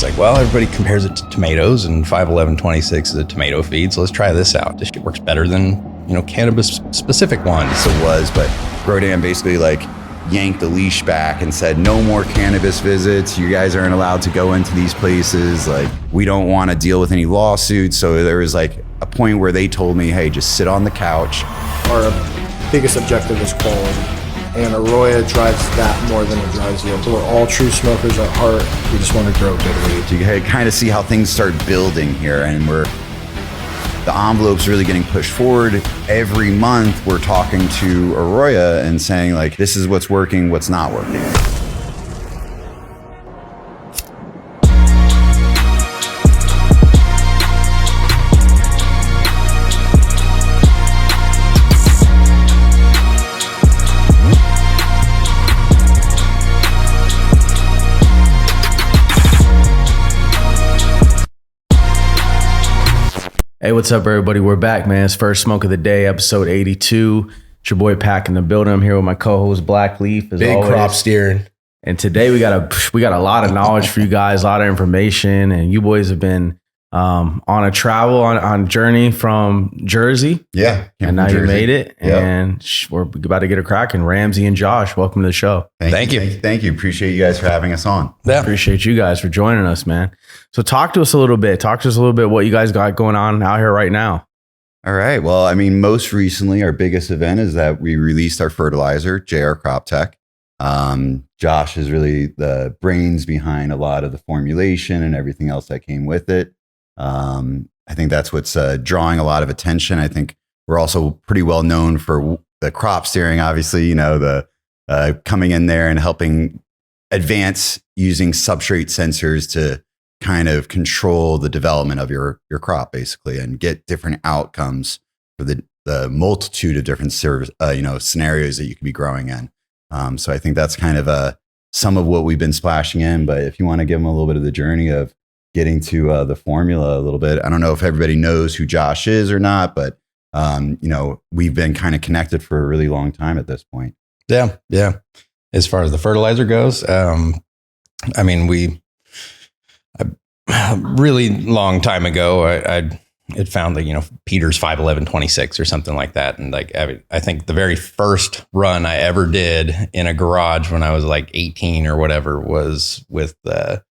was like, well, everybody compares it to tomatoes, and 51126 is a tomato feed, so let's try this out. This shit works better than, cannabis specific ones. So it was, but Grodan basically like yanked the leash back and said, no more cannabis visits. You guys aren't allowed to go into these places. Like, we don't want to deal with any lawsuits. So there was like a point where they told me, hey, just sit on the couch. Our biggest objective is quality, and AroYa drives that more than it drives yield. So we're all true smokers at heart. We just want to grow good weed. So you kind of see how things start building here, and the envelope's really getting pushed forward. Every month we're talking to AroYa and saying like, this is what's working, what's not working. Hey, what's up, everybody? We're back, man. It's first smoke of the day, episode 82. It's your boy Pack in the building. I'm here with my co-host Black Leaf, as Big always. crop steering. And today we got a lot of knowledge for you guys, a lot of information, and you boys have been on a travel on journey from Jersey. Yeah, and now you made it, Yep. and we're about to get a cracking. Ramsey and Josh, welcome to the show. Thank you. Appreciate you guys for having us on. Yeah. Appreciate you guys for joining us, man. So talk to us a little bit. What you guys got going on out here right now. All right. Well, I mean, most recently, our biggest event is that we released our fertilizer, JR Croptech. Josh is really the brains behind a lot of the formulation and everything else that came with it. I think that's what's drawing a lot of attention. I think we're also pretty well known for the crop steering, obviously, the coming in there and helping advance using substrate sensors to kind of control the development of your crop, basically, and get different outcomes for the multitude of different scenarios that you could be growing in. So I think that's kind of some of what we've been splashing in. But if you want to give them a little bit of the journey of getting to the formula a little bit, I don't know if everybody knows who Josh is or not, but we've been kind of connected for a really long time at this point. Yeah. As far as the fertilizer goes, I mean, a really long time ago, I had found that, Peter's 51126 or something like that. And like, I think the very first run I ever did in a garage when I was like 18 or whatever was with it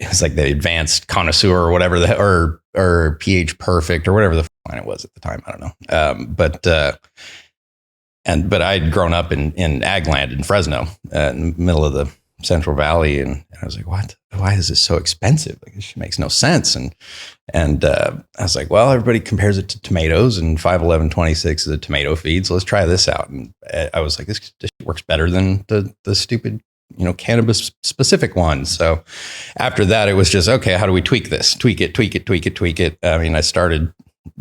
was like the advanced connoisseur or whatever, or pH perfect or whatever the line it was at the time. I don't know. But I'd grown up in ag land in Fresno, in the middle of the Central Valley, and I was like, "What? Why is this so expensive? Like, this makes no sense." And I was like, "Well, everybody compares it to tomatoes, and 51126 is a tomato feed, so let's try this out." And I was like, "This works better than the stupid, cannabis specific ones." So after that, it was just, okay, how do we tweak this? Tweak it. I mean, I started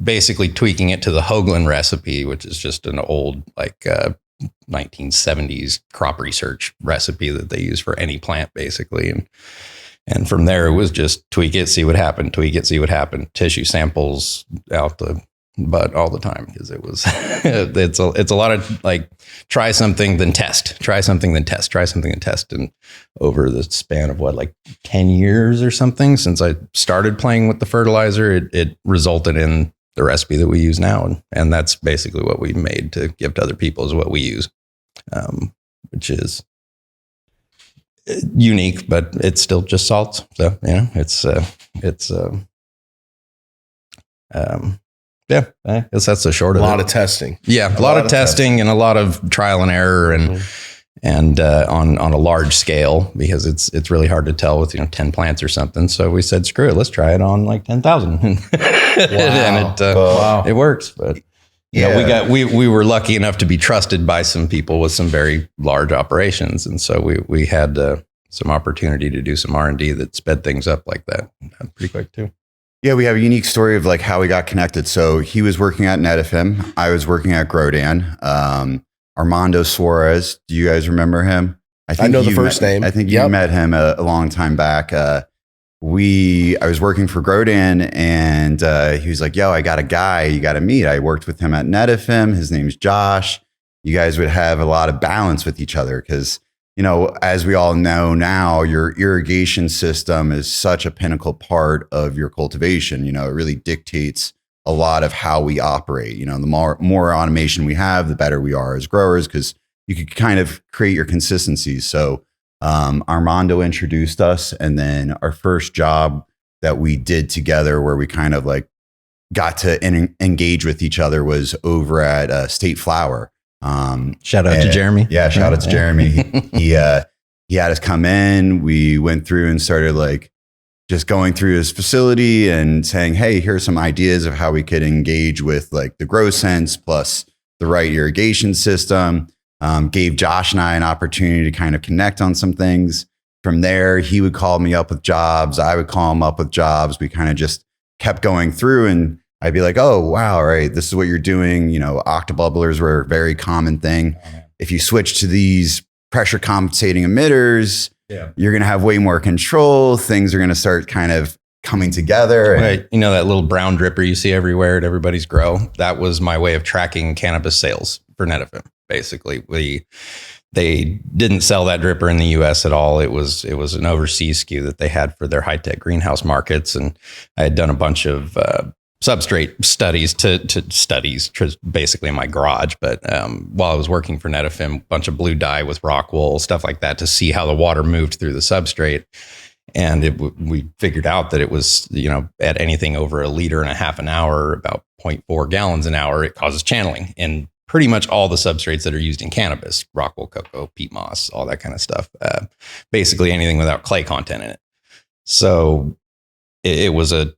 basically tweaking it to the Hoagland recipe, which is just an old 1970s crop research recipe that they use for any plant, basically. And from there, it was just tweak it, see what happened, tissue samples out the butt all the time, because it was, it's a lot of like, try something, then test. And over the span of 10 years or something, since I started playing with the fertilizer, it resulted in the recipe that we use now. And that's basically what we made to give to other people, is what we use, which is unique, but it's still just salts. So, I guess that's the short of it. A lot of testing. Yeah, a lot of testing and a lot of trial and error, and on a large scale, because it's really hard to tell with 10 plants or something. So we said, screw it, let's try it on 10,000, and it works. But we were lucky enough to be trusted by some people with some very large operations, and so we had some opportunity to do some R&D that sped things up like that pretty quick too. Yeah, we have a unique story of how we got connected. So he was working at NetFM. I was working at Grodan. Armando Suarez. Do you guys remember him? I know the first name. I think you met him a long time back. I was working for Grodan, and he was like, "Yo, I got a guy you got to meet." I worked with him at NetFM. His name's Josh. You guys would have a lot of balance with each other because, as we all know now, your irrigation system is such a pinnacle part of your cultivation. It really dictates a lot of how we operate. The more automation we have, the better we are as growers, because you could kind of create your consistencies. So Armando introduced us, and then our first job that we did together where we kind of like got to engage with each other was over at State Flower. Shout out to Jeremy. Yeah, shout out to Jeremy. He had us come in. We went through and started like just going through his facility and saying, hey, here's some ideas of how we could engage with like the grow sense plus the right irrigation system. Gave Josh and I an opportunity to kind of connect on some things. From there, he would call me up with jobs. I would call him up with jobs. We kind of just kept going through, and I'd be like, oh, wow, right, this is what you're doing. Octobubblers were a very common thing. If you switch to these pressure compensating emitters, you're going to have way more control. Things are going to start kind of coming together. Right. That little brown dripper you see everywhere at everybody's grow? That was my way of tracking cannabis sales for Netafim. Basically, they didn't sell that dripper in the U.S. at all. It was an overseas SKU that they had for their high-tech greenhouse markets. And I had done a bunch of substrate studies to basically in my garage. But while I was working for Netafim, a bunch of blue dye with rock wool, stuff like that, to see how the water moved through the substrate. And we figured out that it was, at anything over 1.5 liters an hour, about 0.4 gallons an hour, it causes channeling in pretty much all the substrates that are used in cannabis: rock wool, cocoa, peat moss, all that kind of stuff. Basically anything without clay content in it. So it was a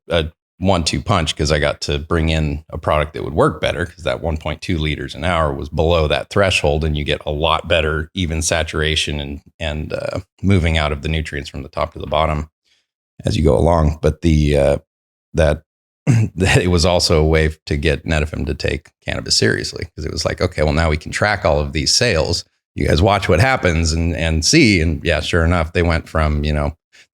1-2 punch, because I got to bring in a product that would work better, because that 1.2 liters an hour was below that threshold, and you get a lot better even saturation and moving out of the nutrients from the top to the bottom as you go along. But that it was also a way to get Netafim to take cannabis seriously, because it was like, okay, well, now we can track all of these sales. You guys watch what happens and see. And yeah, sure enough, they went from,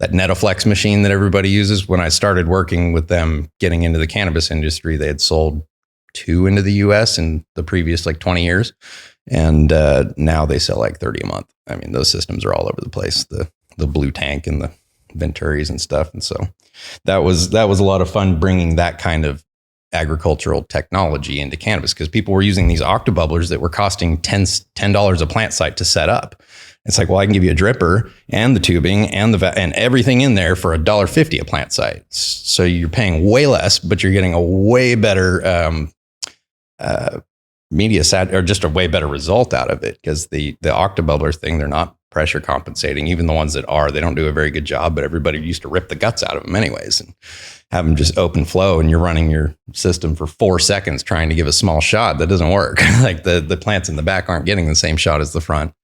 that Netaflex machine that everybody uses. When I started working with them, getting into the cannabis industry, they had sold 2 into the US in the previous 20 years. And now they sell 30 a month. I mean, those systems are all over the place, the blue tank and the Venturis and stuff. And so that was a lot of fun, bringing that kind of agricultural technology into cannabis, because people were using these octobubblers that were costing $10 a plant site to set up. It's like, well, I can give you a dripper and the tubing and and everything in there for $1.50 a plant site. So you're paying way less, but you're getting a way better media set, or just a way better result out of it, because the octobubblers thing, they're not pressure compensating. Even the ones that are, they don't do a very good job, but everybody used to rip the guts out of them anyways and have them just open flow, and you're running your system for 4 seconds trying to give a small shot. That doesn't work. Like the plants in the back aren't getting the same shot as the front.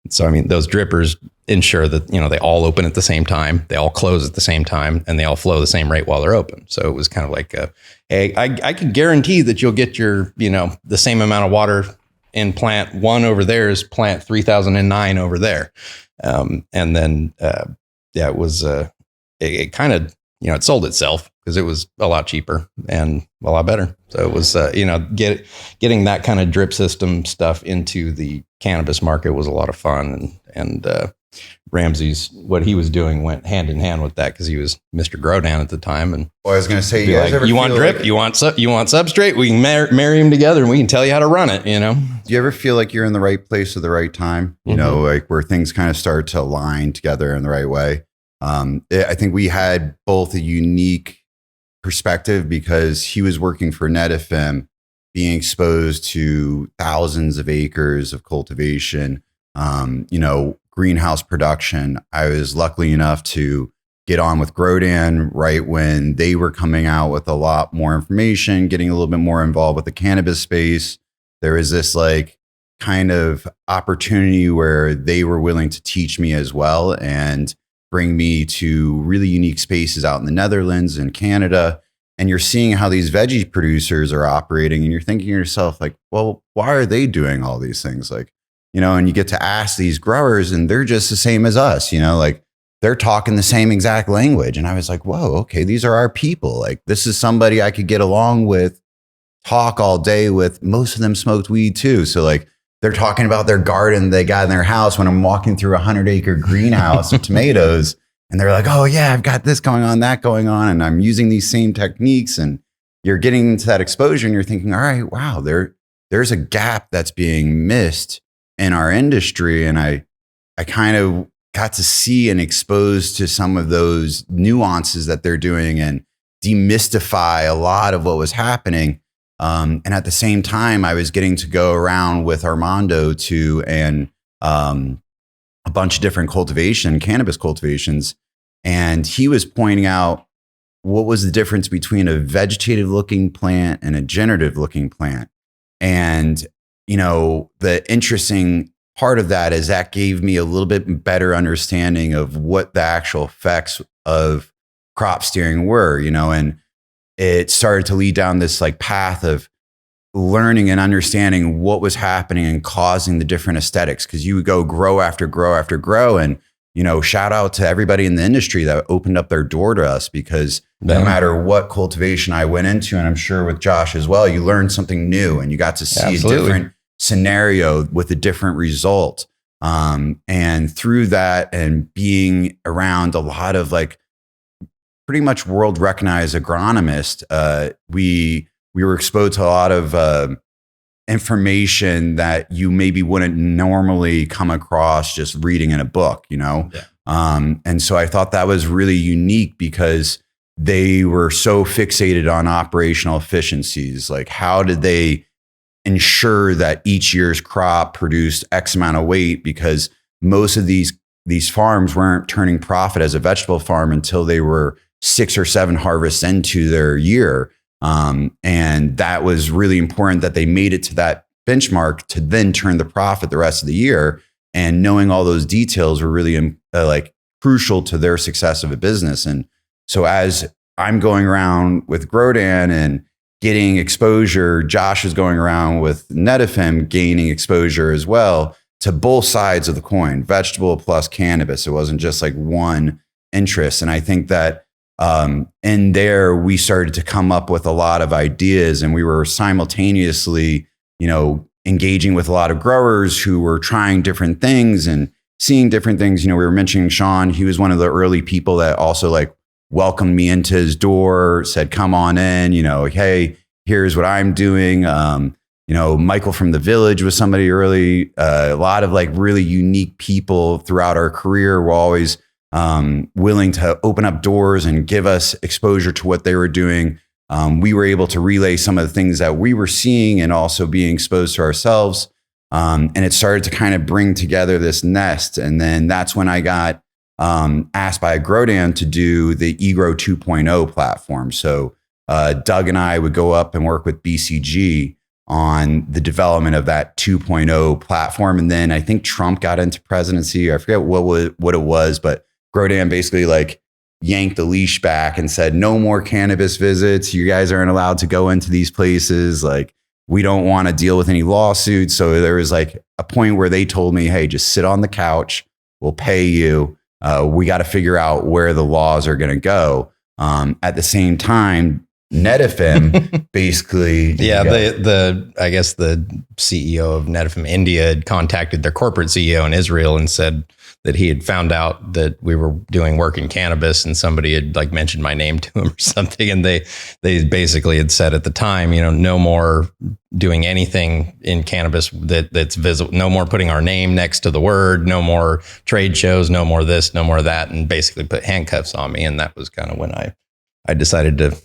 So, I mean, those drippers ensure that, they all open at the same time, they all close at the same time, and they all flow the same rate while they're open. So it was kind of like, I can guarantee that you'll get your, the same amount of water in plant 1 over there as plant 3009 over there. And then, it was, it kind of, it sold itself, because it was a lot cheaper and a lot better. So it was, getting that kind of drip system stuff into the cannabis market was a lot of fun. And Ramsey's, what he was doing went hand in hand with that, because he was Mr. Grodan at the time. And well, I was going to say, you want drip, you want substrate, we can marry them together and we can tell you how to run it, Do you ever feel like you're in the right place at the right time? Mm-hmm. Like where things kind of start to align together in the right way? I think we had both a unique perspective, because he was working for Netafim, being exposed to thousands of acres of cultivation, greenhouse production. I was lucky enough to get on with Grodan right when they were coming out with a lot more information, getting a little bit more involved with the cannabis space. There was this kind of opportunity where they were willing to teach me as well and bring me to really unique spaces out in the Netherlands and Canada. And you're seeing how these veggie producers are operating, and you're thinking to yourself, well, why are they doing all these things? And you get to ask these growers, and they're just the same as us, they're talking the same exact language. And I was like, whoa, okay, these are our people. This is somebody I could get along with, talk all day with. Most of them smoked weed too. So they're talking about their garden they got in their house when I'm walking through a 100-acre greenhouse of tomatoes. And they're like, oh yeah, I've got this going on, that going on. And I'm using these same techniques. And you're getting into that exposure and you're thinking, all right, wow, there's a gap that's being missed in our industry. And I kind of got to see and expose to some of those nuances that they're doing and demystify a lot of what was happening. And at the same time, I was getting to go around with Armando to a bunch of different cannabis cultivations. And he was pointing out what was the difference between a vegetative looking plant and a generative looking plant. And, the interesting part of that is that gave me a little bit better understanding of what the actual effects of crop steering were, and it started to lead down this like path of learning and understanding what was happening and causing the different aesthetics. Cause you would go grow after grow after grow. And, shout out to everybody in the industry that opened up their door to us, because no matter what cultivation I went into, and I'm sure with Josh as well, you learned something new and you got to see a different scenario with a different result. And through that and being around a lot of like pretty much world recognized agronomists, we were exposed to a lot of information that you maybe wouldn't normally come across just reading in a book, Yeah. And so I thought that was really unique because they were so fixated on operational efficiencies. Like, how did they ensure that each year's crop produced X amount of weight? Because most of these farms weren't turning profit as a vegetable farm until they were 6 or 7 harvests into their year. And that was really important that they made it to that benchmark to then turn the profit the rest of the year. And knowing all those details were really crucial to their success of a business. And so as I'm going around with Grodan and getting exposure, Josh is going around with Netafim gaining exposure as well to both sides of the coin, vegetable plus cannabis. It wasn't just like one interest. And I think that in there, we started to come up with a lot of ideas, and we were simultaneously, engaging with a lot of growers who were trying different things and seeing different things. We were mentioning Sean. He was one of the early people that also like welcomed me into his door, said, come on in, hey, here's what I'm doing. Michael from the Village was somebody early. A lot of like really unique people throughout our career were always willing to open up doors and give us exposure to what they were doing. We were able to relay some of the things that we were seeing and also being exposed to ourselves. And it started to kind of bring together this nest. And then that's when I got asked by Grodan to do the eGrow 2.0 platform. So Doug and I would go up and work with BCG on the development of that 2.0 platform. And then I think Trump got into presidency. I forget what it was, but Grodan basically like yanked the leash back and said, no more cannabis visits. You guys aren't allowed to go into these places. Like, we don't want to deal with any lawsuits. So there was like a point where they told me, hey, just sit on the couch. We'll pay you. We got to figure out where the laws are going to go. At the same time, Netafim basically. Yeah, I guess the CEO of Netafim India had contacted their corporate CEO in Israel and said that he had found out that we were doing work in cannabis, and somebody had like mentioned my name to him or something. And they basically had said at the time, no more doing anything in cannabis that's visible, no more putting our name next to the word, no more trade shows, no more this, no more that, and basically put handcuffs on me. And that was kind of when I decided to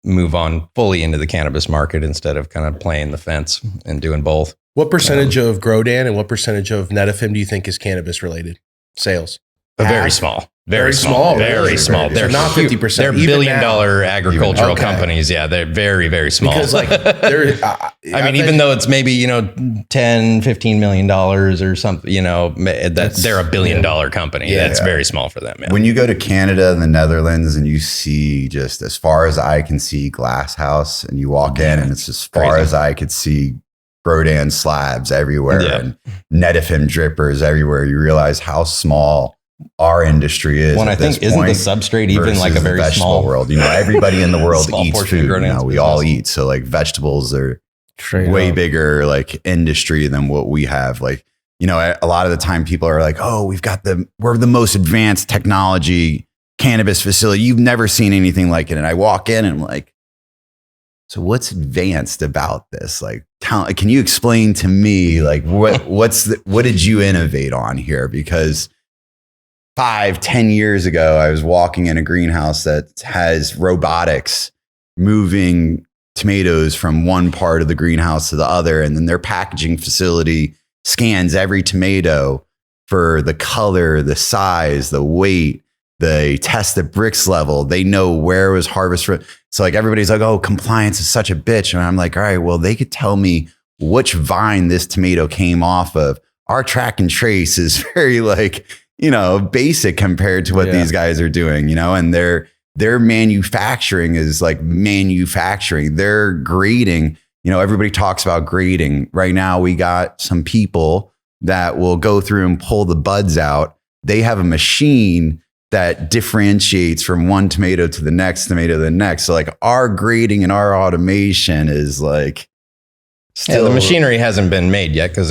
move on fully into the cannabis market instead of kind of playing the fence and doing both. What percentage of Grodan and what percentage of Netafim do you think is cannabis related sales? Very small. Very small. They're not 50%. They're $1 billion agricultural companies. Yeah, they're very, very small. Because like, even though it's maybe, $10, $15 million or something, they're $1 billion company. Yeah. That's very small for them. Yeah. When you go to Canada and the Netherlands and you see just as far as I can see glass house, and you walk in and it's as far as I could see Grodan slabs everywhere and Netafim drippers everywhere, you realize how small our industry is. Well, I think isn't the substrate even like a very small world? Everybody in the world eats food. We all eat. So like vegetables are Straight way up. bigger like industry than what we have. Like, you know, a lot of the time people are like, oh, we're the most advanced technology cannabis facility. You've never seen anything like it. And I walk in and I'm like, so what's advanced about this? Like, can you explain to me, like, what did you innovate on here? Because 5-10 years ago, I was walking in a greenhouse that has robotics moving tomatoes from one part of the greenhouse to the other. And then their packaging facility scans every tomato for the color, the size, the weight. They test the bricks level. They know where it was harvested. So like everybody's like, oh, compliance is such a bitch. And I'm like, all right, well, they could tell me which vine this tomato came off of. Our track and trace is very like, you know, basic compared to what these guys are doing, you know, and their manufacturing is like manufacturing. Their grading, you know, everybody talks about grading. Right now, we got some people that will go through and pull the buds out. They have a machine that differentiates from one tomato to the next tomato to the next. So like our grading and our automation is like still the machinery hasn't been made yet because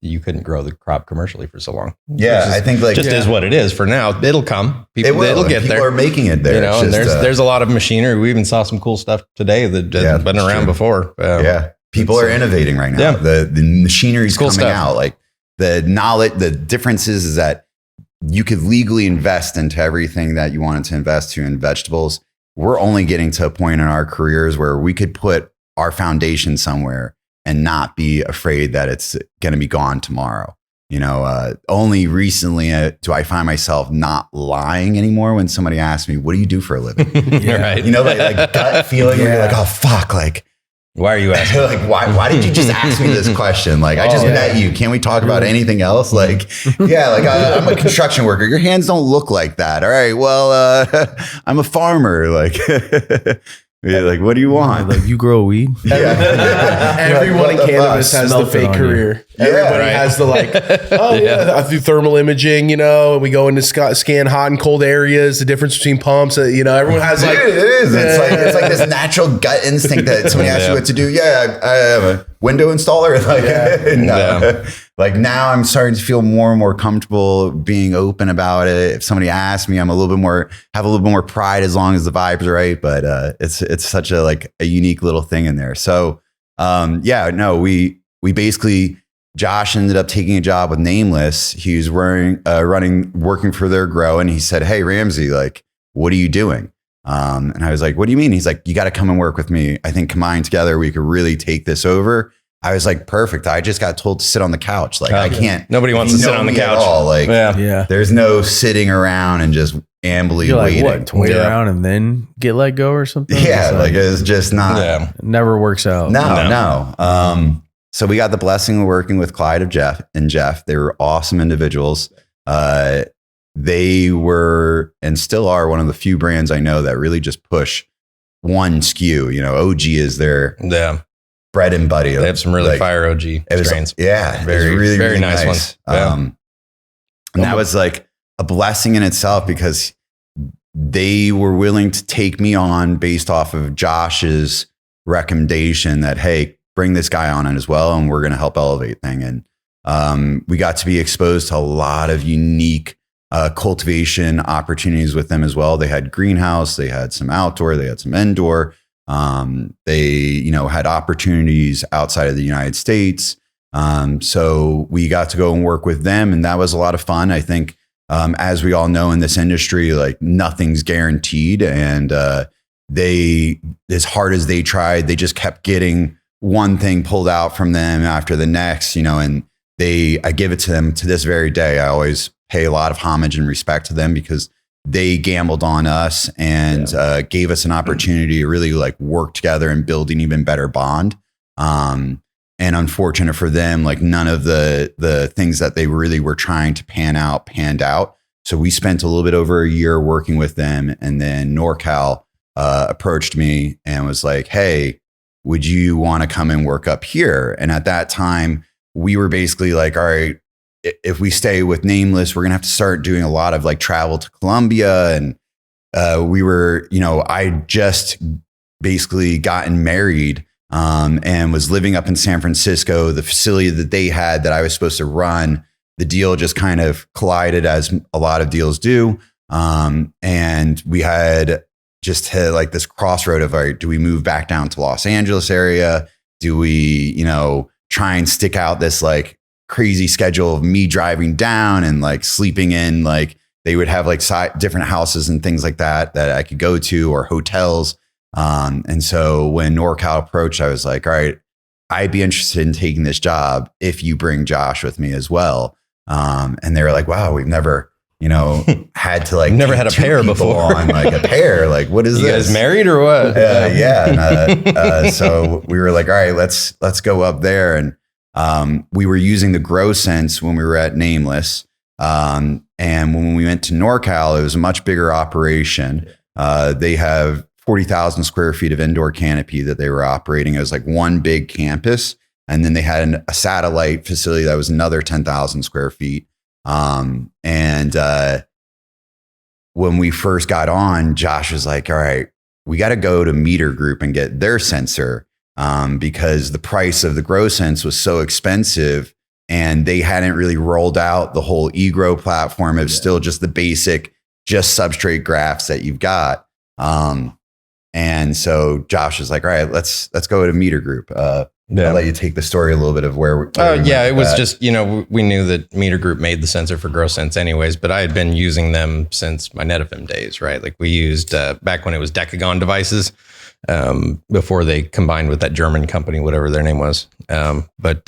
you couldn't grow the crop commercially for so long. Yeah, I think like is what it is for now. It'll come. It'll get there. People are making it there. You know, and there's a lot of machinery. We even saw some cool stuff today that hasn't been around before. People are innovating right now. Yeah. The machinery's cool coming stuff. out. Like the knowledge, the difference is that you could legally invest into everything that you wanted to invest to in vegetables. We're only getting to a point in our careers where we could put our foundation somewhere and not be afraid that it's going to be gone tomorrow. You know, only recently do I find myself not lying anymore when somebody asks me, what do you do for a living? Right. You know, like gut feeling where you're like, oh, fuck, like, why are you asking? like, why did you just ask me this question? Like, I just met you. Can't we talk about anything else? Like, I'm a construction worker. Your hands don't look like that. All right. Well, I'm a farmer. Like, like, what do you want? Like, you grow weed? Everyone in cannabis has the fake career. Everybody has the like, I do thermal imaging, you know, and we go into scan hot and cold areas, the difference between pumps, you know, everyone has like, it is. It's like this natural gut instinct that somebody asks you what to do. Yeah, I am a window installer. Like, like now I'm starting to feel more and more comfortable being open about it. If somebody asks me, have a little bit more pride as long as the vibe's right. But it's such a unique little thing in there. So we basically, Josh ended up taking a job with Nameless. He was working for their grow, and he said, "Hey Ramsey, like, what are you doing?" And I was like, "What do you mean?" He's like, "You got to come and work with me. I think combined together we could really take this over." I was like, "Perfect." I just got told to sit on the couch. Like, I can't. Nobody wants to sit on the couch at all. Like, there's no sitting around and just ambly waiting. What, wait around and then get let go or something? Yeah, like it's just not. It never works out. No. So we got the blessing of working with Clyde and Jeff. They were awesome individuals. They were and still are one of the few brands I know that really just push one SKU. You know, OG is their bread and butter. They have some really fire OG strains. Very nice ones. And that was like a blessing in itself because they were willing to take me on based off of Josh's recommendation that, hey, bring this guy on as well, and we're going to help elevate thing. And we got to be exposed to a lot of unique cultivation opportunities with them as well. They had greenhouse, they had some outdoor, they had some indoor. They, had opportunities outside of the United States. So we got to go and work with them, and that was a lot of fun. I think, as we all know in this industry, like nothing's guaranteed, and they, as hard as they tried, they just kept getting one thing pulled out from them after the next, and I give it to them to this very day. I always pay a lot of homage and respect to them because they gambled on us and gave us an opportunity to really work together and build an even better bond. And unfortunate for them, none of the things that they really were trying to panned out. So we spent a little bit over a year working with them, and then NorCal approached me and was like, "Hey, would you want to come and work up here?" And at that time, we were basically like, all right, if we stay with Nameless, we're going to have to start doing a lot of travel to Colombia. And we were, I just basically gotten married and was living up in San Francisco. The facility that they had that I was supposed to run, the deal just kind of collided, as a lot of deals do. And we had just hit like this crossroad of, all right, do we move back down to Los Angeles area? Do we, try and stick out this like crazy schedule of me driving down and like sleeping in, like they would have like different houses and things like that I could go to, or hotels. And so when NorCal approached, I was like, all right, I'd be interested in taking this job if you bring Josh with me as well. And they were like, wow, we've never, had to like, never had a pair before. On like a pair. Like, what is you this? Guys married or what? Yeah. And, so we were like, all right, let's go up there. And we were using the Grow Sense when we were at Nameless. And when we went to NorCal, it was a much bigger operation. They have 40,000 square feet of indoor canopy that they were operating. It was like one big campus. And then they had a satellite facility that was another 10,000 square feet. When we first got on, Josh was like, all right, we got to go to Meter Group and get their sensor, because the price of the Grow Sense was so expensive and they hadn't really rolled out the whole eGrow platform. It was still just the basic, just substrate graphs that you've got. And so Josh was like, all right, let's go to Meter Group. I'll let you take the story a little bit of where. It was just, we knew that Meter Group made the sensor for Grow Sense anyways, but I had been using them since my NetFM days, right? Like we used back when it was Decagon devices, before they combined with that German company, whatever their name was. But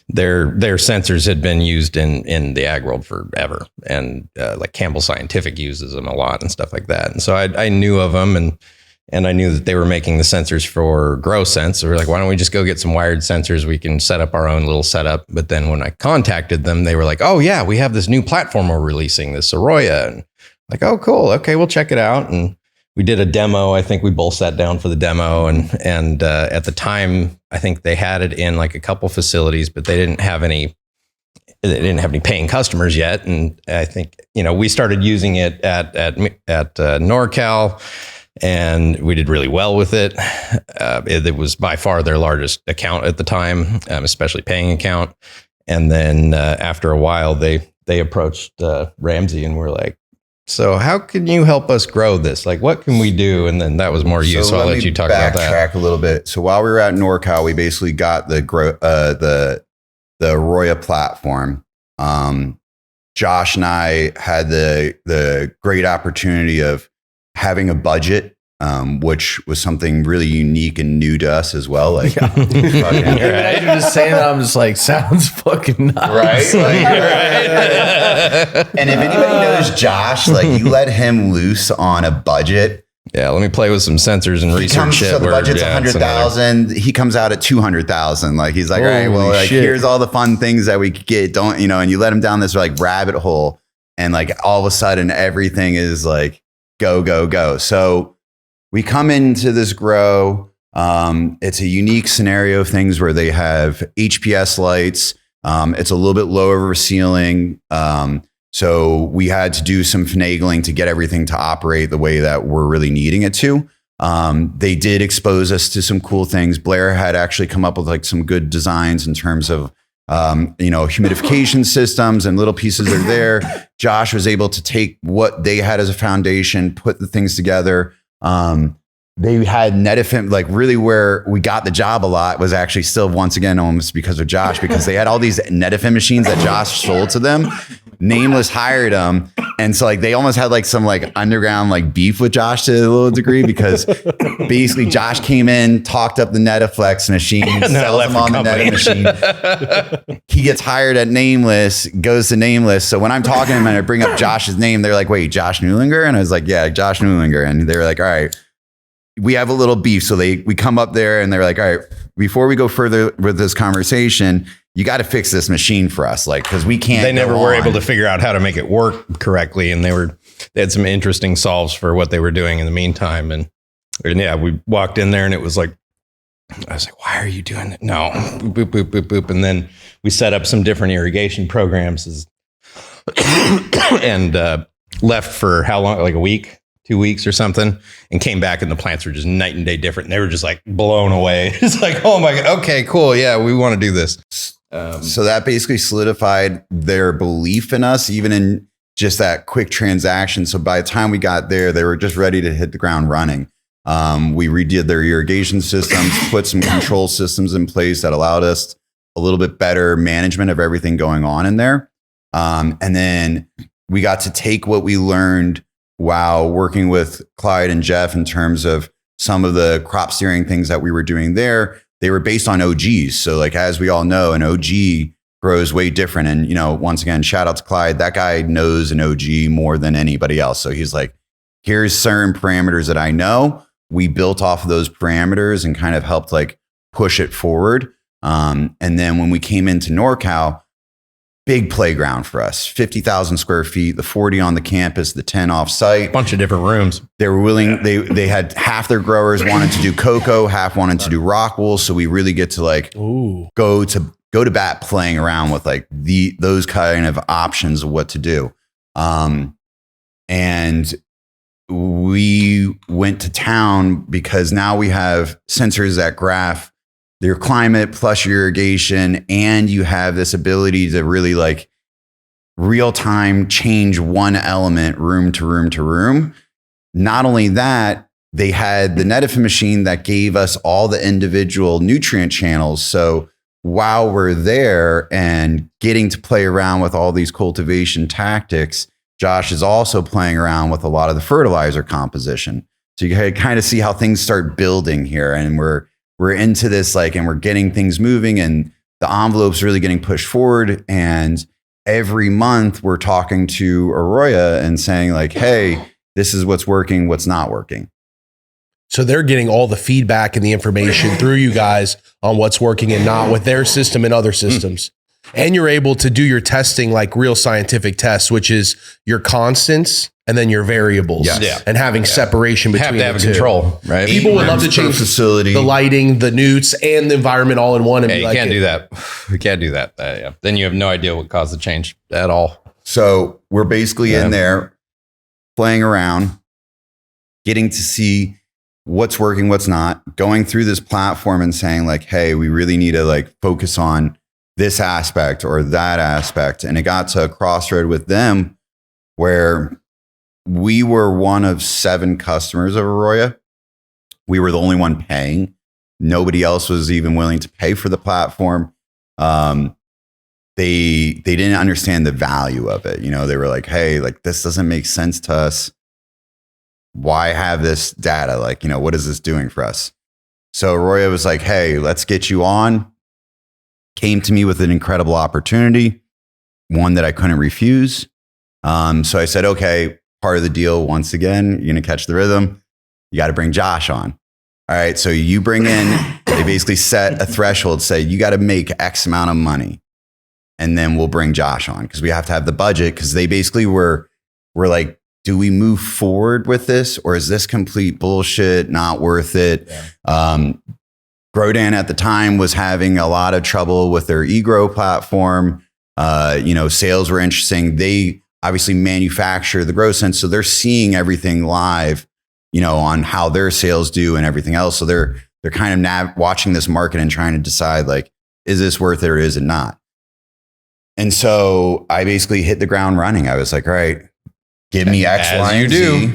their sensors had been used in the ag world forever, and like Campbell Scientific uses them a lot and stuff like that. And so I knew of them, and I knew that they were making the sensors for Grow Sense. So we're like, why don't we just go get some wired sensors? We can set up our own little setup. But then when I contacted them, they were like, oh yeah, we have this new platform we're releasing, this AroYa. And like, oh cool, okay, we'll check it out. And we did a demo. I think we both sat down for the demo, and at the time, I think they had it in like a couple facilities, but they didn't have any paying customers yet. And I think we started using it at NorCal, and we did really well with it. It was by far their largest account at the time, especially paying account. And then after a while, they approached Ramsey and were like, so how can you help us grow this? Like, what can we do? And then that was more you. So I'll let you talk about that. Backtrack a little bit. So while we were at NorCal, we basically got the AroYa platform. Josh and I had the great opportunity of having a budget, which was something really unique and new to us as well. Like, right? You're just saying that, I'm just like, sounds fucking nuts. Right? And if anybody knows Josh, like you let him loose on a budget. Yeah, let me play with some sensors and research shit. So the budget's 100,000. He comes out at 200,000. Like he's like, all right, well, like here's all the fun things that we could get. And you let him down this like rabbit hole, and like all of a sudden everything is like go, go, go. So we come into this grow. It's a unique scenario of things where they have HPS lights. It's a little bit lower of a ceiling. So we had to do some finagling to get everything to operate the way that we're really needing it to. They did expose us to some cool things. Blair had actually come up with like some good designs in terms of humidification systems and little pieces are there. Josh was able to take what they had as a foundation, put the things together. They had NetFM, like really where we got the job a lot was actually still once again almost because of Josh, because they had all these NetFM machines that Josh sold to them. Nameless hired them. And so like they almost had like some like underground like beef with Josh to a little degree, because basically Josh came in, talked up the Netaflex machine, sells them on the Net machine. He gets hired at Nameless, goes to Nameless. So when I'm talking to him and I bring up Josh's name, they're like, wait, Josh Newlinger? And I was like, yeah, Josh Newlinger. And they were like, all right, we have a little beef. So we come up there and they're like, all right, before we go further with this conversation, you got to fix this machine for us. Like, cause we can't. They never were able to figure out how to make it work correctly. And they had some interesting solves for what they were doing in the meantime. And yeah, we walked in there and it was like, I was like, why are you doing that? No, boop, boop, boop, boop. And then we set up some different irrigation programs and left for how long? Like a week 2 weeks or something, and came back and the plants were just night and day different. And they were just like blown away. It's like, oh my God, okay, cool. Yeah, we want to do this. So that basically solidified their belief in us, even in just that quick transaction. So by the time we got there, they were just ready to hit the ground running. We redid their irrigation systems, put some control systems in place that allowed us a little bit better management of everything going on in there. And then we got to take what we learned while working with Clyde and Jeff in terms of some of the crop steering things that we were doing there. They were based on OGs. So like, as we all know, an OG grows way different. And, once again, shout out to Clyde. That guy knows an OG more than anybody else. So he's like, here's certain parameters that I know. We built off of those parameters and kind of helped like push it forward. And then when we came into NorCal, big playground for us, 50,000 square feet, the 40 on the campus, the 10 off site. Bunch of different rooms. They were willing, they had half their growers wanted to do cocoa, half wanted to do rock wool. So we really get to like go to bat playing around with like those kind of options of what to do. And we went to town because now we have sensors that graph your climate plus your irrigation, and you have this ability to really like real time change one element room to room to room. Not only that, they had the Netafim machine that gave us all the individual nutrient channels. So while we're there and getting to play around with all these cultivation tactics, Josh is also playing around with a lot of the fertilizer composition. So you can kind of see how things start building here, and we're into this like, and we're getting things moving, and the envelope's really getting pushed forward. And every month we're talking to AroYa and saying like, hey, this is what's working, what's not working. So they're getting all the feedback and the information through you guys on what's working and not with their system and other systems. And you're able to do your testing like real scientific tests, which is your constants and then your variables. Yes. Yeah. And having separation between Have to have the a two. control, right? People would love to change facility, the lighting, the newts, and the environment all in one. And Yeah, be you like, can't do that. You can't do that. Yeah. Then you have no idea what caused the change at all. So we're basically in there playing around, getting to see what's working, what's not, going through this platform and saying like, hey, we really need to like focus on this aspect or that aspect. And it got to a crossroad with them where we were one of 7 customers of AroYa. We were the only one paying. Nobody else was even willing to pay for the platform. They didn't understand the value of it. They were like, hey, like this doesn't make sense to us. Why have this data? Like, what is this doing for us? So AroYa was like, hey, let's get you on. Came to me with an incredible opportunity, one that I couldn't refuse. So I said, okay, part of the deal, once again, you're going to catch the rhythm. You got to bring Josh on. All right. So you bring in, they basically set a threshold, say you got to make X amount of money. And then we'll bring Josh on because we have to have the budget, because they basically were like, do we move forward with this, or is this complete bullshit, not worth it? Yeah. Grodan at the time was having a lot of trouble with their eGrow platform. Sales were interesting. They obviously manufacture the grow sense, so they're seeing everything live, on how their sales do and everything else. So they're kind of watching this market and trying to decide like, is this worth it or is it not? And so I basically hit the ground running. I was like, all right, give me X, Y, and Z,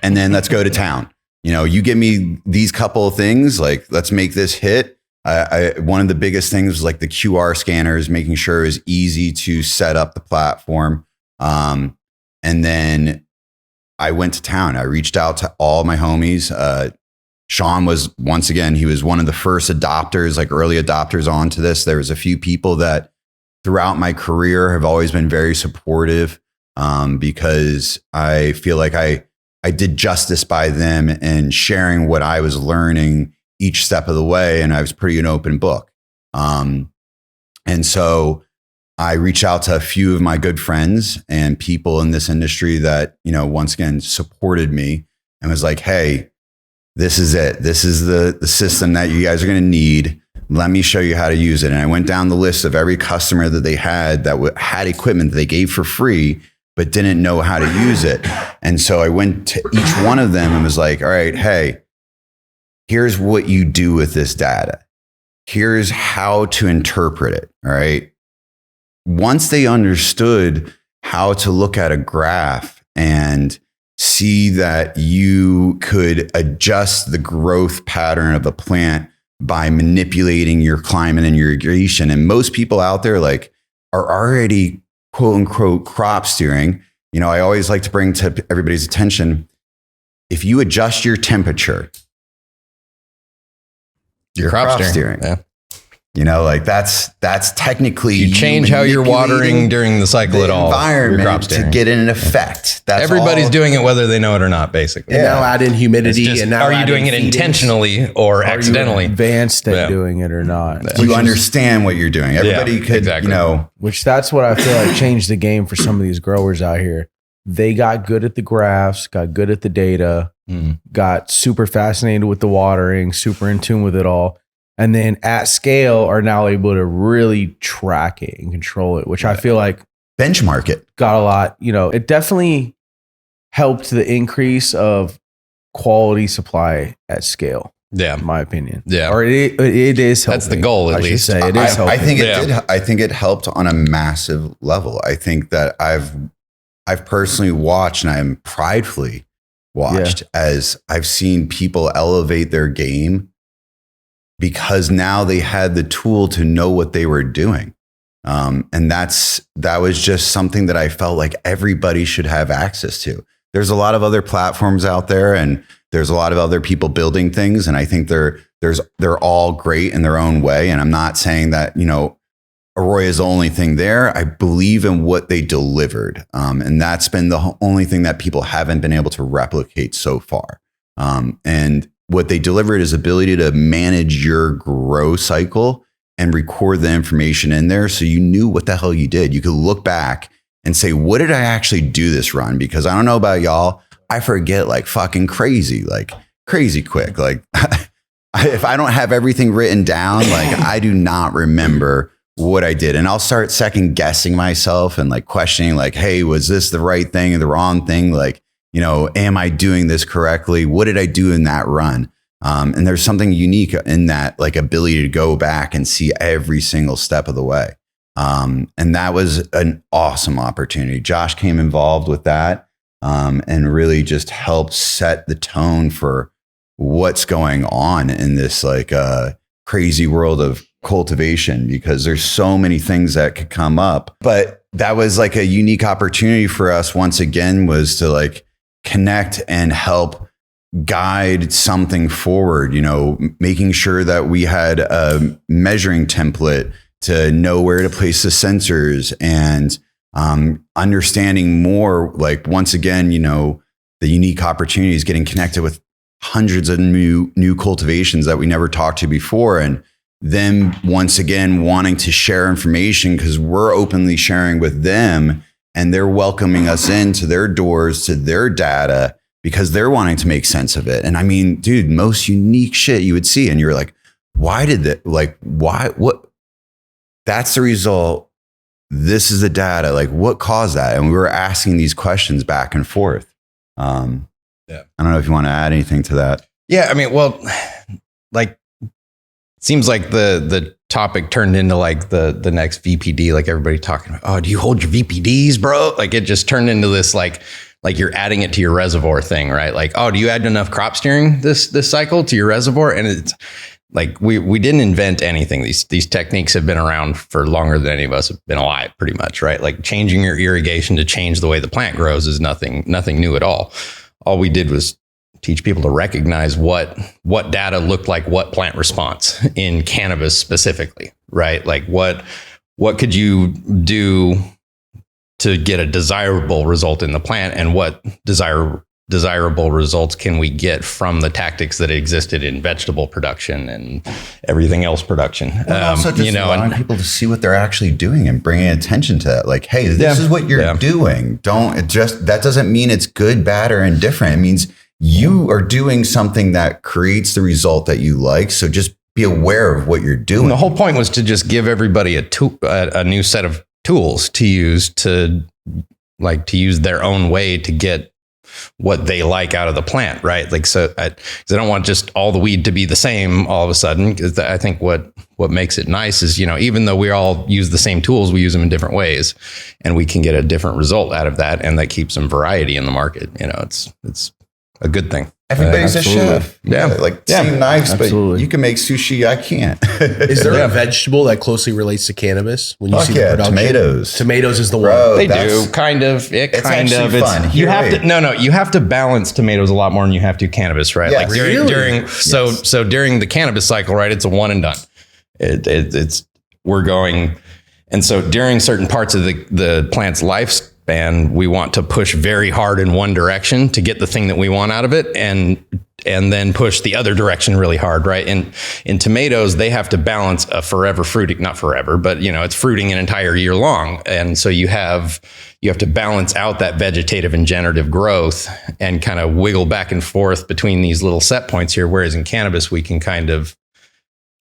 and then let's go to town. You give me these couple of things, like let's make this hit. One of the biggest things was like the QR scanners, making sure it was easy to set up the platform. And then I went to town. I reached out to all my homies. Sean was, once again, he was one of the first adopters, like early adopters onto this. There was a few people that throughout my career have always been very supportive, because I feel like I did justice by them and sharing what I was learning each step of the way. And I was pretty an open book. And so I reached out to a few of my good friends and people in this industry that, once again, supported me and was like, hey, this is it. This is the system that you guys are going to need. Let me show you how to use it. And I went down the list of every customer that they had that had equipment that they gave for free, but didn't know how to use it. And so I went to each one of them and was like, all right, hey, here's what you do with this data. Here's how to interpret it. All right. Once they understood how to look at a graph and see that you could adjust the growth pattern of a plant by manipulating your climate and your irrigation. And most people out there like are already quote unquote crop steering. You know, I always like to bring to everybody's attention, if you adjust your temperature, you're crop steering. Yeah. You know, like that's technically you change how you're watering during the cycle at all. Environment to get an effect. That's everybody's doing it whether they know it or not, basically. And now add in humidity. Just, and now are you doing it intentionally or accidentally? Advanced at doing it or not? Do you understand what you're doing? Everybody could, you know. Which that's what I feel like changed the game for some of these growers out here. They got good at the graphs, got good at the data, got super fascinated with the watering, super in tune with it all. And then at scale are now able to really track it and control it, which I feel like benchmark it. Got a lot, you know, it definitely helped the increase of quality supply at scale. Yeah. In my opinion. Yeah. Or it is helping. That's the goal, at least. Say. It is helping. I think it did. I think it helped on a massive level. I think that I've personally watched, and I'm pridefully watched as I've seen people elevate their game because now they had the tool to know what they were doing. And that was just something that I felt like everybody should have access to. There's a lot of other platforms out there, and there's a lot of other people building things. And I think they're all great in their own way. And I'm not saying that, you know, AroYa is the only thing there. I believe in what they delivered. And that's been the only thing that people haven't been able to replicate so far. And what they delivered is ability to manage your grow cycle and record the information in there. So you knew what the hell you did. You could look back and say, what did I actually do this run? Because I don't know about y'all, I forget like fucking crazy quick. Like if I don't have everything written down, like I do not remember what I did. And I'll start second guessing myself and like questioning like, hey, was this the right thing or the wrong thing? Like, you know, am I doing this correctly? What did I do in that run? And there's something unique in that like ability to go back and see every single step of the way. And that was an awesome opportunity. Josh came involved with that and really just helped set the tone for what's going on in this like crazy world of cultivation, because there's so many things that could come up. But that was like a unique opportunity for us once again, was to like connect and help guide something forward, you know, making sure that we had a measuring template to know where to place the sensors, and understanding more, like, once again, you know, the unique opportunities, getting connected with hundreds of new cultivations that we never talked to before. And them once again wanting to share information because we're openly sharing with them, and they're welcoming us into their doors, to their data, because they're wanting to make sense of it. And I mean, dude, most unique shit you would see. And you're like, why did that? Like, why? What? That's the result. This is the data. Like, what caused that? And we were asking these questions back and forth. I don't know if you want to add anything to that. Yeah. I mean, well, like, seems like the topic turned into like the next VPD, like everybody talking about, oh, do you hold your VPDs, bro? Like it just turned into this, like you're adding it to your reservoir thing, right? Like, oh, do you add enough crop steering this cycle to your reservoir? And it's like, we didn't invent anything. These techniques have been around for longer than any of us have been alive, pretty much, right? Like changing your irrigation to change the way the plant grows is nothing new at all. All we did was teach people to recognize what data looked like what plant response in cannabis specifically, right? Like what could you do to get a desirable result in the plant, and what desirable results can we get from the tactics that existed in vegetable production and everything else production. Also just allowing people to see what they're actually doing and bringing attention to that. Like, hey, this is what you're doing. That doesn't mean it's good, bad, or indifferent. It means you are doing something that creates the result that you like. So just be aware of what you're doing. And the whole point was to just give everybody a new set of tools to use to like to use their own way to get what they like out of the plant, right? Like, so I don't want just all the weed to be the same all of a sudden. Because I think what makes it nice is, even though we all use the same tools, we use them in different ways, and we can get a different result out of that, and that keeps some variety in the market. It's a good thing. Everybody's a chef. Yeah. Same knives, absolutely. but you can make sushi. I can't. Is there a vegetable that closely relates to cannabis? When you see the production? Tomatoes. Tomatoes is the Bro, one. They do kind of. It's fun. You have to you have to balance tomatoes a lot more than you have to cannabis, right? Yes. Like during so during the cannabis cycle, right? It's a one and done. We're going, and so during certain parts of the plant's lifespan, we want to push very hard in one direction to get the thing that we want out of it, and then push the other direction really hard, right? And in tomatoes, they have to balance a forever fruiting, not forever, but it's fruiting an entire year long. And so you have to balance out that vegetative and generative growth and kind of wiggle back and forth between these little set points here. Whereas in cannabis, we can kind of,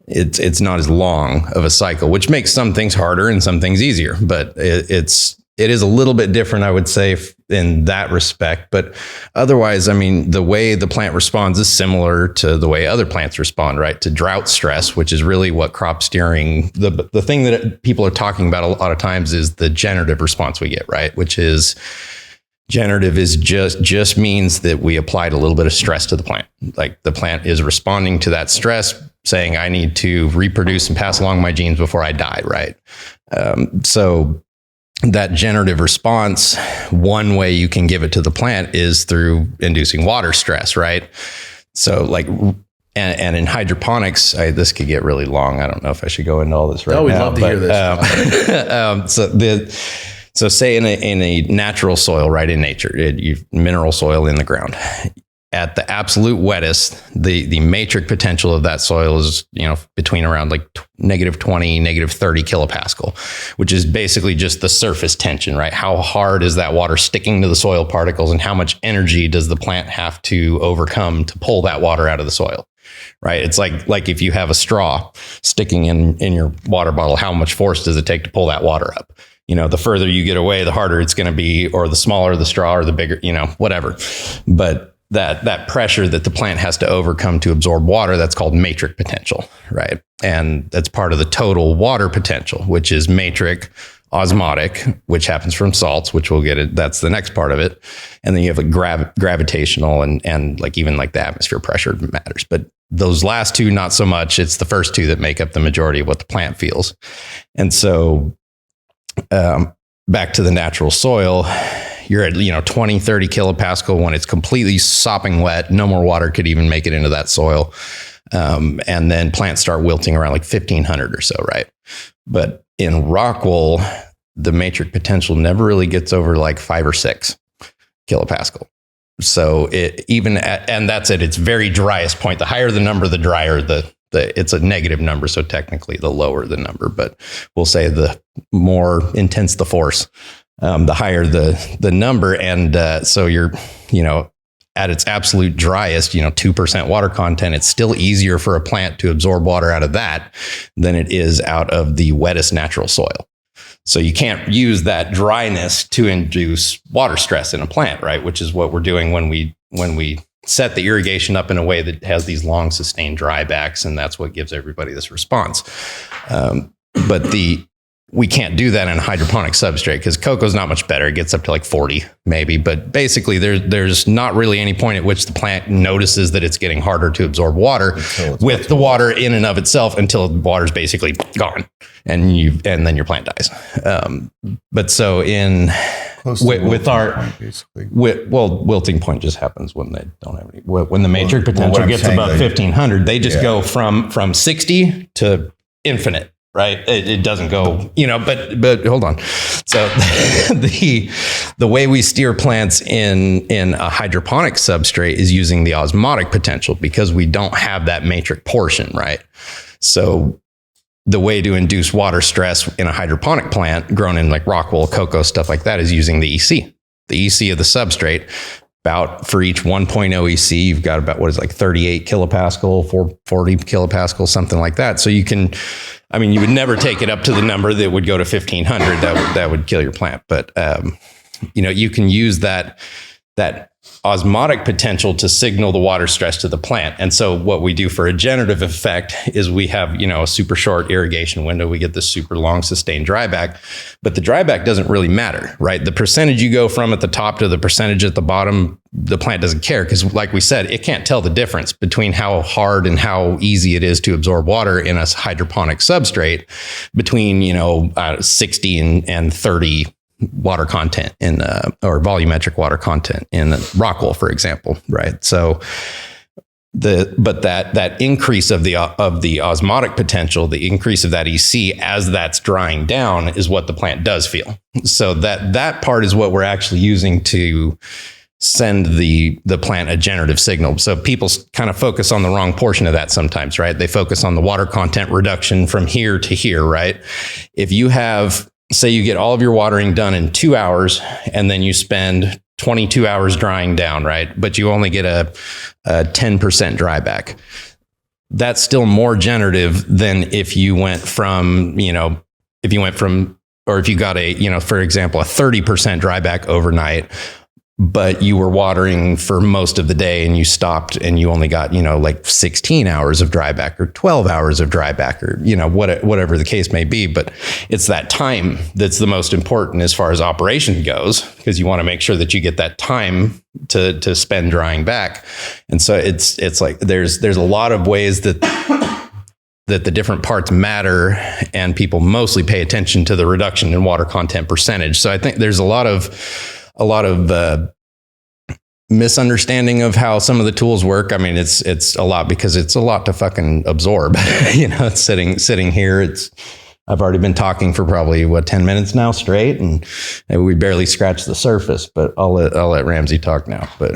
it's not as long of a cycle, which makes some things harder and some things easier, but it is a little bit different, I would say, in that respect. But otherwise, I mean, the way the plant responds is similar to the way other plants respond, right? To drought stress, which is really what crop steering, the thing that people are talking about a lot of times is the generative response we get, right? Which is generative is just means that we applied a little bit of stress to the plant. Like the plant is responding to that stress, saying, I need to reproduce and pass along my genes before I die, right? So that generative response, one way you can give it to the plant is through inducing water stress, right? So like, and in hydroponics, this could get really long. I don't know if I should go into all this right now. No, we'd love to hear this. So say in a natural soil, right, in nature, mineral soil in the ground, at the absolute wettest, the matrix potential of that soil is, between around like -20, -30 kilopascal, which is basically just the surface tension, right? How hard is that water sticking to the soil particles, and how much energy does the plant have to overcome to pull that water out of the soil, right? It's like if you have a straw sticking in your water bottle, how much force does it take to pull that water up? The further you get away, the harder it's going to be, or the smaller the straw or the bigger, whatever. But that pressure that the plant has to overcome to absorb water, that's called matrix potential, right? And that's part of the total water potential, which is matrix, osmotic, which happens from salts, which we'll get it. That's the next part of it. And then you have a gravitational and like even like the atmosphere pressure matters. But those last two, not so much. It's the first two that make up the majority of what the plant feels. And so back to the natural soil, you're at 20, 30 kilopascal when it's completely sopping wet. No more water could even make it into that soil. And then plants start wilting around like 1500 or so, right? But in rock wool, the matrix potential never really gets over like 5 or 6 kilopascal. So and that's at its very driest point. The higher the number, the drier it's a negative number. So technically the lower the number, but we'll say the more intense the force, the higher the number. And so you're, at its absolute driest, 2% water content, it's still easier for a plant to absorb water out of that than it is out of the wettest natural soil. So you can't use that dryness to induce water stress in a plant, right? Which is what we're doing when we set the irrigation up in a way that has these long sustained drybacks, and that's what gives everybody this response. But we can't do that in a hydroponic substrate because cocoa's not much better. It gets up to like 40 maybe, but basically there's not really any point at which the plant notices that it's getting harder to absorb water with the water in and of itself until the water's basically gone and then your plant dies. But so with our wilting point just happens when they don't have any. When the matrix potential gets above 1500, they just go from 60 to infinite. Right. It doesn't go, but hold on. So the way we steer plants in a hydroponic substrate is using the osmotic potential because we don't have that matrix portion. Right. So the way to induce water stress in a hydroponic plant grown in like rock wool, cocoa, stuff like that is using the EC of the substrate. About for each 1.0 EC, you've got about 38 kilopascal, 40 kilopascal, something like that. So you would never take it up to the number that would go to 1500. That would kill your plant. But you can use that osmotic potential to signal the water stress to the plant. And so what we do for a generative effect is we have, a super short irrigation window. We get this super long sustained dryback, but the dryback doesn't really matter, right? The percentage you go from at the top to the percentage at the bottom, the plant doesn't care, because like we said, it can't tell the difference between how hard and how easy it is to absorb water in a hydroponic substrate between, 60 and 30 water content in or volumetric water content in rock wool, for example, right? So that increase of the osmotic potential, the increase of that EC as that's drying down is what the plant does feel. So that part is what we're actually using to send the plant a generative signal. So people kind of focus on the wrong portion of that sometimes, right? They focus on the water content reduction from here to here, right? If you have, say you get all of your watering done in 2 hours and then you spend 22 hours drying down, right? But you only get a 10% dryback. That's still more generative than if you went from, or if you got for example, a 30% dryback overnight, but you were watering for most of the day and you stopped and you only got, like 16 hours of dryback or 12 hours of dryback or, whatever the case may be. But it's that time that's the most important as far as operation goes, because you want to make sure that you get that time to spend drying back. And so it's like, there's a lot of ways that the different parts matter, and people mostly pay attention to the reduction in water content percentage. So I think there's a lot of misunderstanding of how some of the tools work. I mean, it's a lot because it's a lot to fucking absorb. It's sitting here. I've already been talking for probably 10 minutes now straight, and we barely scratched the surface. But I'll let Ramsey talk now. But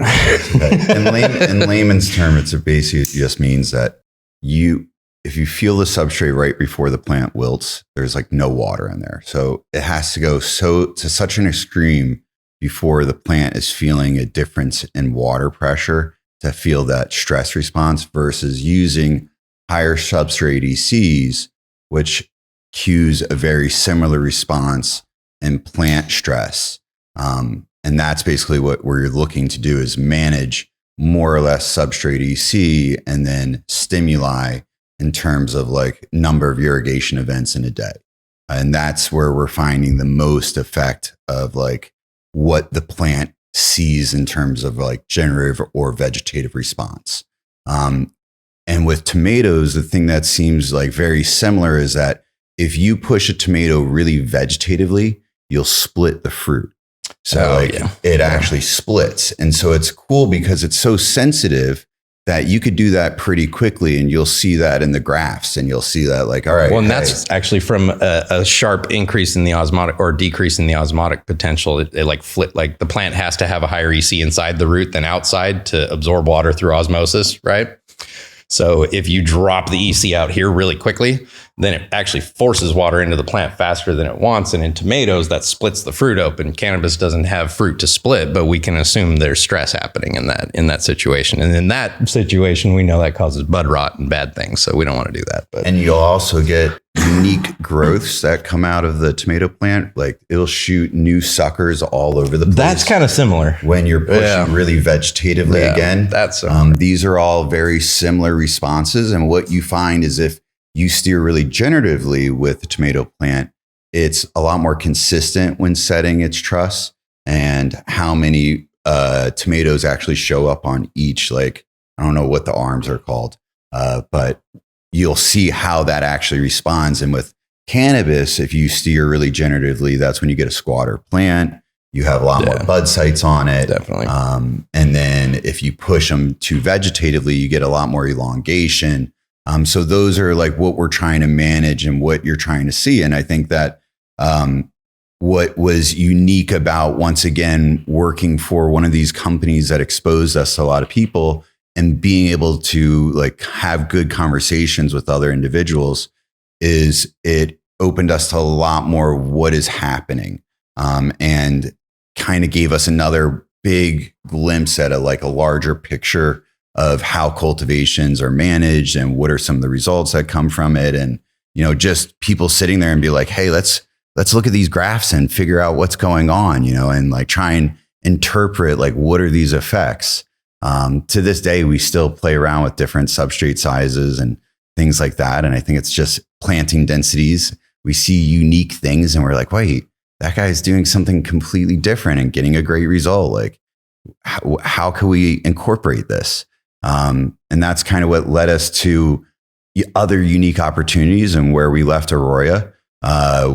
in layman's term, it basically just means that if you feel the substrate right before the plant wilts, there's like no water in there. So it has to go to such an extreme before the plant is feeling a difference in water pressure to feel that stress response, versus using higher substrate ECs, which cues a very similar response in plant stress. And that's basically what we're looking to do, is manage more or less substrate EC and then stimuli in terms of like number of irrigation events in a day. And that's where we're finding the most effect of like what the plant sees in terms of like generative or vegetative response. And with tomatoes, the thing that seems like very similar is that if you push a tomato really vegetatively, you'll split the fruit. So it actually splits. And so it's cool because it's so sensitive that you could do that pretty quickly, and you'll see that in the graphs, and you'll see that like, all right. Well, and that's actually from a sharp increase in the osmotic or decrease in the osmotic potential. It like flip, like the plant has to have a higher EC inside the root than outside to absorb water through osmosis, right? So if you drop the EC out here really quickly, then it actually forces water into the plant faster than it wants. And in tomatoes, that splits the fruit open. Cannabis doesn't have fruit to split, but we can assume there's stress happening in that situation. And in that situation, we know that causes bud rot and bad things. So we don't want to do that. But. And you'll also get unique growths that come out of the tomato plant. Like it'll shoot new suckers all over the place. That's kind of similar. When you're pushing really vegetatively again. That's these are all very similar responses. And what you find is if you steer really generatively with the tomato plant, it's a lot more consistent when setting its truss, and how many tomatoes actually show up on each, like, I don't know what the arms are called, but you'll see how that actually responds. And with cannabis, if you steer really generatively, that's when you get a squatter plant. You have a lot more bud sites on it. Definitely. And then if you push them too vegetatively, you get a lot more elongation. So those are like what we're trying to manage and what you're trying to see. And I think that what was unique about, once again, working for one of these companies that exposed us to a lot of people and being able to like have good conversations with other individuals, is it opened us to a lot more of what is happening, and kind of gave us another big glimpse at a larger picture of how cultivations are managed and what are some of the results that come from it. And, just people sitting there and be like, hey, let's let's look at these graphs and figure out what's going on, and like try and interpret like what are these effects. To this day, we still play around with different substrate sizes and things like that. And I think it's just planting densities. We see unique things and we're like, wait, that guy's doing something completely different and getting a great result. Like, how can we incorporate this? And that's kind of what led us to other unique opportunities. And where we left AroYa,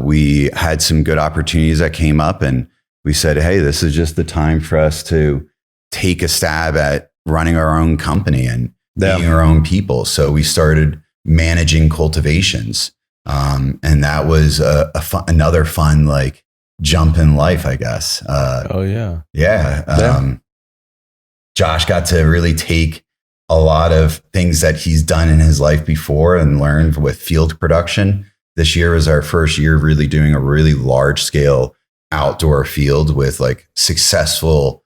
we had some good opportunities that came up, and we said, hey, this is just the time for us to take a stab at running our own company and being our own people. So we started managing cultivations. And that was another fun, like, jump in life, I guess. Josh got to really take a lot of things that he's done in his life before and learned with field production. This year was our first year really doing a really large scale outdoor field with like successful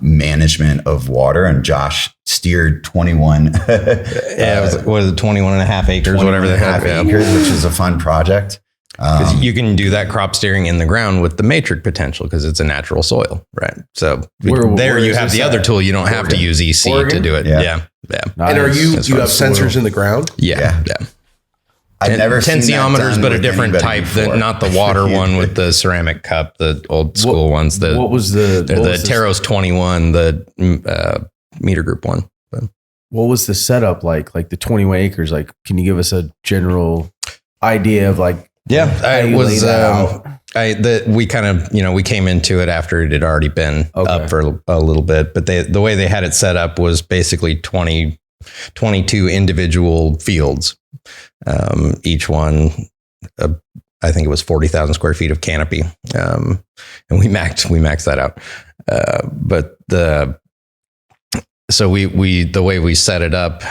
management of water. And Josh steered 21 it was 21 and a half acres, whatever they had, acres, which is a fun project. Because you can do that crop steering in the ground with the matrix potential because it's a natural soil, right? So where you have the other tool, you don't have to use EC to do it. Yeah. Nice. And you have sensors in the ground? Yeah. I've never seen tensiometers, but a different type, not the water one with the ceramic cup, the old school ones. What was the Taros 21, the meter group one. What was the setup like the 21 acres? Like, can you give us a general idea of like? Yeah, we kind of, we came into it after it had already been up for a little bit, but the way they had it set up was basically 22 individual fields. Each one, I think it was 40,000 square feet of canopy. And we maxed that out. But so the way we set it up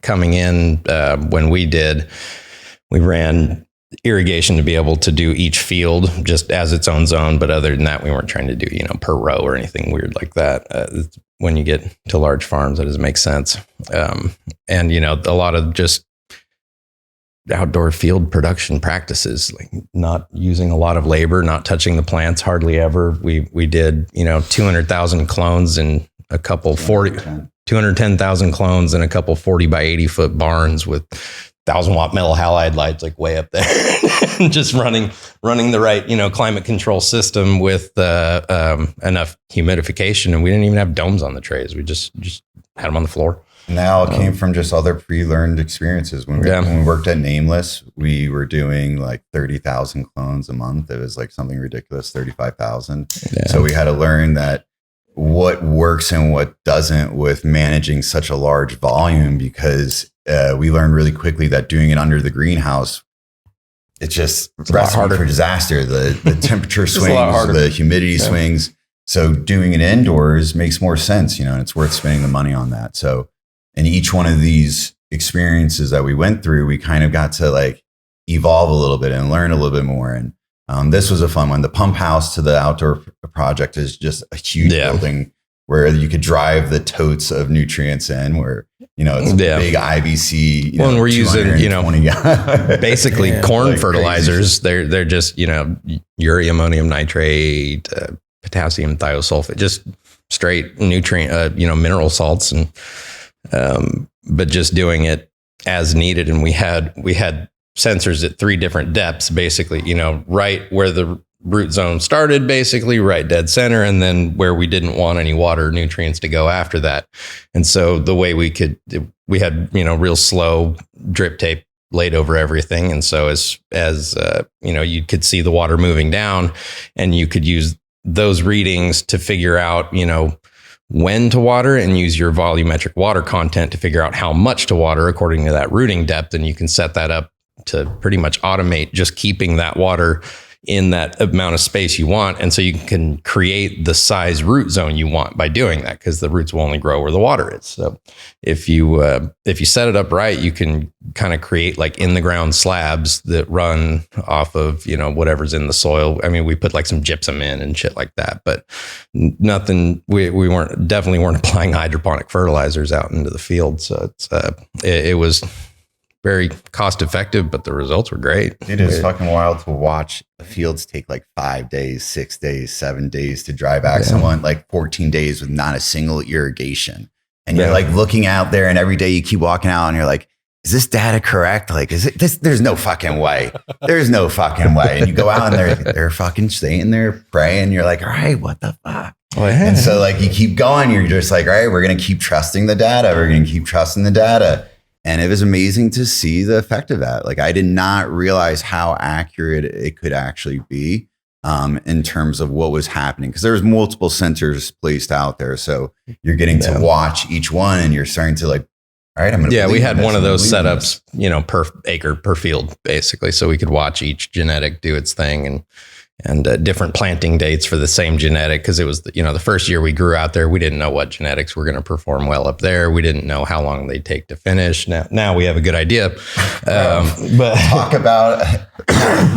coming in, when we ran irrigation to be able to do each field just as its own zone. But other than that, we weren't trying to do, per row or anything weird like that. When you get to large farms, that doesn't make sense. And, a lot of just outdoor field production practices, like not using a lot of labor, not touching the plants hardly ever. We did, 200,000 clones in a couple 210,000 clones in a couple 40 by 80 foot barns with 1,000-watt metal halide lights, like way up there, just running the right, climate control system with enough humidification. And we didn't even have domes on the trays. We just had them on the floor. Now it came from just other pre-learned experiences. When we worked at Nameless, we were doing like 30,000 clones a month. It was like something ridiculous, 35,000. Yeah. So we had to learn that what works and what doesn't with managing such a large volume, because we learned really quickly that doing it under the greenhouse, it's just recipe for disaster. The temperature swings, the humidity swings. So doing it indoors makes more sense, and it's worth spending the money on that. So in each one of these experiences that we went through, we kind of got to like evolve a little bit and learn a little bit more. And this was a fun one. The pump house to the outdoor project is just a huge building where you could drive the totes of nutrients in, where, it's a big IBC. And we're using, basically corn fertilizers. Crazy. They're just, urea, ammonium nitrate, potassium thiosulfate, just straight nutrient, mineral salts. And, but just doing it as needed. And we had sensors at 3 different depths, basically, right where the root zone started, basically right dead center, and then where we didn't want any water nutrients to go after that. And so the way we had, real slow drip tape laid over everything. And so as you could see the water moving down, and you could use those readings to figure out, when to water, and use your volumetric water content to figure out how much to water according to that rooting depth. And you can set that up to pretty much automate just keeping that water in that amount of space you want. And so you can create the size root zone you want by doing that, because the roots will only grow where the water is. So if you set it up right, you can kind of create like in the ground slabs that run off of, whatever's in the soil. I mean, we put like some gypsum in and shit like that, but nothing, we definitely weren't applying hydroponic fertilizers out into the field. So it was very cost effective, but the results were great. It is fucking wild to watch the fields take like 5 days, 6 days, 7 days to dry back. Someone like 14 days with not a single irrigation. And you're like looking out there, and every day you keep walking out and you're like, is this data correct? Like, is it this? There's no fucking way. There's no fucking way. And you go out and they're fucking staying there praying. You're like, all right, what the fuck? Oh, yeah. And so like you keep going. You're just like, all right, we're going to keep trusting the data. We're going to keep trusting the data. And it was amazing to see the effect of that. Like I did not realize how accurate it could actually be in terms of what was happening. Because there's multiple sensors placed out there. So you're getting to watch each one and you're starting to like, all right, I'm going to. Yeah, we had one of those setups, you know, per acre, per field, basically. So we could watch each genetic do its thing and different planting dates for the same genetic. Because it was, the first year we grew out there, we didn't know what genetics were going to perform well up there. We didn't know how long they'd take to finish. Now we have a good idea. But talk about,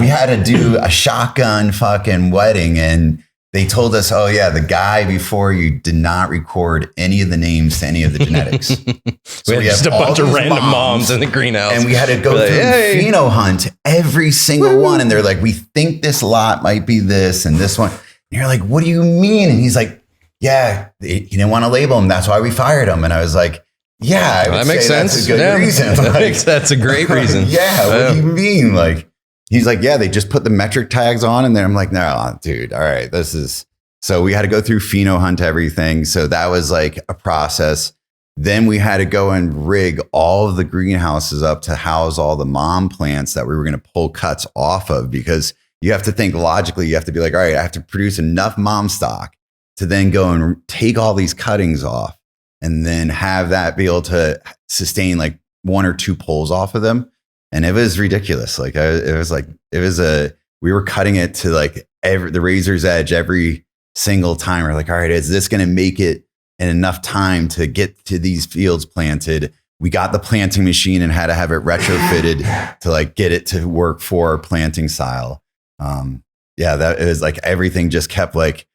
we had to do a shotgun fucking wedding, and they told us, oh yeah, the guy before you did not record any of the names to any of the genetics. So we had just a bunch of random moms in the greenhouse. And we had to go through pheno hunt every single one. And they're like, we think this lot might be this and this one. And you're like, what do you mean? And he's like, yeah, he didn't want to label them. That's why we fired him. And I was like, yeah, that makes sense. That's a good reason. That's a great reason. What do you mean? Like, he's like, yeah, they just put the metric tags on. And then I'm like, no, dude, all right, this is. So we had to go through pheno hunt everything. So that was like a process. Then we had to go and rig all of the greenhouses up to house all the mom plants that we were going to pull cuts off of, because you have to think logically. You have to be like, all right, I have to produce enough mom stock to then go and take all these cuttings off and then have that be able to sustain like 1 or 2 pulls off of them. And it was ridiculous. Like we were cutting it to like the razor's edge every single time. We're like, all right, is this going to make it in enough time to get to these fields planted? We got the planting machine and had to have it retrofitted to like get it to work for our planting style. That it was like everything just kept like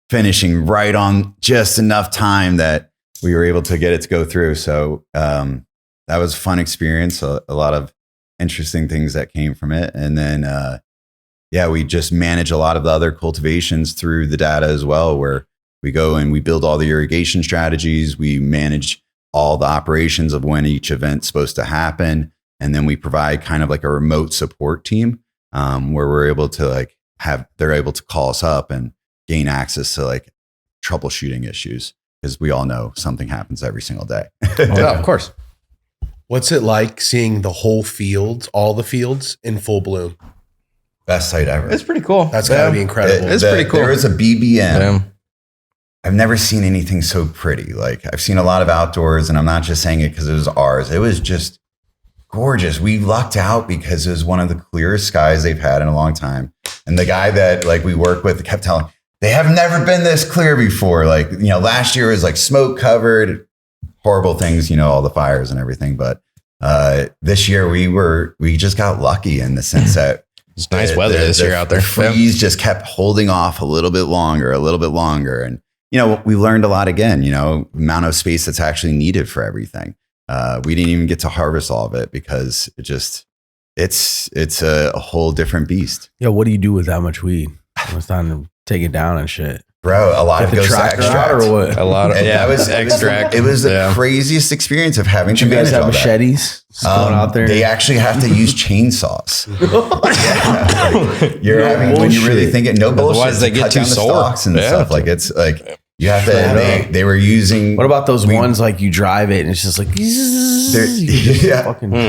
finishing right on just enough time that we were able to get it to go through. So that was a fun experience. A lot of interesting things that came from it. And then, we just manage a lot of the other cultivations through the data as well, where we go and we build all the irrigation strategies. We manage all the operations of when each event's supposed to happen. And then we provide kind of like a remote support team where we're able to they're able to call us up and gain access to like troubleshooting issues, because we all know something happens every single day. Of course. What's it like seeing the whole fields, all the fields in full bloom? Best sight ever. It's pretty cool. That's got to be incredible. It's pretty cool. There is a BBM. I've never seen anything so pretty. Like I've seen a lot of outdoors, and I'm not just saying it because it was ours. It was just gorgeous. We lucked out because it was one of the clearest skies they've had in a long time. And the guy that like we work with kept telling, they have never been this clear before. Like, last year was like smoke covered, horrible things, all the fires and everything. But this year we just got lucky in the sense that it's nice weather this year out there. The freeze just kept holding off a little bit longer. And, we learned a lot again, amount of space that's actually needed for everything. We didn't even get to harvest all of it because it's a whole different beast. Yeah. What do you do with that much weed? It's time to take it down and shit. Bro, a lot of goes to extract. Or what? A lot of extract. It was the craziest expecence of having to manage all that. You guys have machetes going out there? They actually have to use chainsaws. When you really think it, no bullshit. Otherwise they get too sore and stuff. Like it's like you have to. They were using. What about those ones like you drive it and it's just like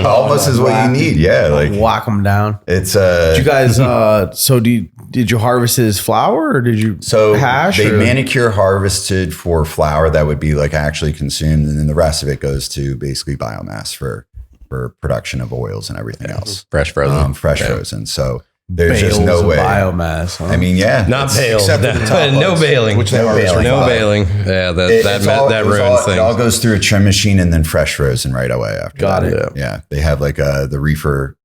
almost is what you need. Yeah, like whack them down. It's Did you guys? Did you harvest his flower or did you hash? They manicure harvested for flower that would be like actually consumed, and then the rest of it goes to basically biomass for production of oils and everything else. Fresh frozen. Frozen. So there's just no way. Biomass. Huh? I mean, not bales. No baling. No bailing. Yeah, that ruins things. It all goes through a trim machine and then fresh frozen right away after. Got it. Yeah, they have like the reefer.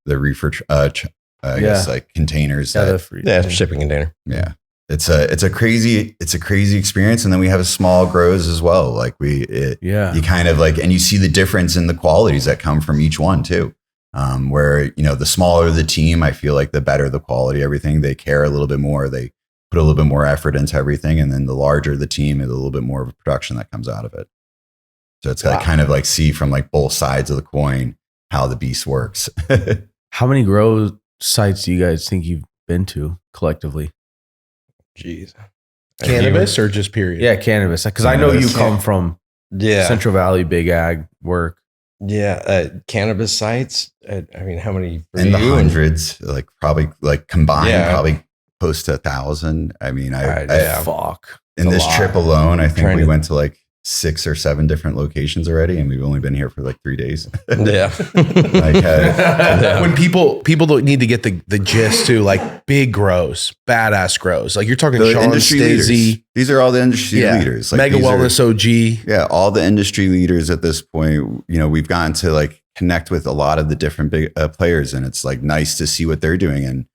I guess like containers. Shipping container. Yeah. It's a crazy experience. And then we have a small grows as well. Like you kind of like, and you see the difference in the qualities that come from each one too. Where, the smaller the team, I feel like the better the quality, everything. They care a little bit more. They put a little bit more effort into everything. And then the larger the team, is a little bit more of a production that comes out of it. So it's got to kind of like see from like both sides of the coin how the beast works. How many grow sites do you guys think you've been to collectively? Jeez. Cannabis or just period? Yeah, cannabis. Because I know you come from Central Valley big ag work. Yeah, cannabis sites. I mean, how many? In the hundreds, like probably like combined, probably close to 1,000. I mean, fuck. In this trip alone, I think we went to like 6 or 7 different locations already, and we've only been here for like 3 days. Yeah. When people don't need to get the gist too, like big grows, badass grows. Like you're talking the Sean Stacey. These are all the industry leaders. Like Mega Wellness OG. Yeah, all the industry leaders at this point. We've gotten to like connect with a lot of the different big players, and it's like nice to see what they're doing. And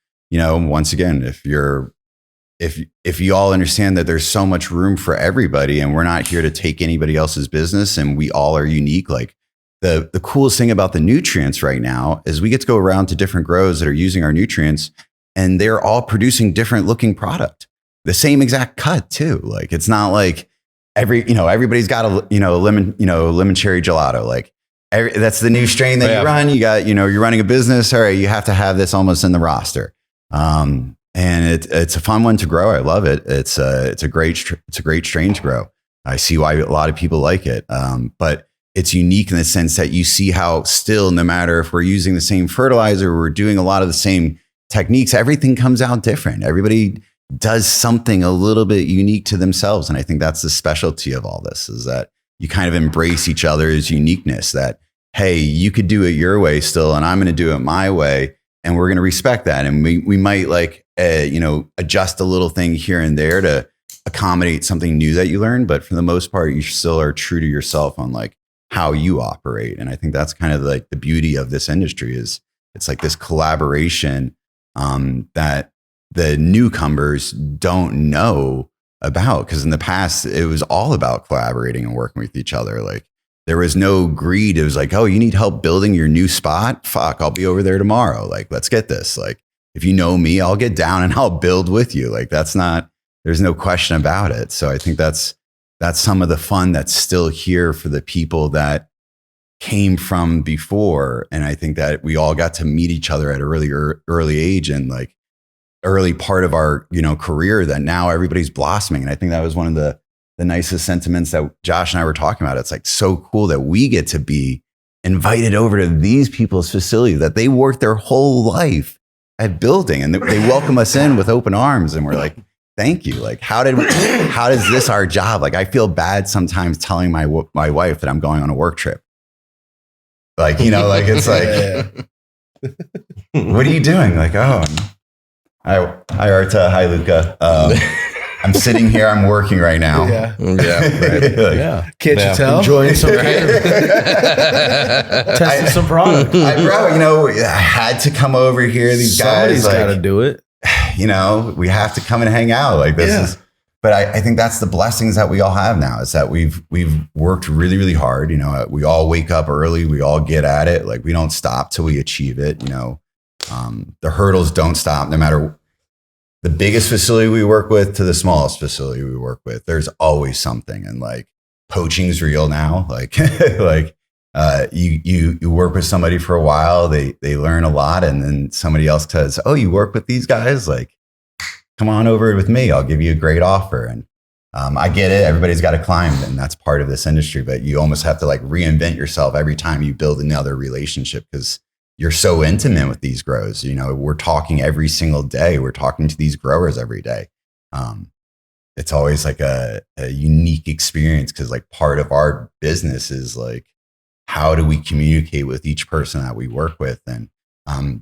once again, if you all understand that there's so much room for everybody, and we're not here to take anybody else's business, and we all are unique. Like the coolest thing about the nutrients right now is we get to go around to different grows that are using our nutrients, and they're all producing different looking product. The same exact cut too. Like it's not like everybody's got a lemon cherry gelato. Like that's the new strain that you run. You got you're running a business. All right, you have to have this almost in the roster. And it's a fun one to grow. I love it. It's a great strain to grow. I see why a lot of people like it. But it's unique in the sense that you see how still, no matter if we're using the same fertilizer, we're doing a lot of the same techniques, everything comes out different. Everybody does something a little bit unique to themselves. And I think that's the specialty of all this, is that you kind of embrace each other's uniqueness, that, hey, you could do it your way still, and I'm going to do it my way. And we're going to respect that. And we might adjust a little thing here and there to accommodate something new that you learn. But for the most part, you still are true to yourself on like how you operate. And I think that's kind of like the beauty of this industry, is it's like this collaboration that the newcomers don't know about. Because in the past, it was all about collaborating and working with each other. Like there was no greed. It was like, oh, you need help building your new spot? Fuck, I'll be over there tomorrow. Like, let's get this. Like, if you know me, I'll get down and I'll build with you. Like there's no question about it. So I think that's some of the fun that's still here for the people that came from before. And I think that we all got to meet each other at a really early age, and like early part of our, career, that now everybody's blossoming. And I think that was one of the nicest sentiments that Josh and I were talking about. It's like so cool that we get to be invited over to these people's facility that they worked their whole life at building, and they welcome us in with open arms. And we're like, thank you. Like, how is this our job? Like, I feel bad sometimes telling my wife that I'm going on a work trip. Like, it's like, what are you doing? Like, oh, hi Arta, hi Luca. I'm sitting here, I'm working right now. Yeah. Right. Can't you tell? Enjoying some testing some product. I had to come over here. These Somebody's guys, got to do it. We have to come and hang out. Like this is, but I think that's the blessings that we all have now, is that we've worked really, really hard. We all wake up early. We all get at it. Like we don't stop till we achieve it. The hurdles don't stop, no matter the biggest facility we work with to the smallest facility we work with. There's always something. And like poaching's real now. Like, you work with somebody for a while, they learn a lot, and then somebody else says, oh, you work with these guys? Like, come on over with me. I'll give you a great offer. And I get it. Everybody's got to climb, and that's part of this industry, but you almost have to like reinvent yourself every time you build another relationship, because you're so intimate with these grows. We're talking every single day. We're talking to these growers every day. It's always like a unique experience, because like part of our business is like, how do we communicate with each person that we work with? And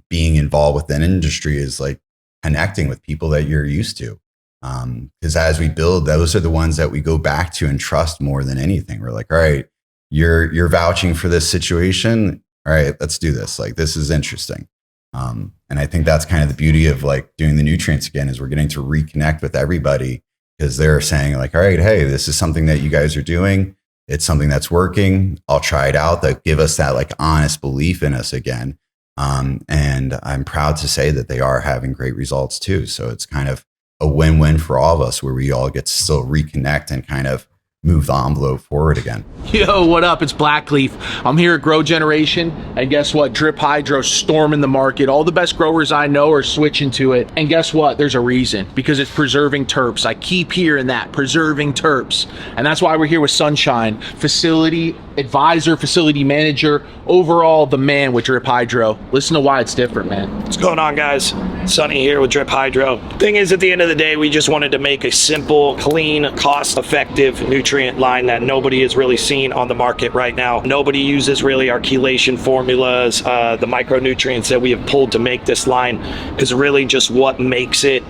being involved with an industry is like connecting with people that you're used to. Because as we build, those are the ones that we go back to and trust more than anything. We're like, all right, you're vouching for this situation. All right, let's do this. Like, this is interesting. And I think that's kind of the beauty of like doing the nutrients again, is we're getting to reconnect with everybody, because they're saying like, all right, hey, this is something that you guys are doing. It's something that's working. I'll try it out. That give us that like honest belief in us again. And I'm proud to say that they are having great results too. So it's kind of a win-win for all of us where we all get to still reconnect and kind of move the envelope forward again. Yo, what up? It's Blackleaf. I'm here at Grow Generation, and guess what? Drip Hydro's storming the market. All the best growers I know are switching to it, and guess what? There's a reason, because it's preserving terps. I keep hearing that, preserving terps, and that's why we're here with Sunshine, facility advisor, facility manager, overall the man with Drip Hydro. Listen to why it's different, man. What's going on, guys? Sonny here with Drip Hydro. Thing is, at the end of the day, we just wanted to make a simple, clean, cost-effective nutrient line that nobody has really seen on the market right now. Nobody uses really our chelation formulas. The micronutrients that we have pulled to make this line is really just what makes it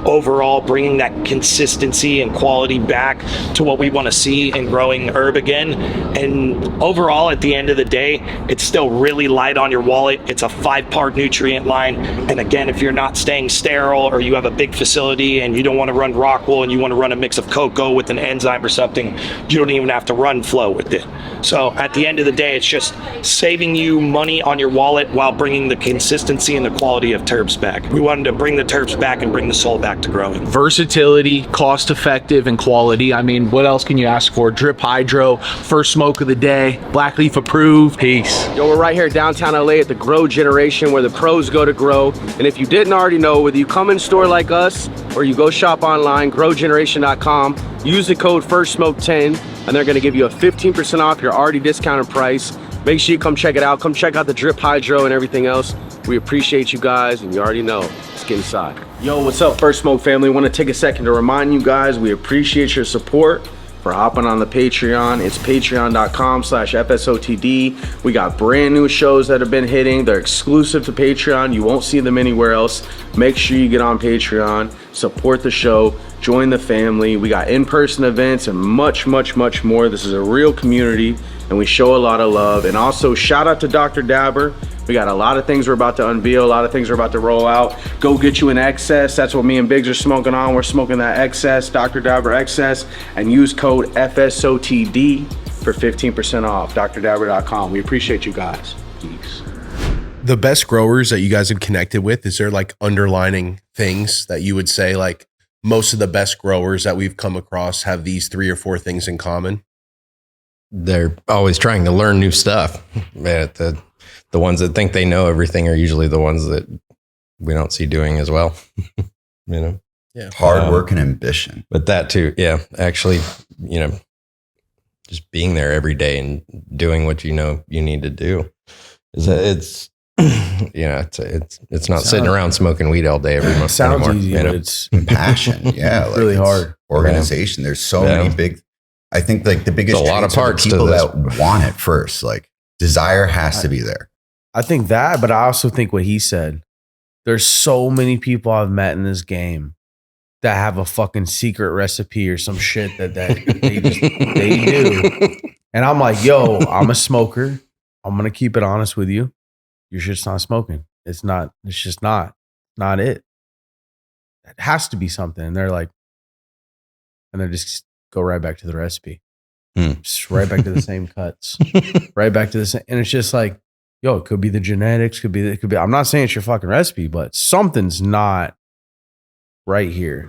overall, bringing that consistency and quality back to what we want to see in growing herb again. And overall, at the end of the day, it's still really light on your wallet. It's a 5-part nutrient line. And again, if you're not staying sterile, or you have a big facility and you don't want to run rock wool and you want to run a mix of cocoa with an enzyme or something, you don't even have to run flow with it. So at the end of the day, it's just saving you money on your wallet while bringing the consistency and the quality of terps back. We wanted to bring the terps back and bring the soul back to growing. Versatility, cost effective, and quality. I mean, what else can you ask for? Drip Hydro, first smoke of the day, Blackleaf approved. Peace. Yo, we're right here downtown LA at the Grow Generation, where the pros go to grow. And if you didn't already know, whether you come in store like us or you go shop online, growgeneration.com, use the code FIRSTSMOKE10 and they're gonna give you a 15% off your already discounted price. Make sure you come check it out. Come check out the Drip Hydro and everything else. We appreciate you guys, and you already know, let's get inside. Yo, what's up, First Smoke family? Want to take a second to remind you guys, we appreciate your support for hopping on the Patreon. It's patreon.com/FSOTD. We got brand new shows that have been hitting. They're exclusive to Patreon. You won't see them anywhere else. Make sure you get on Patreon, support the show, join the family. We got in-person events and much, much, much more. This is a real community, and we show a lot of love. And also, shout out to Dr. Dabber. We got a lot of things we're about to unveil, a lot of things we're about to roll out. Go get you an excess. That's what me and Biggs are smoking on. We're smoking that excess, Dr. Dabber excess, and use code FSOTD for 15% off, drdabber.com. We appreciate you guys. Peace. The best growers that you guys have connected with, is there like underlining things that you would say, like most of the best growers that we've come across have these 3 or 4 things in common? They're always trying to learn new stuff. The ones that think they know everything are usually the ones that we don't see doing as well. You know, Hard work and ambition. but that too, yeah. Actually, you know, just being there every day and doing what you know you need to do. It's not sitting around smoking weed all day every month. Sounds anymore, easy, you but know? it's Passion. Yeah. Like really it's hard. Organization. There's so many big, I think like the biggest There's a lot of traits are the parts to people this. that want it first. Like desire has to be there. I think that, but I also think what he said. There's so many people I've met in this game that have a fucking secret recipe or some shit that they do. And I'm like, yo, I'm a smoker. I'm gonna keep it honest with you. You're just not smoking. It's just not it. It has to be something. And they're like, and they just go right back to the recipe. Just right back to the same cuts. Right back to the same. And it's just like, yo, it could be the genetics, could be, I'm not saying it's your fucking recipe, but something's not right here.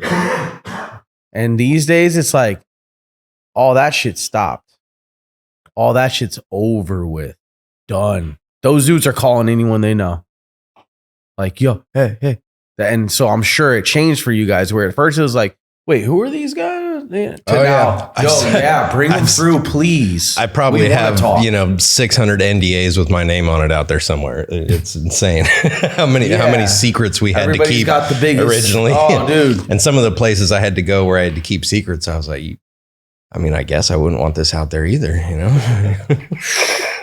And these days it's like, all that shit stopped. All that shit's over with. Done. Those dudes are calling anyone they know. Like, yo, hey. And so I'm sure it changed for you guys, where at first it was like, wait, who are these guys? Bring them through, please. I probably have 600 NDAs with my name on it out there somewhere. It's insane how many secrets we had to keep. Got the biggest originally. Oh, dude! And some of the places I had to go where I had to keep secrets, I was like, I guess I wouldn't want this out there either. You know,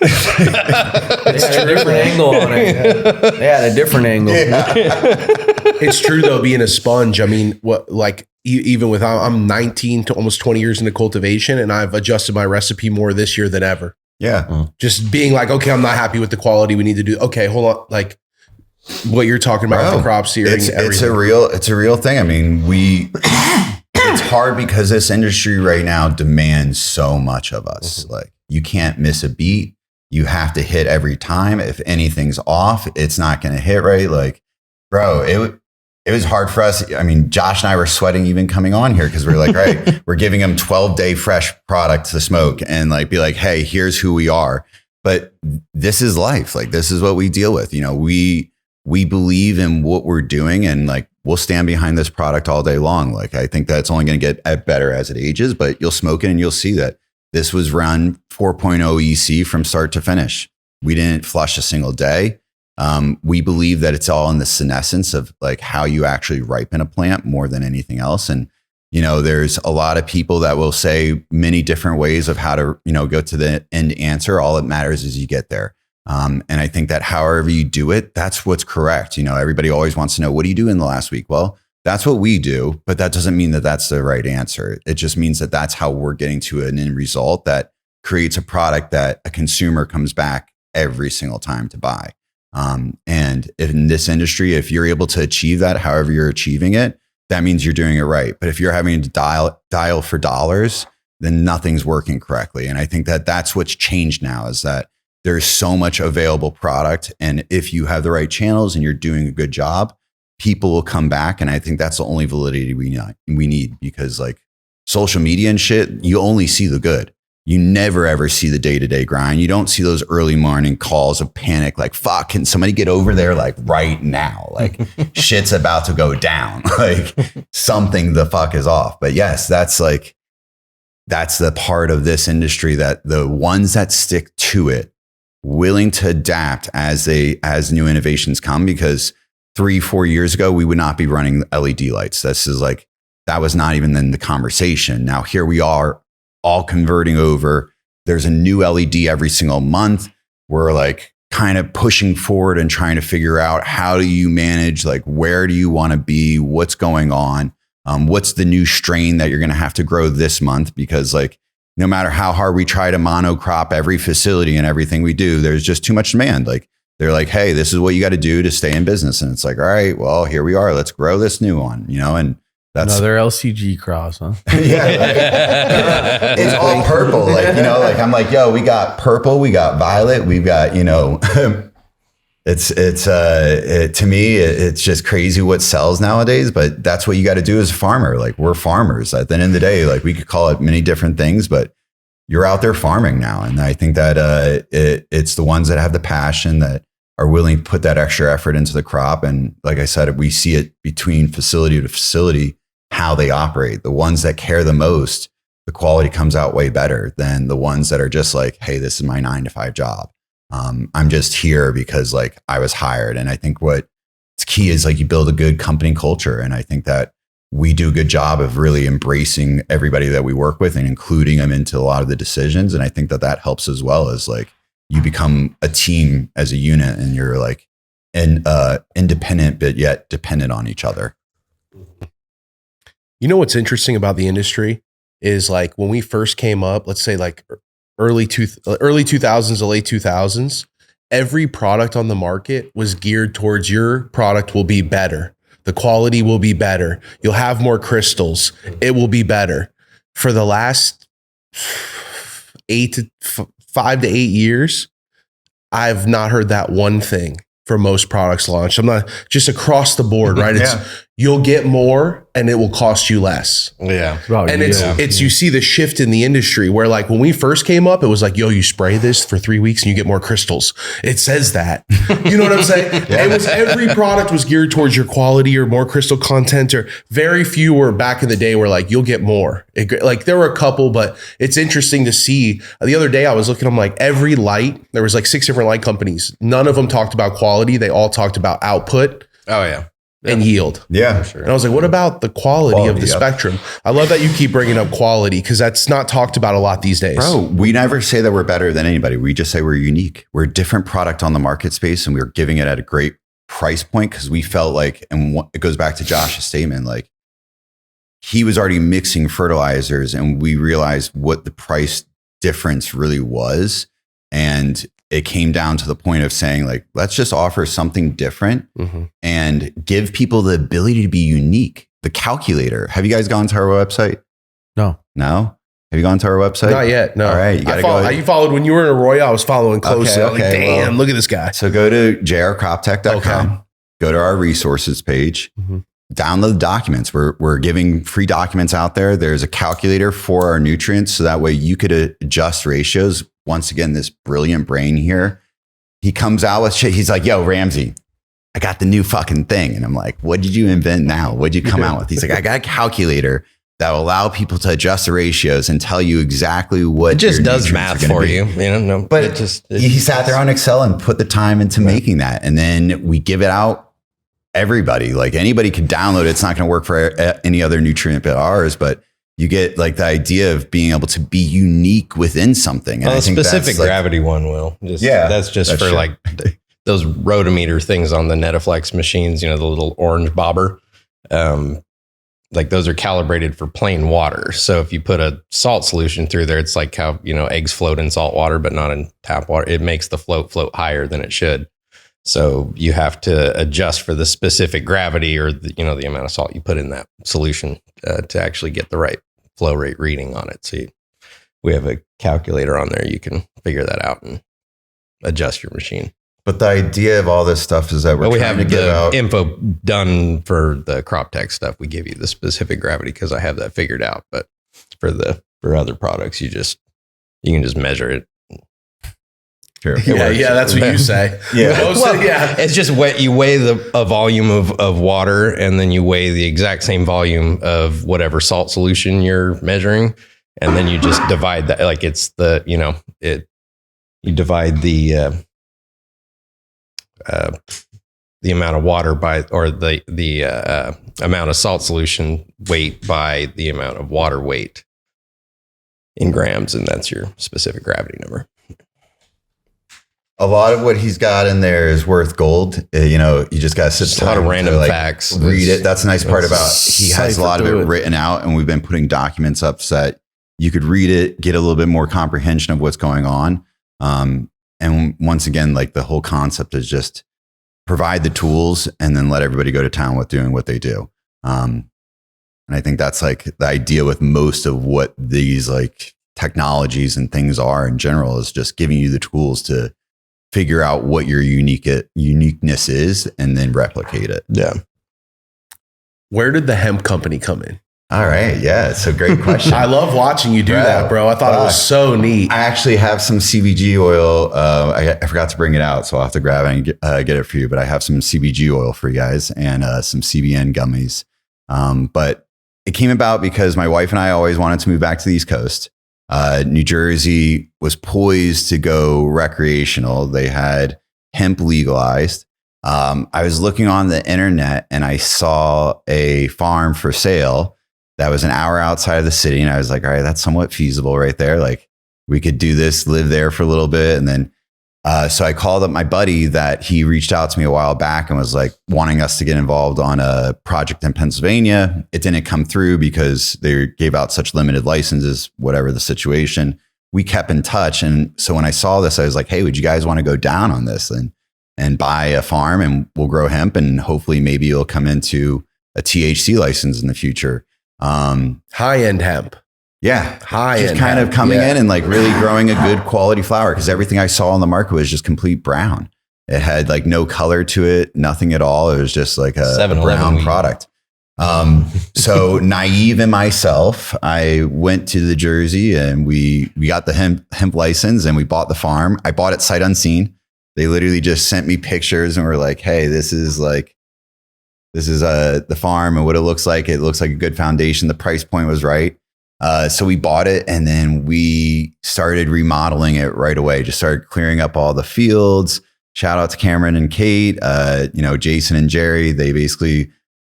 They had a different angle on it. They had a different angle. It's true though, being a sponge. I mean, even with, I'm 19 to almost 20 years into cultivation, and I've adjusted my recipe more this year than ever. Yeah. Just being like, okay, I'm not happy with the quality. We need to do, okay, hold on. Like what you're talking about, the crop searing. It's a real thing. I mean, it's hard because this industry right now demands so much of us. Like you can't miss a beat. you have to hit every time. If anything's off, it's not going to hit right. Like, bro, it was hard for us. I mean, Josh and I were sweating even coming on here because we were like, all right, we're giving them 12-day fresh product to smoke and like be like, hey, here's who we are. But this is life. Like, this is what we deal with. You know, we believe in what we're doing, and like, we'll stand behind this product all day long. Like, I think that's only going to get better as it ages, but you'll smoke it and you'll see that this was run 4.0 EC from start to finish. We didn't flush a single day. We believe that it's all in the senescence of like how you actually ripen a plant more than anything else. And, you know, there's a lot of people that will say many different ways of how to, you know, go to the end answer. All that matters is you get there. And I think that however you do it, that's what's correct. You know, everybody always wants to know, what do you do in the last week? Well, that's what we do, but that doesn't mean that that's the right answer. It just means that that's how we're getting to an end result that creates a product that a consumer comes back every single time to buy. And in this industry, if you're able to achieve that, however you're achieving it, that means you're doing it right. But if you're having to dial for dollars, then nothing's working correctly. And I think that that's what's changed now, is that there's so much available product. And if you have the right channels and you're doing a good job, people will come back. And I think that's the only validity we need, because like social media and shit, you only see the good. You never ever see the day-to-day grind. You don't see those early morning calls of panic, like, fuck, can somebody get over there like right now? Like shit's about to go down. Like something the fuck is off. But yes, that's the part of this industry that the ones that stick to it, willing to adapt as new innovations come, because 3-4 years ago, we would not be running LED lights. That was not even in the conversation. Now here we are, all converting over. There's a new LED every single month. We're like kind of pushing forward and trying to figure out, how do you manage, like, where do you want to be? What's going on? What's the new strain that you're going to have to grow this month? Because like, no matter how hard we try to monocrop every facility and everything we do, there's just too much demand. Like, they're like, hey, this is what you got to do to stay in business. And it's like, all right, well, here we are. Let's grow this new one, you know? And that's another LCG cross, huh? Yeah. It's all purple. Like, you know, like I'm like, yo, we got purple, we got violet, we've got, you know, to me, it's just crazy what sells nowadays, but that's what you got to do as a farmer. Like, we're farmers at the end of the day. Like, we could call it many different things, but you're out there farming now. And I think that it's the ones that have the passion, that are willing to put that extra effort into the crop. And like I said, we see it between facility to facility, how they operate. The ones that care the most, the quality comes out way better than the ones that are just like, hey, this is my 9-to-5 job. I'm just here because like I was hired. And I think what's key is like, you build a good company culture. And I think that we do a good job of really embracing everybody that we work with and including them into a lot of the decisions. And I think that helps as well, as like, you become a team as a unit, and you're like independent, but yet dependent on each other. You know what's interesting about the industry is, like, when we first came up, let's say like early 2000s to late 2000s, every product on the market was geared towards your product will be better. The quality will be better. You'll have more crystals. It will be better. For the last 5 to 8 years, I've not heard that one thing for most products launched. I'm not, just across the board, right? It's you'll get more and it will cost you less. Yeah. And it's you see the shift in the industry where, like, when we first came up, it was like, yo, you spray this for 3 weeks and you get more crystals. It says that. You know what I'm saying? It was, every product was geared towards your quality or more crystal content, or very few were back in the day where like, you'll get more. Like, there were a couple, but it's interesting to see. The other day I was looking, I'm like, every light, there was like 6 different light companies. None of them talked about quality. They all talked about output. Oh yeah. And yield. Yeah. Sure. And I was like, what about the quality of the spectrum? I love that you keep bringing up quality, because that's not talked about a lot these days. Bro, we never say that we're better than anybody. We just say we're unique. We're a different product on the market space, and we're giving it at a great price point, because we felt like, and it goes back to Josh's statement, like, he was already mixing fertilizers, and we realized what the price difference really was. And it came down to the point of saying, like, let's just offer something different and give people the ability to be unique. The calculator. Have you guys gone to our website? No. Have you gone to our website? Not yet. No. All right. You gotta go. You followed when you were in Arroyo. I was following closely. I was like, damn, look at this guy. So go to jrcroptech.com. Go to our resources page. Download the documents. We're giving free documents out there. There's a calculator for our nutrients, so that way you could adjust ratios. Once again, this brilliant brain here, he comes out with shit. He's like, yo, Ramsey, I got the new fucking thing. And I'm like, what did you invent now? What did you come out with? He's like, I got a calculator that will allow people to adjust the ratios and tell you exactly what it just does math for you. No, but he sat there on Excel and put the time into making that. And then we give it out. Everybody, like anybody can download it. It's not going to work for any other nutrient but ours, but you get like the idea of being able to be unique within something. And a specific gravity one will. That's just for like those rotometer things on the Netaflex machines, the little orange bobber. Like those are calibrated for plain water. So if you put a salt solution through there, it's like how, eggs float in salt water, but not in tap water. It makes the float higher than it should. So you have to adjust for the specific gravity or the amount of salt you put in that solution to actually get the right flow rate reading on it. So we have a calculator on there. You can figure that out and adjust your machine. But the idea of all this stuff is that we have to give out info done for the Croptech stuff. We give you the specific gravity because I have that figured out. But for other products, you can just measure it. Sure. Yeah, that's what you say. It's just you weigh a volume of water, and then you weigh the exact same volume of whatever salt solution you're measuring, and then you just divide that. Like it's you divide the amount of water by, or the amount of salt solution weight by the amount of water weight in grams, and that's your specific gravity number. A lot of what he's got in there is worth gold. You just got to sit a lot of random facts. Read it. That's the nice part about he has a lot of it written out, and we've been putting documents up so that you could read it, get a little bit more comprehension of what's going on. And once again, like the whole concept is just provide the tools and then let everybody go to town with doing what they do. And I think that's like the idea with most of what these like technologies and things are in general, is just giving you the tools to figure out what your uniqueness is and then replicate it. Yeah. Where did the hemp company come in? All right. Yeah. It's a great question. I love watching you do that, bro. I thought it was so neat. I actually have some CBG oil. I forgot to bring it out, so I'll have to grab it and get it for you. But I have some CBG oil for you guys and some CBN gummies. But it came about because my wife and I always wanted to move back to the East Coast. New Jersey was poised to go recreational. They had hemp legalized. I was looking on the internet and I saw a farm for sale that was an hour outside of the city. And I was like, all right, that's somewhat feasible right there. Like we could do this, live there for a little bit. And then, so I called up my buddy that he reached out to me a while back and was like wanting us to get involved on a project in Pennsylvania. It didn't come through because they gave out such limited licenses, whatever the situation. We kept in touch. And so when I saw this, I was like, hey, would you guys want to go down on this and buy a farm and we'll grow hemp and hopefully maybe it'll come into a THC license in the future. High-end hemp. Yeah. High-end just kind of coming in and like really growing a good quality flower, because everything I saw on the market was just complete brown. It had like no color to it, nothing at all. It was just like a brown product. So naive in myself, I went to the Jersey and we got the hemp license and we bought the farm. I bought it sight unseen. They literally just sent me pictures and were like, hey, this is the farm and what it looks like. It looks like a good foundation. The price point was right. So we bought it and then we started remodeling it right away. Just started clearing up all the fields. Shout out to Cameron and Kate, Jason and Jerry.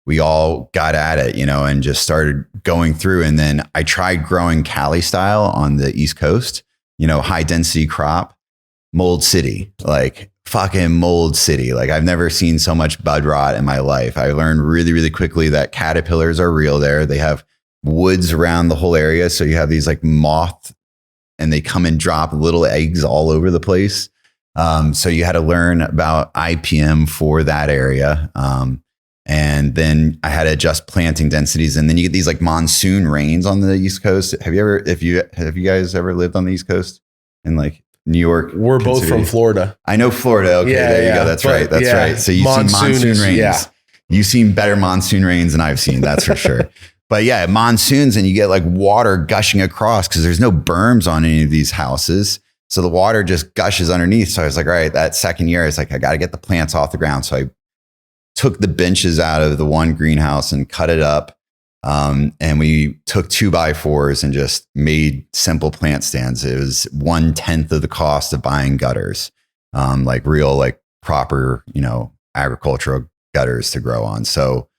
We all got at it, and just started going through. And then I tried growing Cali style on the East Coast, high density crop, Mold City, like fucking Mold City. Like I've never seen so much bud rot in my life. I learned really, really quickly that caterpillars are real there. They have woods around the whole area. So you have these like moth and they come and drop little eggs all over the place. So you had to learn about IPM for that area. And then I had to adjust planting densities. And then you get these like monsoon rains on the East Coast. Have you guys ever lived on the East Coast in like New York? We're both from Florida. I know Florida. Okay, there you go. That's right. That's right. So you've seen monsoon rains. Yeah. You've seen better monsoon rains than I've seen. That's for sure. But yeah, monsoons and you get like water gushing across because there's no berms on any of these houses. So the water just gushes underneath. So I was like, all right, that second year, it's like, I got to get the plants off the ground. So I took the benches out of the one greenhouse and cut it up. And we took 2x4s and just made simple plant stands. It was 1/10 of the cost of buying gutters, like real, like proper, agricultural gutters to grow on. So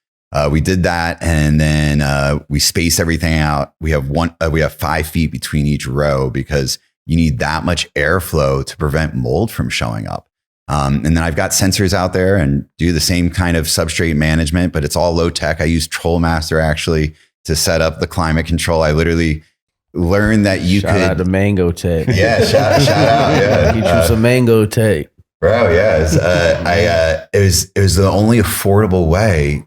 we did that, and then we space everything out. We have 5 feet between each row because you need that much airflow to prevent mold from showing up. And then I've got sensors out there and do the same kind of substrate management, but it's all low tech. I use Trollmaster actually to set up the climate control. I literally learned that you could. Shout out to Mango Tape. Yeah, shout out. Yeah, get you some Mango Tape, bro. Yeah, it was the only affordable way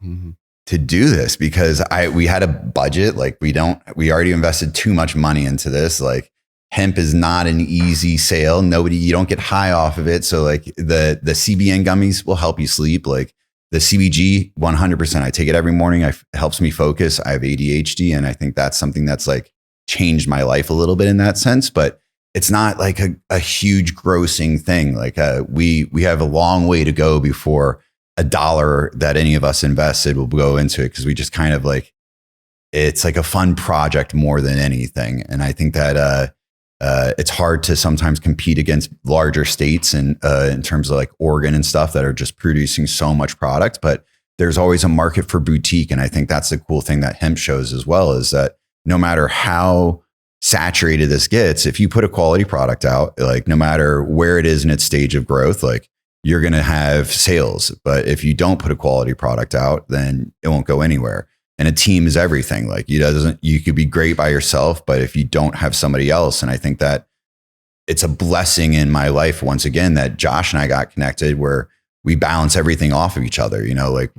to do this because we had a budget. Like we already invested too much money into this. Like hemp is not an easy sale. You don't get high off of it. So like the CBN gummies will help you sleep. Like the CBG, 100%. I take it every morning. It helps me focus. I have ADHD. And I think that's something that's like changed my life a little bit in that sense, but it's not like a huge grossing thing. Like we have a long way to go before $1 that any of us invested will go into it. Cause we just kind of like, it's like a fun project more than anything. And I think that, it's hard to sometimes compete against larger states and in terms of like Oregon and stuff that are just producing so much product, but there's always a market for boutique. And I think that's the cool thing that hemp shows as well, is that no matter how saturated this gets, if you put a quality product out, like no matter where it is in its stage of growth, like you're going to have sales. But if you don't put a quality product out, then it won't go anywhere. And a team is everything. Like you could be great by yourself, but if you don't have somebody else, and I think that it's a blessing in my life, once again, that Josh and I got connected where we balance everything off of each other, like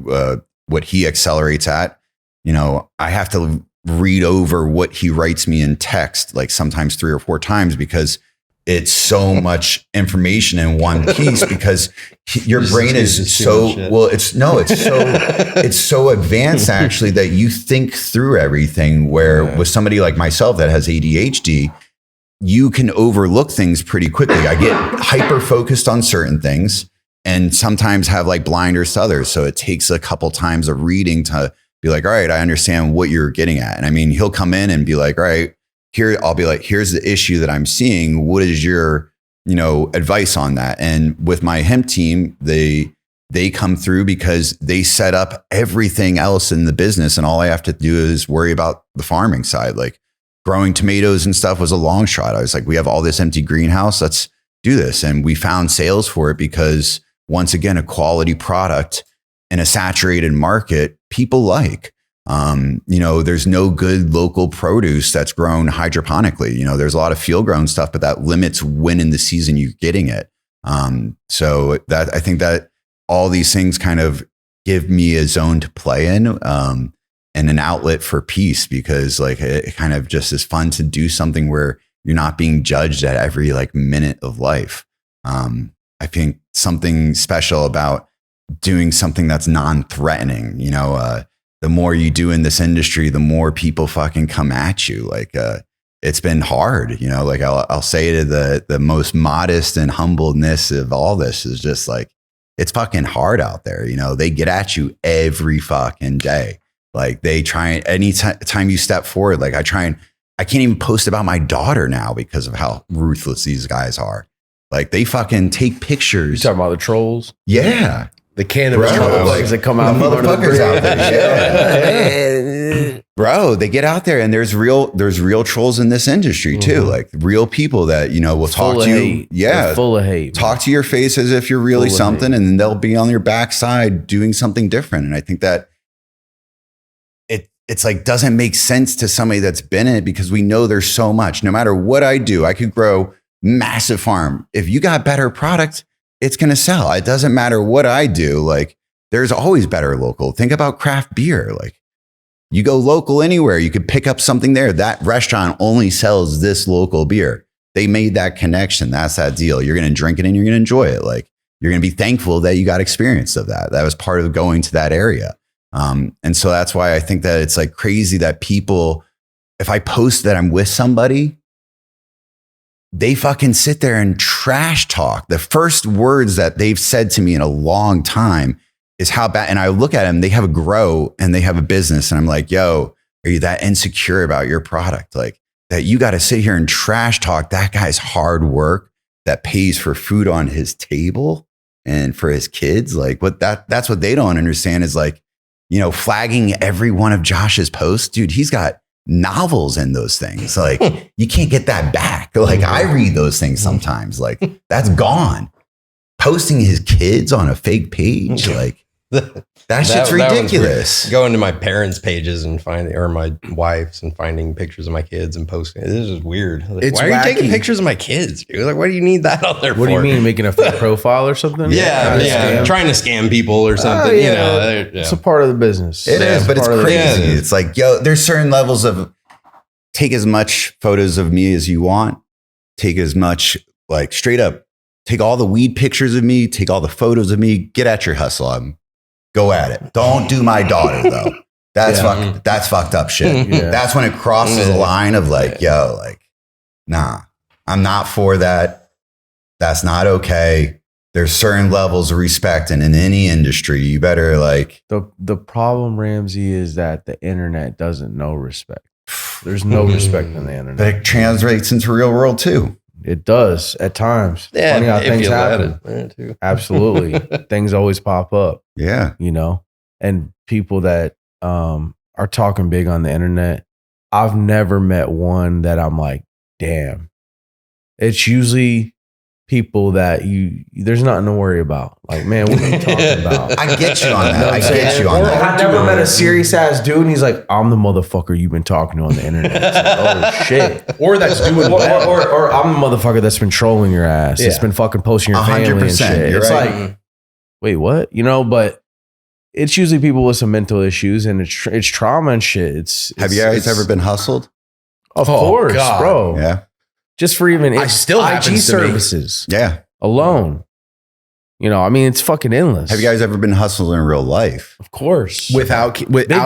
what he accelerates at, I have to read over what he writes me in text, like sometimes 3 or 4 times because it's so much information in one piece because your brain is so, it's so advanced actually that you think through everything where with somebody like myself that has ADHD, you can overlook things pretty quickly. I get hyper focused on certain things and sometimes have like blinders to others. So it takes a couple times of reading to be like, all right, I understand what you're getting at. And I mean, he'll come in and be like, all right, here, I'll be like, here's the issue that I'm seeing. What is your, advice on that? And with my hemp team, they come through because they set up everything else in the business. And all I have to do is worry about the farming side. Like growing tomatoes and stuff was a long shot. I was like, we have all this empty greenhouse. Let's do this. And we found sales for it because once again, a quality product in a saturated market, people like. There's no good local produce that's grown hydroponically. There's a lot of field grown stuff, but that limits when in the season you're getting it. So that I think that all these things kind of give me a zone to play in, and an outlet for peace because like it kind of just is fun to do something where you're not being judged at every like minute of life. I think something special about doing something that's non-threatening, the more you do in this industry, the more people fucking come at you. Like, it's been hard, like I'll say to the most modest and humbleness of all this is just like, it's fucking hard out there. They get at you every fucking day. Like they try any time you step forward, like I can't even post about my daughter now because of how ruthless these guys are. Like they fucking take pictures. You talking about the trolls? Yeah. The cannabis trolls. Like, they come out. The motherfuckers out there. Yeah. Bro, they get out there and there's real trolls in this industry too. Like real people that, will talk to you. Hate. Yeah. They're full of hate. Talk to your face as if you're really something and then they'll be on your backside doing something different. And I think that it's like doesn't make sense to somebody that's been in it because we know there's so much. No matter what I do, I could grow massive farm. If you got better product, it's going to sell. It doesn't matter what I do. Like there's always better local. Think about craft beer. Like you go local anywhere, you could pick up something there. That restaurant only sells this local beer. They made that connection. That's that deal. You're going to drink it and you're going to enjoy it. Like you're going to be thankful that you got experience of that. That was part of going to that area. And so that's why I think that it's like crazy that people, if I post that I'm with somebody, they fucking sit there and trash talk. The first words that they've said to me in a long time is how bad. And I look at them, they have a grow and they have a business. And I'm like, yo, are you that insecure about your product? Like that you got to sit here and trash talk that guy's hard work that pays for food on his table and for his kids. Like that's what they don't understand is like, you know, flagging every one of Josh's posts. Dude, he's got novels in those things. Like you can't get that back. Like I read those things sometimes. Like that's gone. Posting his kids on a fake page. Like that shit's ridiculous. Going to my parents' pages and finding, or my wife's and finding pictures of my kids and posting. This is weird. Like, It's why are you wacky. taking pictures of my kids? Dude? Like, why do you need that on there for? What do you mean, making a fake profile or something? Yeah. Trying to scam people or something. You know, It's a part of the business. It is, but it's part of the crazy. business. It's like, yo, there's certain levels of take as much photos of me as you want. Take as much, like straight up, take all the weed pictures of me, take all the photos of me, get at your hustle. Go at it. Don't do my daughter though. That's fucked up shit. Yeah. That's when it crosses a line of like, yo, like, nah, I'm not for that. That's not okay. There's certain levels of respect, and in any industry, you better like. The problem, Ramsey, is that the internet doesn't know respect. There's no respect in the internet. But it translates into real world too. It does at times. Yeah, Funny how if things you let happen. it, too. Absolutely. Things always pop up, Yeah. you know? And people that are talking big on the internet, I've never met one that I'm like, damn. It's usually people that there's nothing to worry about. Like, man, what are you talking about? I get you on that. I get you on Or that. I never met a serious ass dude and he's like, I'm the motherfucker you've been talking to on the internet. It's like, oh shit. Or that's doing well. Or I'm the motherfucker that's been trolling your ass. It's Yeah. been fucking posting your family and 100%, shit. you're It's right. like, wait, what? You know, but it's usually people with some mental issues and it's trauma and shit. Have you guys ever been hustled? Of Oh, course, God. bro. Yeah. Just for even I still IG happens to me. services Yeah. alone. You know, I mean, it's fucking endless. Have you guys ever been hustled in real life? Of course. Outside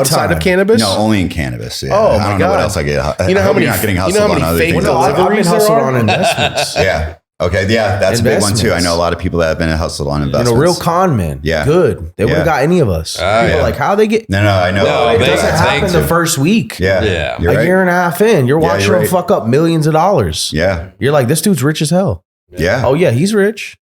time. of cannabis? No, only in cannabis. Yeah. Oh, I my don't know what God. else I get. You know I how hope many- you're not getting you know hustled how on many other fake things. No, I've been deliveries there hustled are? on investments. Yeah. Okay. Yeah. That's a big one too. I Investments. know a lot of people that have been hustled on You investments. know, real con men. Yeah. Good. They would have Yeah. got any of us. People yeah. are like, how they get. No, I know. No, It they- doesn't happen thanks. the first week. Yeah. Yeah. You're A right. year and a half in, you're Yeah, watching you're them right. fuck up millions of dollars. Yeah. You're like, this dude's rich as hell. Yeah. Oh yeah, he's rich.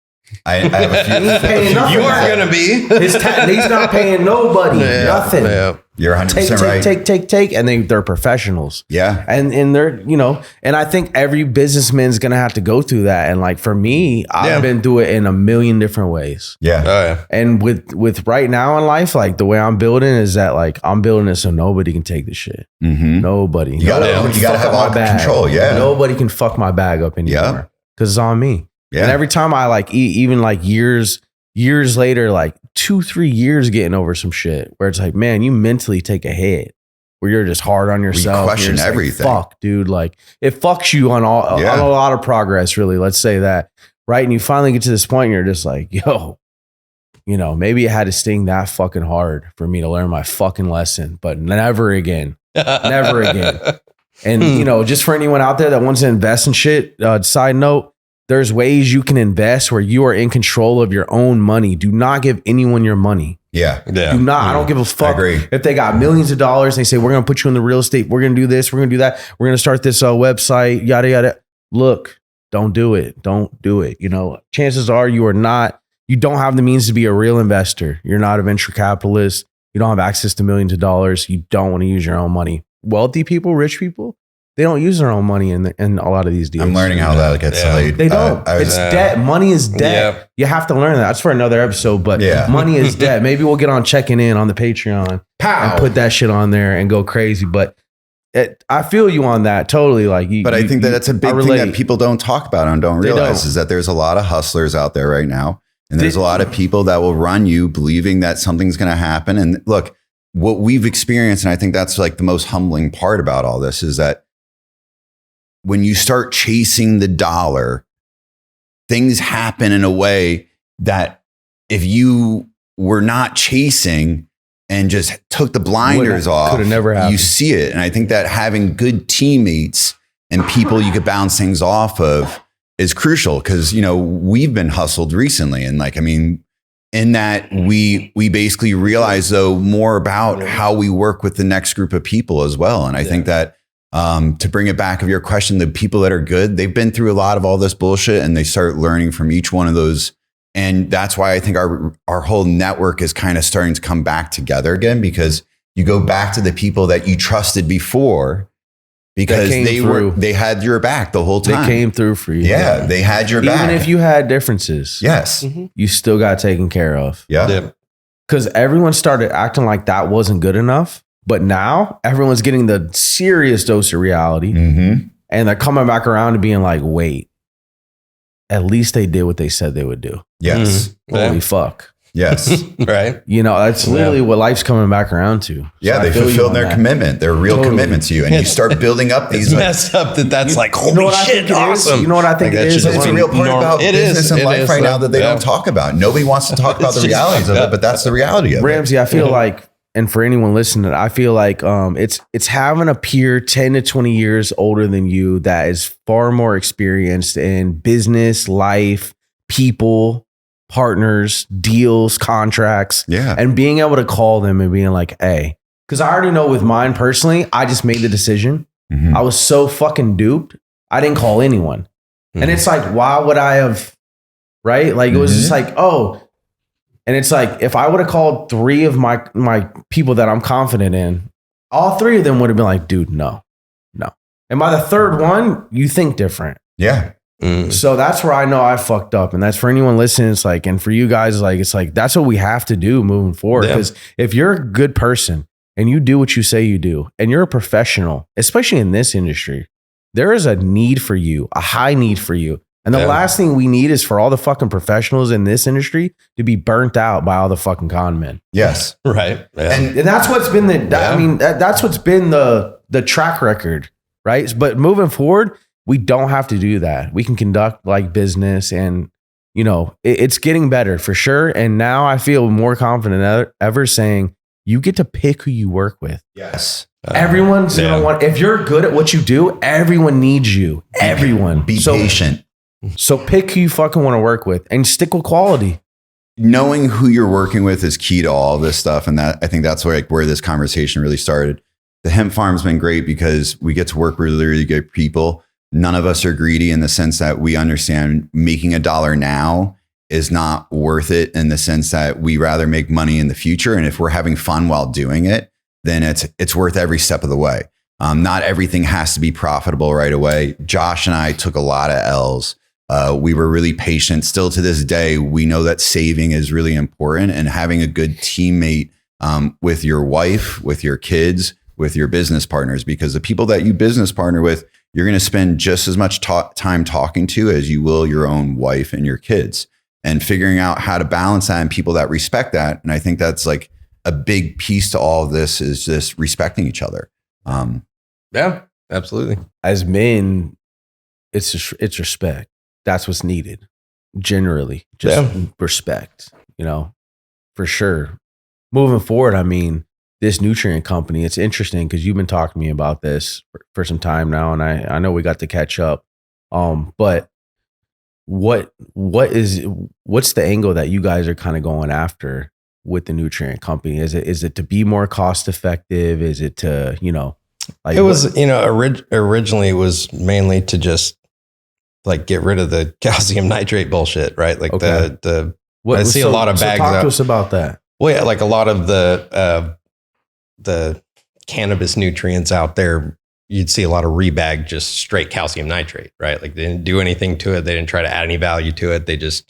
I have a few. He ain't paying nothing. You aren't going to be. He's not paying nobody nothing. Yeah. You're 100% right. Take, and they're professionals. Yeah. And they're, you know, and I think every businessman's gonna have to go through that. And like for me, I've been through it in a million different ways. Yeah. Oh, yeah. And with right now in life, like the way I'm building is that like I'm building it so nobody can take the shit. Mm-hmm. Nobody. You gotta Nobody can have fuck up all my bag. control. Yeah. Nobody can fuck my bag up anymore. Because it's on me. Yeah. And every time I like even like years later, like 2-3 years getting over some shit where it's like, man, you mentally take a hit where you're just hard on yourself. question You're just like, everything. fuck, dude. Like it fucks you on on a lot of progress, really. Let's say that. Right. And you finally get to this point and you're just like, yo, you know, maybe it had to sting that fucking hard for me to learn my fucking lesson, but never again. Never again. And, you know, just for anyone out there that wants to invest in shit, side note, there's ways you can invest where you are in control of your own money. Do not give anyone your money. Yeah. Yeah. Do not. I don't give a fuck. agree. If they got millions of dollars, they say, we're going to put you in the real estate. We're going to do this. We're going to do that. We're going to start this website, yada, yada. Look, don't do it. Don't do it. You know, chances are you don't have the means to be a real investor. You're not a venture capitalist. You don't have access to millions of dollars. You don't want to use your own money. Wealthy people, rich people, they don't use their own money in a lot of these deals. I'm learning how that gets laid. They don't. It's debt. Money is debt. Yep. You have to learn that. That's for another episode. But money is debt. Maybe we'll get on checking in on the Patreon and put that shit on there and go crazy. But I feel you on that totally. Like, But I think that that's a big thing that people don't talk about and don't realize don't. is that there's a lot of hustlers out there right now. And there's a lot of people that will run you believing that something's going to happen. And look, what we've experienced, and I think that's like the most humbling part about all this, is that when you start chasing the dollar, things happen in a way that if you were not chasing and just took the blinders off, you see it. And I think that having good teammates and people you could bounce things off of is crucial, because, you know, we've been hustled recently. And like, I mean, in that we basically realize though more about how we work with the next group of people as well. And I think that to bring it back of your question, the people that are good, they've been through a lot of all this bullshit and they start learning from each one of those. And that's why I think our whole network is kind of starting to come back together again, because you go back to the people that you trusted before, because they had your back the whole time. They came through for you. Yeah, they had your back. Even if you had differences. Yes. You still got taken care of. Yeah. Because everyone started acting like that wasn't good enough. But now everyone's getting the serious dose of reality. And they're coming back around to being like, wait, at least they did what they said they would do. Yes. Holy fuck. Yes. Right. You know, that's literally what life's coming back around to. Yeah, they fulfilled their commitment, their real commitment to you. And you start building up these. It's messed up that's like, holy shit, awesome. You know what I think it is? It's a real part about business and life right now that they don't talk about. Nobody wants to talk about the realities of it, but that's the reality of it. Ramsey, I feel like, and for anyone listening, I feel like it's having a peer 10 to 20 years older than you that is far more experienced in business, life, people, partners, deals, contracts, and being able to call them and being like, hey, because I already know with mine personally, I just made the decision. I was so fucking duped. I didn't call anyone. And it's like, why would I have, right? Like, it was just like, oh, and it's like, if I would have called 3 of my people that I'm confident in, all 3 of them would have been like, dude, no. And by the 3rd one, you think different. Yeah. So that's where I know I fucked up. And that's for anyone listening. It's like, and for you guys, like, it's like, that's what we have to do moving forward. Because if you're a good person and you do what you say you do, and you're a professional, especially in this industry, there is a need for you, a high need for you. And the last thing we need is for all the fucking professionals in this industry to be burnt out by all the fucking con men. Yes. Right. Yeah. And that's what's been I mean, that's what's been the track record, right? But moving forward, we don't have to do that. We can conduct like business, and, you know, it's getting better for sure. And now I feel more confident than ever saying you get to pick who you work with. Yes. Everyone's going to want, if you're good at what you do, everyone needs you. Everyone. Be patient. So pick who you fucking want to work with and stick with quality. Knowing who you're working with is key to all this stuff. And that, I think that's where this conversation really started. The hemp farm's been great because we get to work with really good people. None of us are greedy in the sense that we understand making $1 now is not worth it, in the sense that we rather make money in the future. And if we're having fun while doing it, then it's worth every step of the way. Not everything has to be profitable right away. Josh and I took a lot of L's. We were really patient. Still to this day, we know that saving is really important, and having a good teammate with your wife, with your kids, with your business partners, because the people that you business partner with, you're going to spend just as much time talking to as you will your own wife and your kids, and figuring out how to balance that and people that respect that. And I think that's like a big piece to all of this, is just respecting each other. Yeah, absolutely. As men, it's respect. That's what's needed. Generally, just respect, you know, for sure. Moving forward, I mean, this nutrient company, it's interesting because you've been talking to me about this for some time now, and I know we got to catch up. But what's the angle that you guys are kind of going after with the nutrient company? Is it to be more cost effective? Is it to, you know, like, it was, you know, originally it was mainly to just like get rid of the calcium nitrate bullshit, right? Like I see a lot of bags. Talk to us about that. Well, yeah, like a lot of the cannabis nutrients out there, you'd see a lot of rebag just straight calcium nitrate, right? Like they didn't do anything to it. They didn't try to add any value to it. They just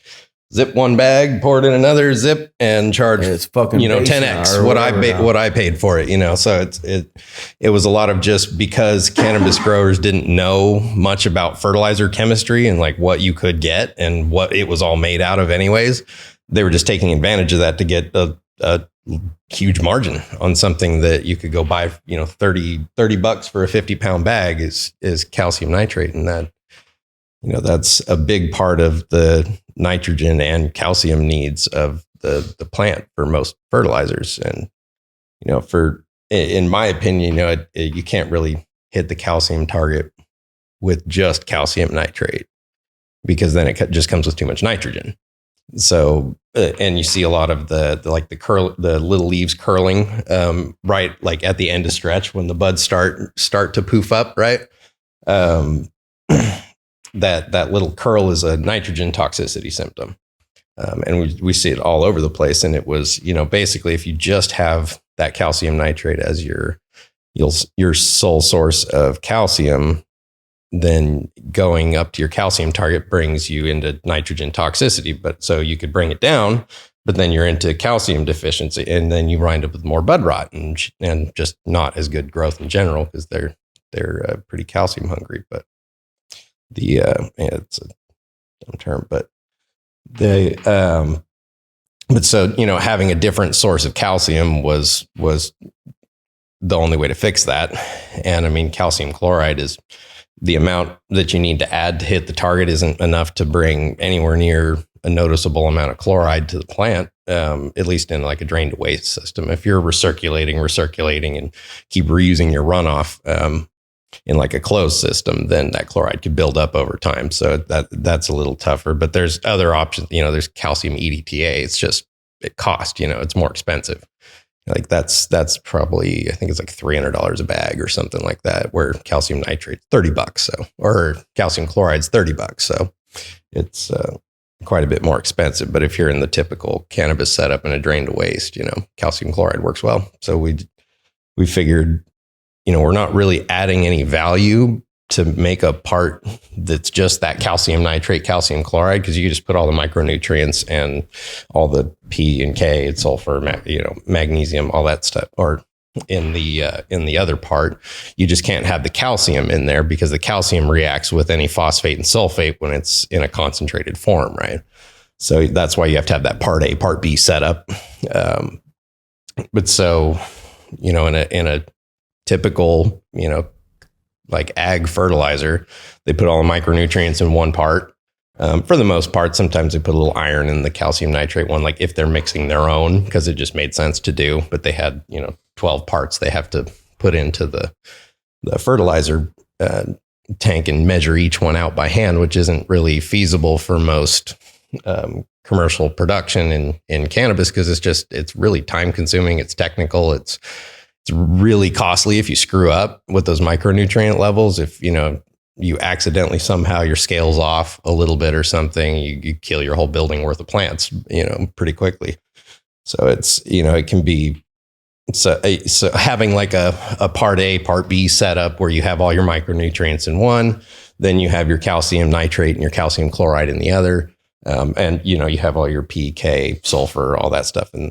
zip one bag, pour it in another zip, and charge, it's fucking, you know, 10x what I paid for it, you know. So it was a lot of just because cannabis growers didn't know much about fertilizer chemistry and like what you could get and what it was all made out of anyways. they were just taking advantage of that to get a huge margin on something that you could go buy, you know, $30 for a 50-pound bag is calcium nitrate. And that, you know, that's a big part of the nitrogen and calcium needs of the plant for most fertilizers. And, you know, in my opinion, you know, you can't really hit the calcium target with just calcium nitrate, because then it just comes with too much nitrogen. So, and you see a lot of the little leaves curling, right, like at the end of stretch when the buds start to poof up, right? That little curl is a nitrogen toxicity symptom, and we see it all over the place. And it was, you know, basically if you just have that calcium nitrate as your sole source of calcium, then going up to your calcium target brings you into nitrogen toxicity. But so you could bring it down, but then you're into calcium deficiency, and then you wind up with more bud rot and just not as good growth in general, because they're pretty calcium hungry. But it's a dumb term, but but so, you know, having a different source of calcium was the only way to fix that. And I mean, calcium chloride is the amount that you need to add to hit the target isn't enough to bring anywhere near a noticeable amount of chloride to the plant, at least in like a drain to waste system. If you're recirculating and keep reusing your runoff in like a closed system, then that chloride could build up over time. So that's a little tougher, but there's other options. You know, there's calcium EDTA. It's just, it costs, you know, it's more expensive. Like that's probably, I think it's like $300 a bag or something like that, where calcium nitrate's $30. So, or calcium chloride's $30. So it's quite a bit more expensive. But if you're in the typical cannabis setup and a drain to waste, you know, calcium chloride works well. So we figured, you know, we're not really adding any value to make a part that's just that calcium nitrate, calcium chloride, because you just put all the micronutrients and all the P and K and sulfur, you know, magnesium, all that stuff, or in the other part, you just can't have the calcium in there, because the calcium reacts with any phosphate and sulfate when it's in a concentrated form, right? So that's why you have to have that part A, part B setup. But so, you know, in a typical, you know, like ag fertilizer, they put all the micronutrients in one part. For the most part, sometimes they put a little iron in the calcium nitrate one, like if they're mixing their own, because it just made sense to do. But they had, you know, 12 parts they have to put into the fertilizer tank and measure each one out by hand, which isn't really feasible for most commercial production in cannabis, because it's really time consuming. It's technical. It's really costly if you screw up with those micronutrient levels. If, you know, you accidentally somehow your scale's off a little bit or something, you kill your whole building worth of plants, you know, pretty quickly. So it's, you know, it can be, so having like a part A, part B setup where you have all your micronutrients in one, then you have your calcium nitrate and your calcium chloride in the other. And, you know, you have all your P, K, sulfur, all that stuff in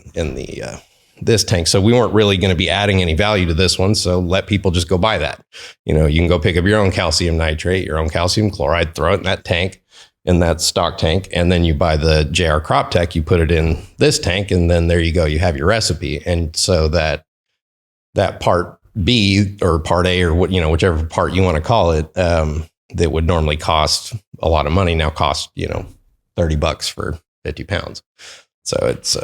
this tank. So we weren't really going to be adding any value to this one. So let people just go buy that. You know, you can go pick up your own calcium nitrate, your own calcium chloride, throw it in that tank, in that stock tank. And then you buy the JR Croptech, you put it in this tank, and then there you go. You have your recipe. And so that part B or part A or what, you know, whichever part you want to call it, that would normally cost a lot of money now costs, you know, $30 for 50 pounds. So it's,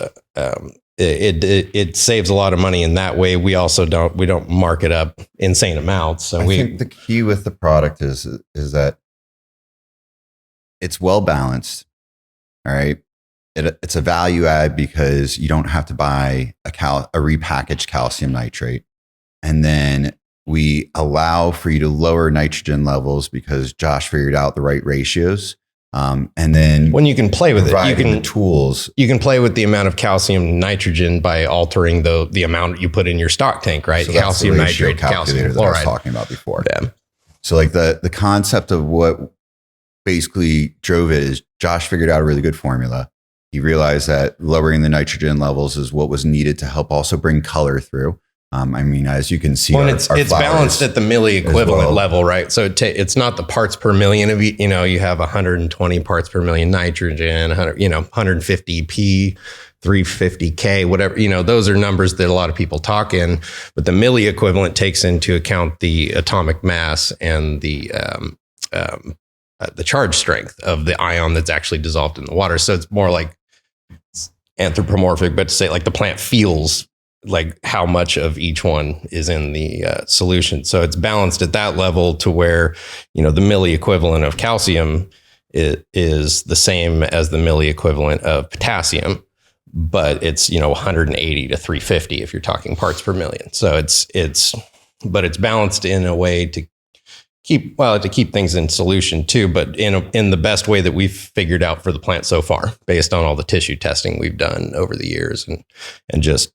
it saves a lot of money in that way. We also don't mark it up insane amounts. So I think the key with the product is that it's well balanced. All right. It's a value add because you don't have to buy a repackaged calcium nitrate. And then we allow for you to lower nitrogen levels because Josh figured out the right ratios. And then when you can play with it, you can the tools. You can play with the amount of calcium nitrogen by altering the amount you put in your stock tank, right? So calcium nitrate, calcium chloride. That I was talking about before. Yeah. So like the concept of what basically drove it is Josh figured out a really good formula. He realized that lowering the nitrogen levels is what was needed to help also bring color through. I mean, as you can see, well, it's balanced at the milli equivalent level, right? So it's not the parts per million of, you have 120 parts per million nitrogen, 150 P, 350 K, whatever, those are numbers that a lot of people talk in, but the milli equivalent takes into account the atomic mass and the charge strength of the ion that's actually dissolved in the water. So it's more like anthropomorphic, but to say like the plant feels like how much of each one is in the solution. So it's balanced at that level to where, the milli equivalent of calcium is the same as the milli equivalent of potassium, but it's, 180 to 350 if you're talking parts per million. So it's balanced in a way to keep things in solution too, but in the best way that we've figured out for the plant so far, based on all the tissue testing we've done over the years and just,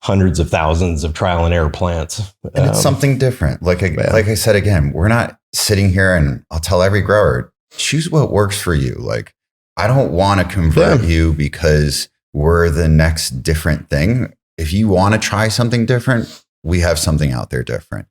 hundreds of thousands of trial and error plants. And it's something different. Like I said, again, we're not sitting here, and I'll tell every grower, choose what works for you. Like, I don't want to convert you because we're the next different thing. If you want to try something different, we have something out there different.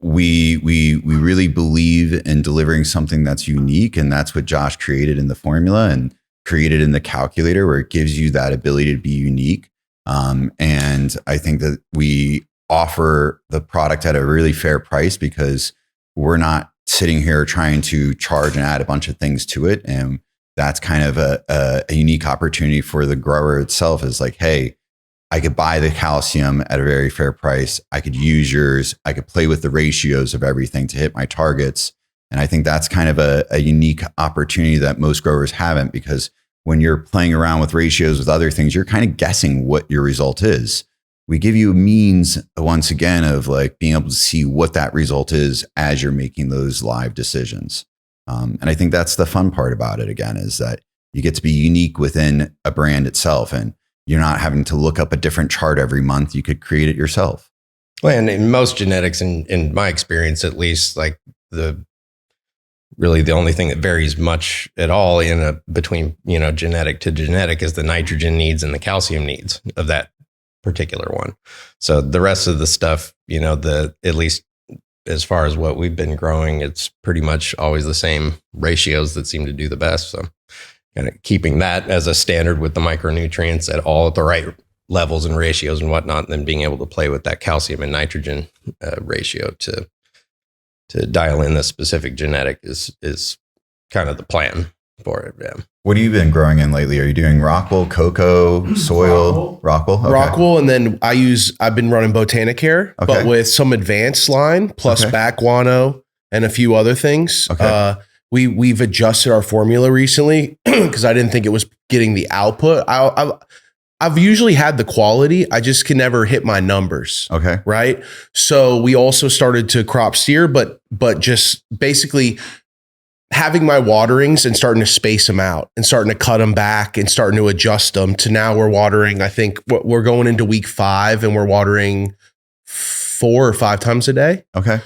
We really believe in delivering something that's unique, and that's what Josh created in the formula and created in the calculator, where it gives you that ability to be unique. And I think that we offer the product at a really fair price because we're not sitting here trying to charge and add a bunch of things to it. And that's kind of a unique opportunity for the grower itself, is like, hey, I could buy the calcium at a very fair price. I could use yours. I could play with the ratios of everything to hit my targets. And I think that's kind of a unique opportunity that most growers haven't, because when you're playing around with ratios with other things, you're kind of guessing what your result is. We give you a means, once again, of like being able to see what that result is as you're making those live decisions. And I think that's the fun part about it, again, is that you get to be unique within a brand itself, and you're not having to look up a different chart every month. You could create it yourself. Well, and in most genetics, in my experience, at least, like really the only thing that varies much at all between, genetic to genetic is the nitrogen needs and the calcium needs of that particular one. So the rest of the stuff, at least as far as what we've been growing, it's pretty much always the same ratios that seem to do the best. So kind of keeping that as a standard with the micronutrients at the right levels and ratios and whatnot, and then being able to play with that calcium and nitrogen ratio to dial in the specific genetic is kind of the plan for it. Yeah. What have you been growing in lately? Are you doing Rockwell, cocoa, soil? Rockwell? Okay. Rockwell, and then I've been running Botanicare, but with some advanced line plus back guano and a few other things. Okay. We've adjusted our formula recently because I didn't think it was getting the output. I've usually had the quality. I just can never hit my numbers. Okay. Right. So we also started to crop steer, but just basically having my waterings and starting to space them out and starting to cut them back and starting to adjust them to now we're watering. I think we're going into week 5 and we're watering 4 or 5 times a day. Okay.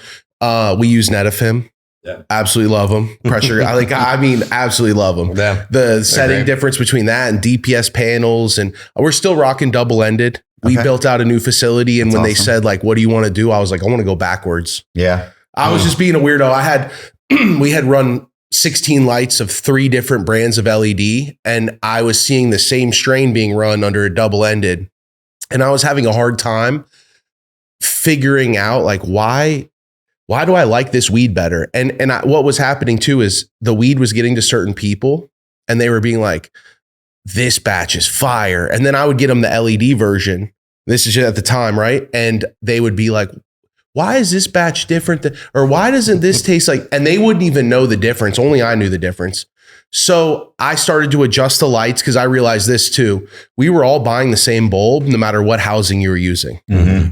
We use Netafim. Yeah. Absolutely love them. Pressure. Absolutely love them. Yeah. The setting difference between that and DPS panels, and we're still rocking double-ended. We built out a new facility, and when they said like, what do you want to do? I was like, I want to go backwards. Yeah. I was just being a weirdo. We had run 16 lights of 3 different brands of LED, and I was seeing the same strain being run under a double-ended, and I was having a hard time figuring out like why do I like this weed better? And what was happening too is the weed was getting to certain people and they were being like, this batch is fire. And then I would get them the LED version. This is at the time, right? And they would be like, why is this batch different? Or why doesn't this taste like, and they wouldn't even know the difference. Only I knew the difference. So I started to adjust the lights because I realized this too. We were all buying the same bulb no matter what housing you were using,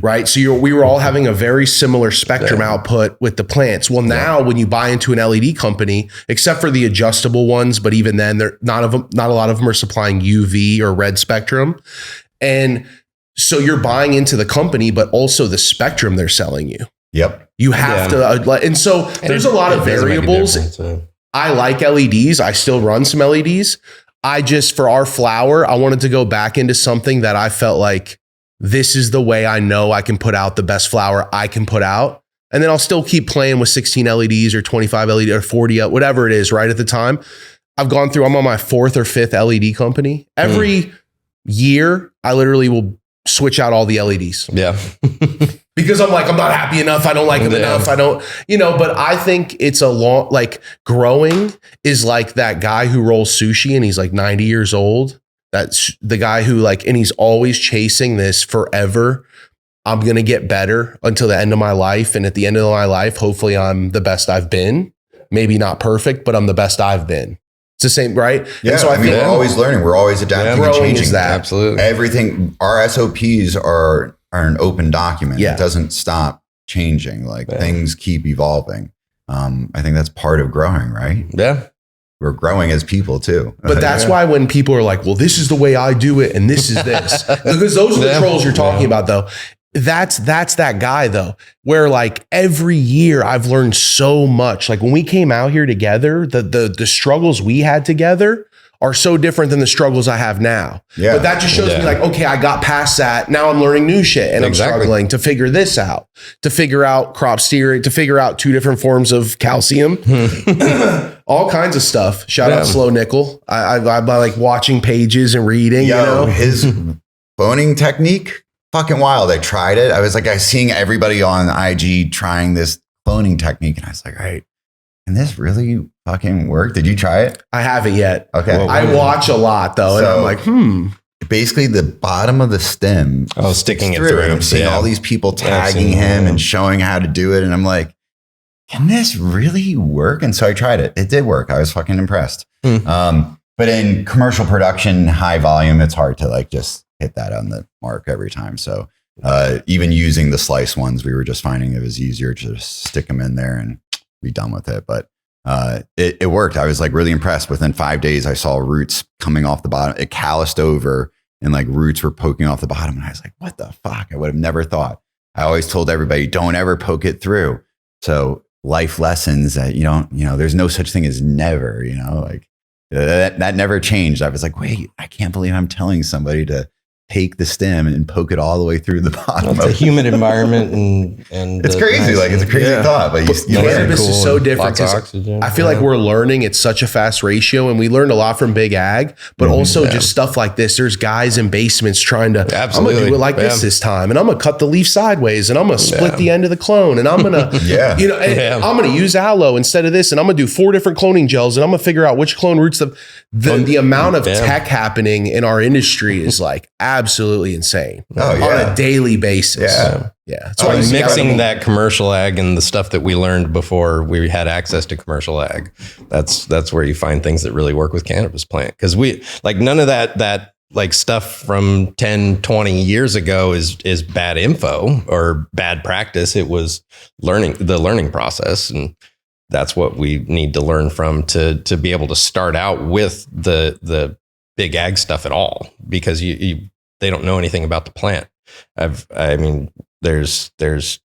right? So we were all having a very similar spectrum output with the plants. Well, now when you buy into an LED company, except for the adjustable ones, but even then, not a lot of them are supplying UV or red spectrum. And so you're buying into the company, but also the spectrum they're selling you. Yep. You have to, and so there's a lot of variables. I like LEDs. I still run some LEDs. For our flower, I wanted to go back into something that I felt like this is the way I know I can put out the best flower I can put out. And then I'll still keep playing with 16 LEDs or 25 LED or 40, whatever it is, right at the time. I'm on my 4th or 5th LED company. Every year, I literally will switch out all the LEDs. Yeah. Because I'm like, I'm not happy enough. I don't like them enough. I don't, but I think it's like growing is like that guy who rolls sushi and he's like 90 years old. That's the guy who and he's always chasing this forever. I'm going to get better until the end of my life. And at the end of my life, hopefully I'm the best I've been. Maybe not perfect, but I'm the best I've been. It's the same, right? Yeah. And so I think we're always learning. We're always adapting and changing. Is that. Absolutely. Everything, our SOPs are an open document. Yeah. It doesn't stop changing. Things keep evolving. I think that's part of growing, right? Yeah. We're growing as people too. But that's why when people are like, well, this is the way I do it. And this is this, because those are the trolls you're talking about though. That's that guy though, where every year I've learned so much. When we came out here together, the struggles we had together are so different than the struggles I have now. Yeah. But that just shows me okay, I got past that. Now I'm learning new shit and I'm struggling to figure this out, to figure out crop steering, to figure out 2 different forms of calcium, all kinds of stuff. Shout out Slow Nickel. I like watching pages and reading, his boning technique. Fucking wild. I tried it. I was I seeing everybody on IG trying this cloning technique. And I was like, all right, can this really fucking work? Did you try it? I haven't yet. Okay. I watch a lot though. And I'm like, Basically the bottom of the stem. Oh, sticking it through. And I'm seeing all these people tagging him and showing how to do it. And I'm like, can this really work? And so I tried it. It did work. I was fucking impressed. But in commercial production, high volume, it's hard to just hit that on the mark every time. So even using the slice ones, we were just finding it was easier to just stick them in there and be done with it. But it worked. I was really impressed. Within 5 days, I saw roots coming off the bottom. It calloused over and roots were poking off the bottom. And I was like, what the fuck? I would have never thought. I always told everybody, don't ever poke it through. So life lessons that there's no such thing as never, that never changed. I was like, wait, I can't believe I'm telling somebody to take the stem and poke it all the way through the bottom. It's a humid environment and it's crazy. It's a crazy thought, but you learn. This is so different. I feel like we're learning at such a fast ratio, and we learned a lot from Big Ag, but also just stuff like this. There's guys in basements trying to, I'm going to do it like this time. And I'm going to cut the leaf sideways and I'm going to split the end of the clone. And I'm going to, I'm going to use aloe instead of this. And I'm going to do 4 different cloning gels. And I'm going to figure out which clone roots the amount of tech happening in our industry is absolutely insane on a daily basis. Yeah. So mixing that commercial ag and the stuff that we learned before we had access to commercial ag, that's where you find things that really work with cannabis plant. Because we none of that stuff from 10, 20 years ago is bad info or bad practice. It was the learning process. And that's what we need to learn from to be able to start out with the big ag stuff at all, because they don't know anything about the plant. There's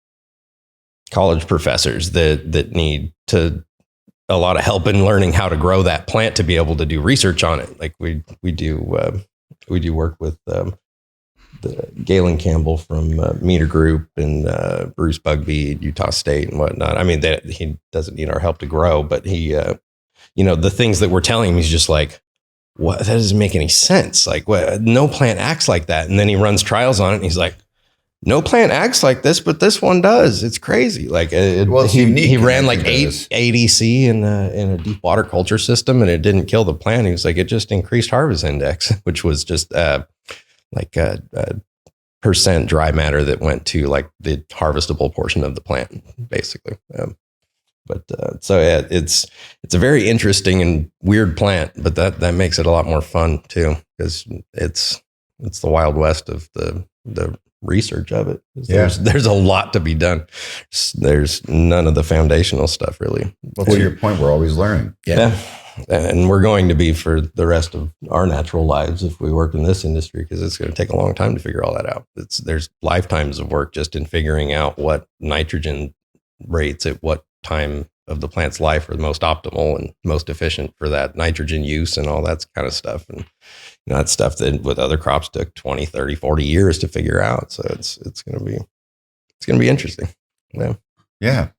college professors that need a lot of help in learning how to grow that plant to be able to do research on it. We do work with the Galen Campbell from Meter Group and Bruce Bugby at Utah State and whatnot. He doesn't need our help to grow, but he, the things that we're telling him, he's just like, what? That doesn't make any sense. No plant acts like that. And then he runs trials on it and he's like, no plant acts like this, but this one does. It's crazy. He ran 8 ADC in a deep water culture system and it didn't kill the plant. He was like, it just increased harvest index, which was just percent dry matter that went to the harvestable portion of the plant, basically. It's a very interesting and weird plant, but that makes it a lot more fun too, because it's the Wild West of the research of it. There's a lot to be done. There's none of the foundational stuff really. Well, to your point, we're always learning. Yeah. And we're going to be for the rest of our natural lives if we work in this industry, because it's going to take a long time to figure all that out. There's lifetimes of work just in figuring out what nitrogen rates at what time of the plant's life are the most optimal and most efficient for that nitrogen use and all that kind of stuff. And that's stuff that with other crops took 20, 30, 40 years to figure out. So it's going to be interesting. Yeah. Yeah.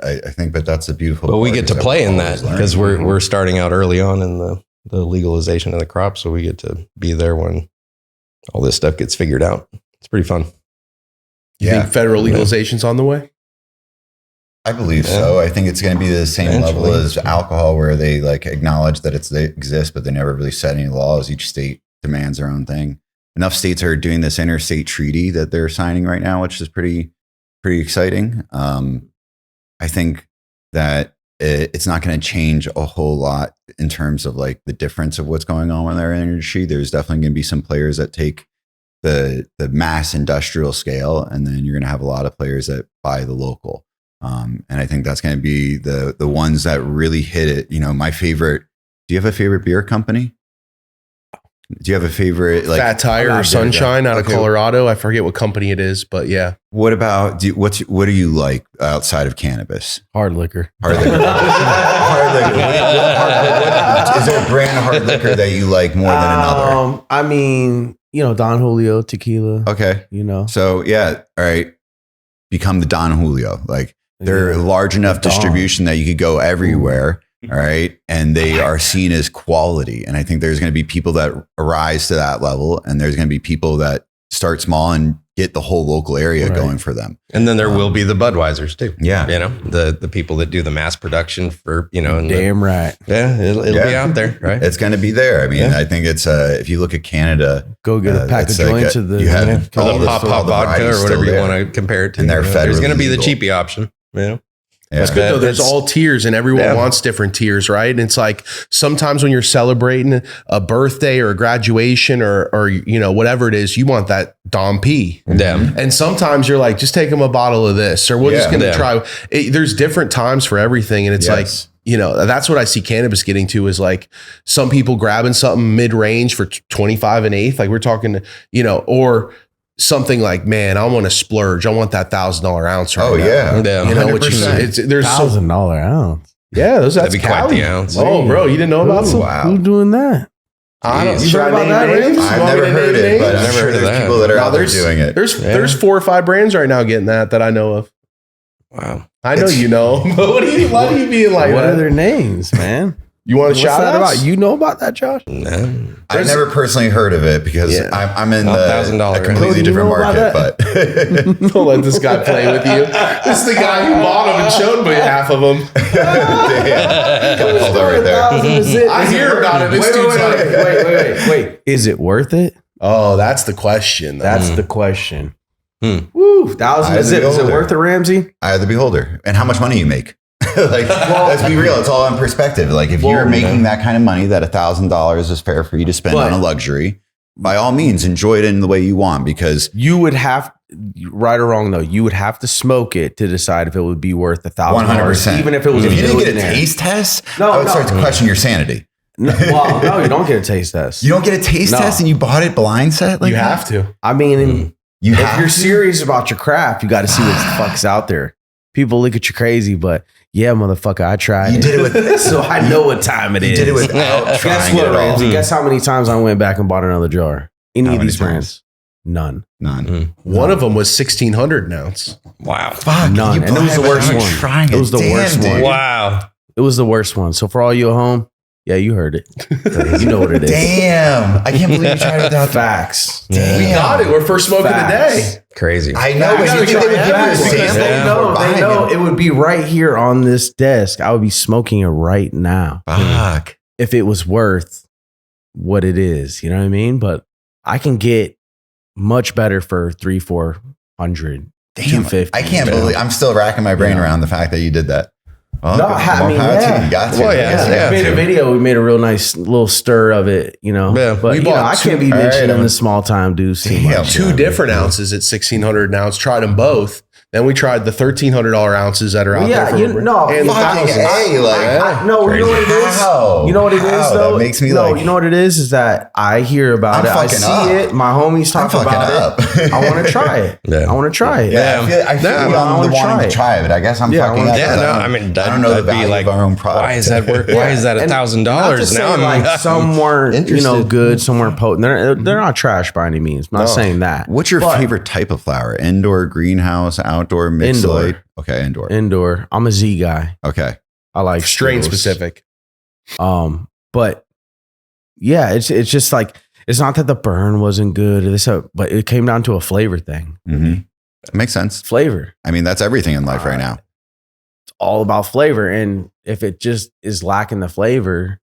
I think that that's a beautiful. But we get to play in that because we're starting out early on in the legalization of the crop. So we get to be there when all this stuff gets figured out. It's pretty fun. You think federal legalization's on the way? I believe so. I think it's going to be the same level as alcohol, where they like acknowledge that they exist, but they never really set any laws. Each state demands their own thing. Enough states are doing this interstate treaty that they're signing right now, which is pretty exciting. I think that it's not going to change a whole lot in terms of like the difference of what's going on in their industry. There's definitely going to be some players that take the mass industrial scale, and then you're going to have a lot of players that buy the local. And I think that's going to be the ones that really hit it. My favorite. Do you have a favorite beer company? Do you have a favorite like Fat Tire or Sunshine out of Colorado? I forget what company it is, but yeah. What about what do you like outside of cannabis? Hard liquor. Hard liquor. Hard liquor. What is there a brand of hard liquor that you like more than another? I mean, Don Julio tequila. Okay. So yeah, all right. Become the Don Julio. Like they're large enough distribution that you could go everywhere. All right. And they are seen as quality. And I think there's going to be people that arise to that level. And there's going to be people that start small and get the whole local area going for them. And then there will be the Budweisers too. Yeah. The people that do the mass production for, Damn right. Yeah. It'll be out there, right? It's going to be there. I mean, I think it's, if you look at Canada, go get a pack of joints of the, you have all the pop vodka or whatever you want to compare it to. And they're there's going to be the cheapie option. That's good though. There's all tiers and everyone wants different tiers, right? And it's like sometimes when you're celebrating a birthday or a graduation or whatever it is, you want that Dom P. Yeah. And sometimes you're like, just take them a bottle of this, or we're just going to try. There's different times for everything. And it's like, that's what I see cannabis getting to is like some people grabbing something mid-range for 25 and eighth. Like we're talking, or something like, man, I want to splurge. I want that $1,000 ounce right now. Which is there's $1,000 ounce. Yeah, that'd be quite the ounce. Oh, bro, you didn't know about some? Wow. Who's doing that? I don't. You heard about that, Ramsey? I've never heard it, but I'm sure there's people that are out there doing it. There's 4 or 5 brands right now getting that I know of. Wow. I know you know. But why are you being like what that? are their names, man? You want to shout out about? You know about that, Josh? No. I've never personally heard of it because I'm in a completely different market. But don't let this guy play with you. This is the guy who bought them and showed me half of them. Damn. Hold that right there. I hear about it. This dude's like, wait. Is it worth it? Oh, that's the question. That's the question. Woo, 1,000 is it worth it, Ramsey? I the beholder. And how much money you make? Let's be real. It's all in perspective. Like if you're making that kind of money, that $1,000 is fair for you to spend on a luxury. By all means, enjoy it in the way you want, because you would have, right or wrong though, you would have to smoke it to decide if it would be worth $1,000. 100%. Even if it was, if you didn't get a taste test, I would start to question your sanity. No, you don't get a taste test. You don't get a taste test, and you bought it blind set. Like you have to. I mean, if you're serious about your craft, you got to see what the fuck's out there. People look at you crazy, but yeah, motherfucker, I tried. You did it with, so I know what time it is. You did it without trying. Guess what, Ramsey? Guess how many times I went back and bought another jar? Any of these brands? None. One of them was 1,600 an ounce. Wow. Fuck. None. And it was the worst one. It was the worst one. Wow. It was the worst one. So for all you at home, yeah, you heard it. You know what it is. Damn. I can't believe you tried it without facts. Damn. We got it. We're first smoking today. Crazy. I know, but you think they would give you a sample? They know it would be right here on this desk. I would be smoking it right now. Fuck. If it was worth what it is, you know what I mean? But I can get much better for 300-400. Damn. 250. I can't believe I'm still racking my brain around the fact that you did that. Well, no, I mean, you got to. We made a video. We made a real nice little stir of it, you know. Yeah, but I can't be mentioning the small time dudes too much. 2 different ounces at 1,600 an ounce. Tried them both. Then we tried the $1,300 ounces that are out there. You know what it is? How? You know what it is, though? That makes me you know what it is that I hear about it. I see it. My homies talk about it. I want to try it. I want to try it. I feel I'm the one to try it, but I guess I'm fucking up. I don't know the value of our own product. Why is that worth? Why is that $1,000? Now like some weren't, good, some weren't potent. They're not trash by any means. I'm not saying that. What's your favorite type of flower? Indoor, greenhouse, outdoor, mixed light? Okay, indoor. Indoor. I'm a Z guy. Okay. I like strain specific. But yeah, it's just like, it's not that the burn wasn't good, but it came down to a flavor thing. Mm-hmm. It makes sense. Flavor. I mean, that's everything in life right now. It's all about flavor. And if it just is lacking the flavor,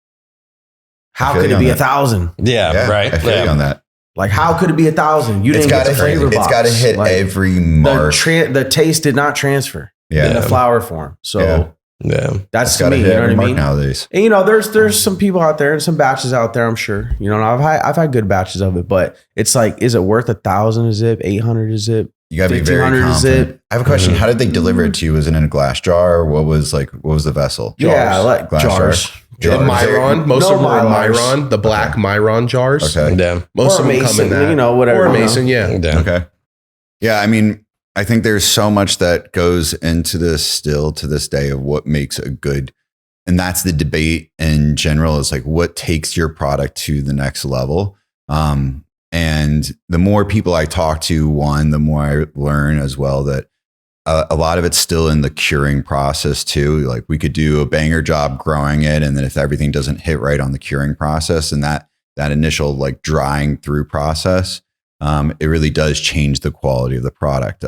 how could it be 1,000? Yeah, right. I feel you on that. Like, how could it be 1,000? You didn't get the flavor box. It's got to hit every mark. The taste did not transfer in the flower form. So that's to me. You know what I mean? Nowadays, and there's some people out there and some batches out there. I'm sure. I've had good batches of it, but it's like, is it worth 1,000 a zip? 800 a zip? You gotta be very confident. I have a question. How did they deliver it to you? Was it in a glass jar? Or what was the vessel? Yeah, like glass jars. The Myron, most of them are Myron, the black Myron jars. Okay. Yeah. Most of them come in that. Whatever. Or a Mason, Okay. Yeah, I mean, I think there's so much that goes into this still to this day of what makes a good, and that's the debate in general, is like what takes your product to the next level. And the more people I talk to, the more I learn as well that a lot of it's still in the curing process too. Like we could do a banger job growing it, and then if everything doesn't hit right on the curing process and that initial like drying through process, it really does change the quality of the product.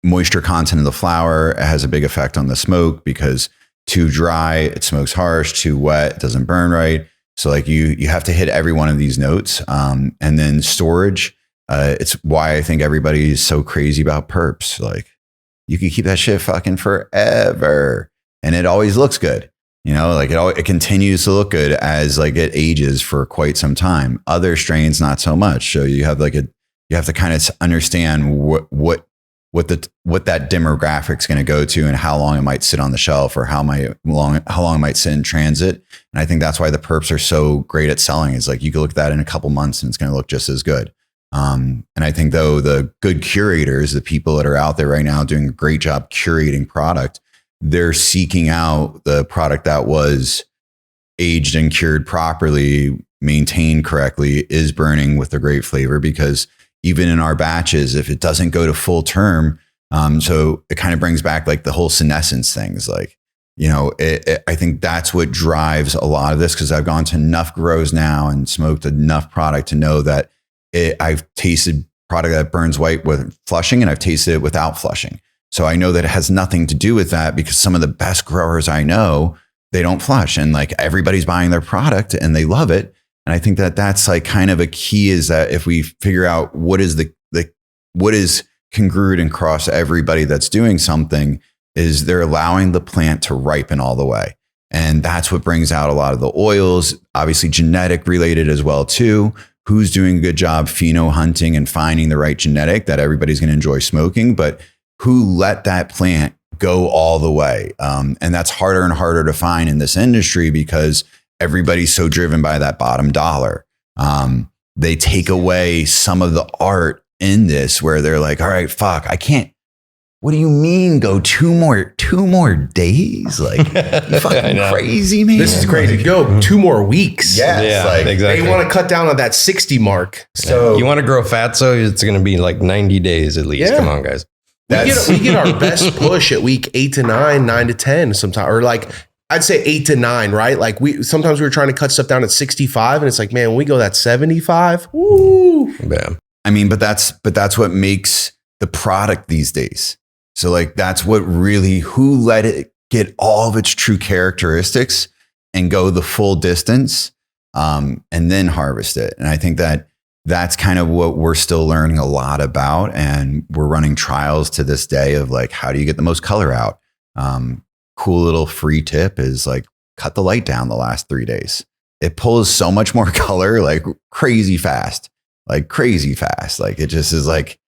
Moisture content of the flower has a big effect on the smoke because too dry, it smokes harsh, too wet, it doesn't burn right. So like you have to hit every one of these notes. And then storage, it's why I think everybody's so crazy about perps. Like you could keep that shit fucking forever and it always looks good. It continues to look good as like it ages for quite some time. Other strains, not so much. So you have you have to kind of understand what that demographic's going to go to and how long it might sit on the shelf or how long it might sit in transit. And I think that's why the perps are so great at selling. Is like you can look at that in a couple months and it's going to look just as good. And I think though the good curators, the people that are out there right now doing a great job curating product, they're seeking out the product that was aged and cured properly, maintained correctly, is burning with a great flavor. Because even in our batches, if it doesn't go to full term, so it kind of brings back like the whole senescence things. Like, I think that's what drives a lot of this, because I've gone to enough grows now and smoked enough product to know that I've tasted product that burns white with flushing and I've tasted it without flushing. So I know that it has nothing to do with that, because some of the best growers I know, they don't flush, and like everybody's buying their product and they love it. And I think that that's like kind of a key, is that if we figure out what is what is congruent across everybody that's doing something, is they're allowing the plant to ripen all the way. And that's what brings out a lot of the oils, obviously genetic related as well too. Who's doing a good job pheno hunting and finding the right genetic that everybody's going to enjoy smoking, but who let that plant go all the way. And that's harder and harder to find in this industry, because everybody's so driven by that bottom dollar. They take away some of the art in this, where they're like, all right, fuck, I can't. What do you mean go two more days? Like, you fucking crazy, man. This is crazy. Go 2 more weeks. Yes, exactly. They want to cut down on that 60 mark. So you want to grow fat, so it's going to be like 90 days at least. Yeah. Come on, guys. We get our best push at week 8 to 9, 9 to 10 sometimes, or like I'd say 8 to 9, right? Like sometimes we were trying to cut stuff down at 65, and it's like, man, when we go that 75, woo. Yeah. I mean, but that's what makes the product these days. So like, that's what really, who let it get all of its true characteristics and go the full distance, and then harvest it. And I think that that's kind of what we're still learning a lot about. And we're running trials to this day of like, how do you get the most color out? Cool little free tip is like, cut the light down the last 3 days. It pulls so much more color, like crazy fast. Like it just is like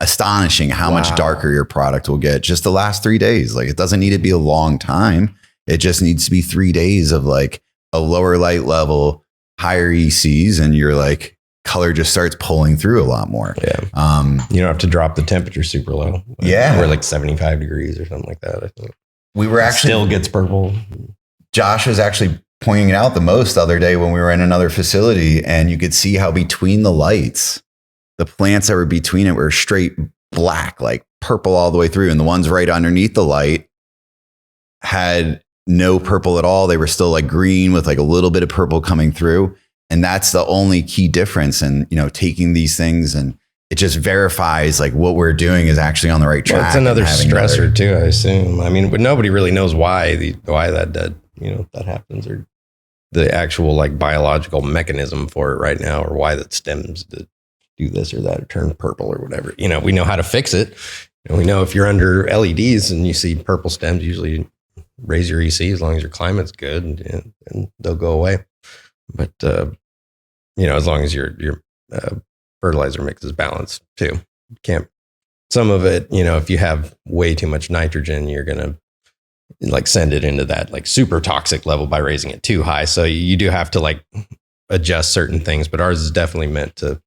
astonishing how much darker your product will get just the last 3 days. Like, it doesn't need to be a long time. It just needs to be 3 days of like a lower light level, higher ECs, and your like color just starts pulling through a lot more. Yeah. You don't have to drop the temperature super low. Yeah. We're like 75 degrees or something like that, I think. We were actually still gets purple. Josh was actually pointing it out the most the other day when we were in another facility, and you could see how between the lights, the plants that were between it were straight black, like purple all the way through. And the ones right underneath the light had no purple at all. They were still like green with like a little bit of purple coming through. And that's the only key difference. And, you know, taking these things, and it just verifies like what we're doing is actually on the right track. Well, it's another stressor too, I assume. I mean, but nobody really knows why that happens, or the actual like biological mechanism for it right now, or why that stems to do this or that, or turn purple or whatever. You know, we know how to fix it. And we know if you're under LEDs and you see purple stems, usually raise your EC as long as your climate's good, and they'll go away. But, you know, as long as your fertilizer mix is balanced too. Some of it, you know, if you have way too much nitrogen, you're going to like send it into that like super toxic level by raising it too high. So you do have to like adjust certain things, but ours is definitely meant to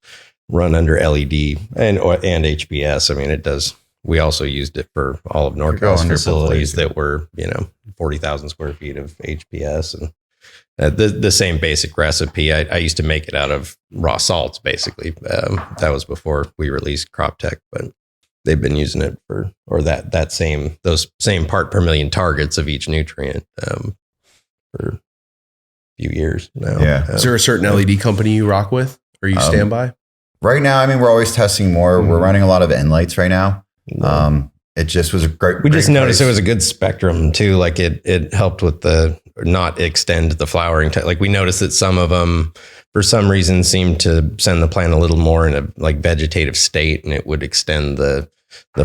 run under LED and HPS. I mean, it does. We also used it for all of NorCal's facilities that were, you know, 40,000 square feet of HPS, and the same basic recipe. I used to make it out of raw salts, basically. That was before we released Croptech, but they've been using it those same part per million targets of each nutrient for a few years now. Yeah. Is there a certain LED company you rock with, or you stand by? Right now, I mean, we're always testing more. We're running a lot of N lights right now. It just was a great. We just noticed it was a good spectrum too. Like it helped with the not extend the flowering time. Like we noticed that some of them, for some reason, seemed to send the plant a little more in a like vegetative state, and it would extend the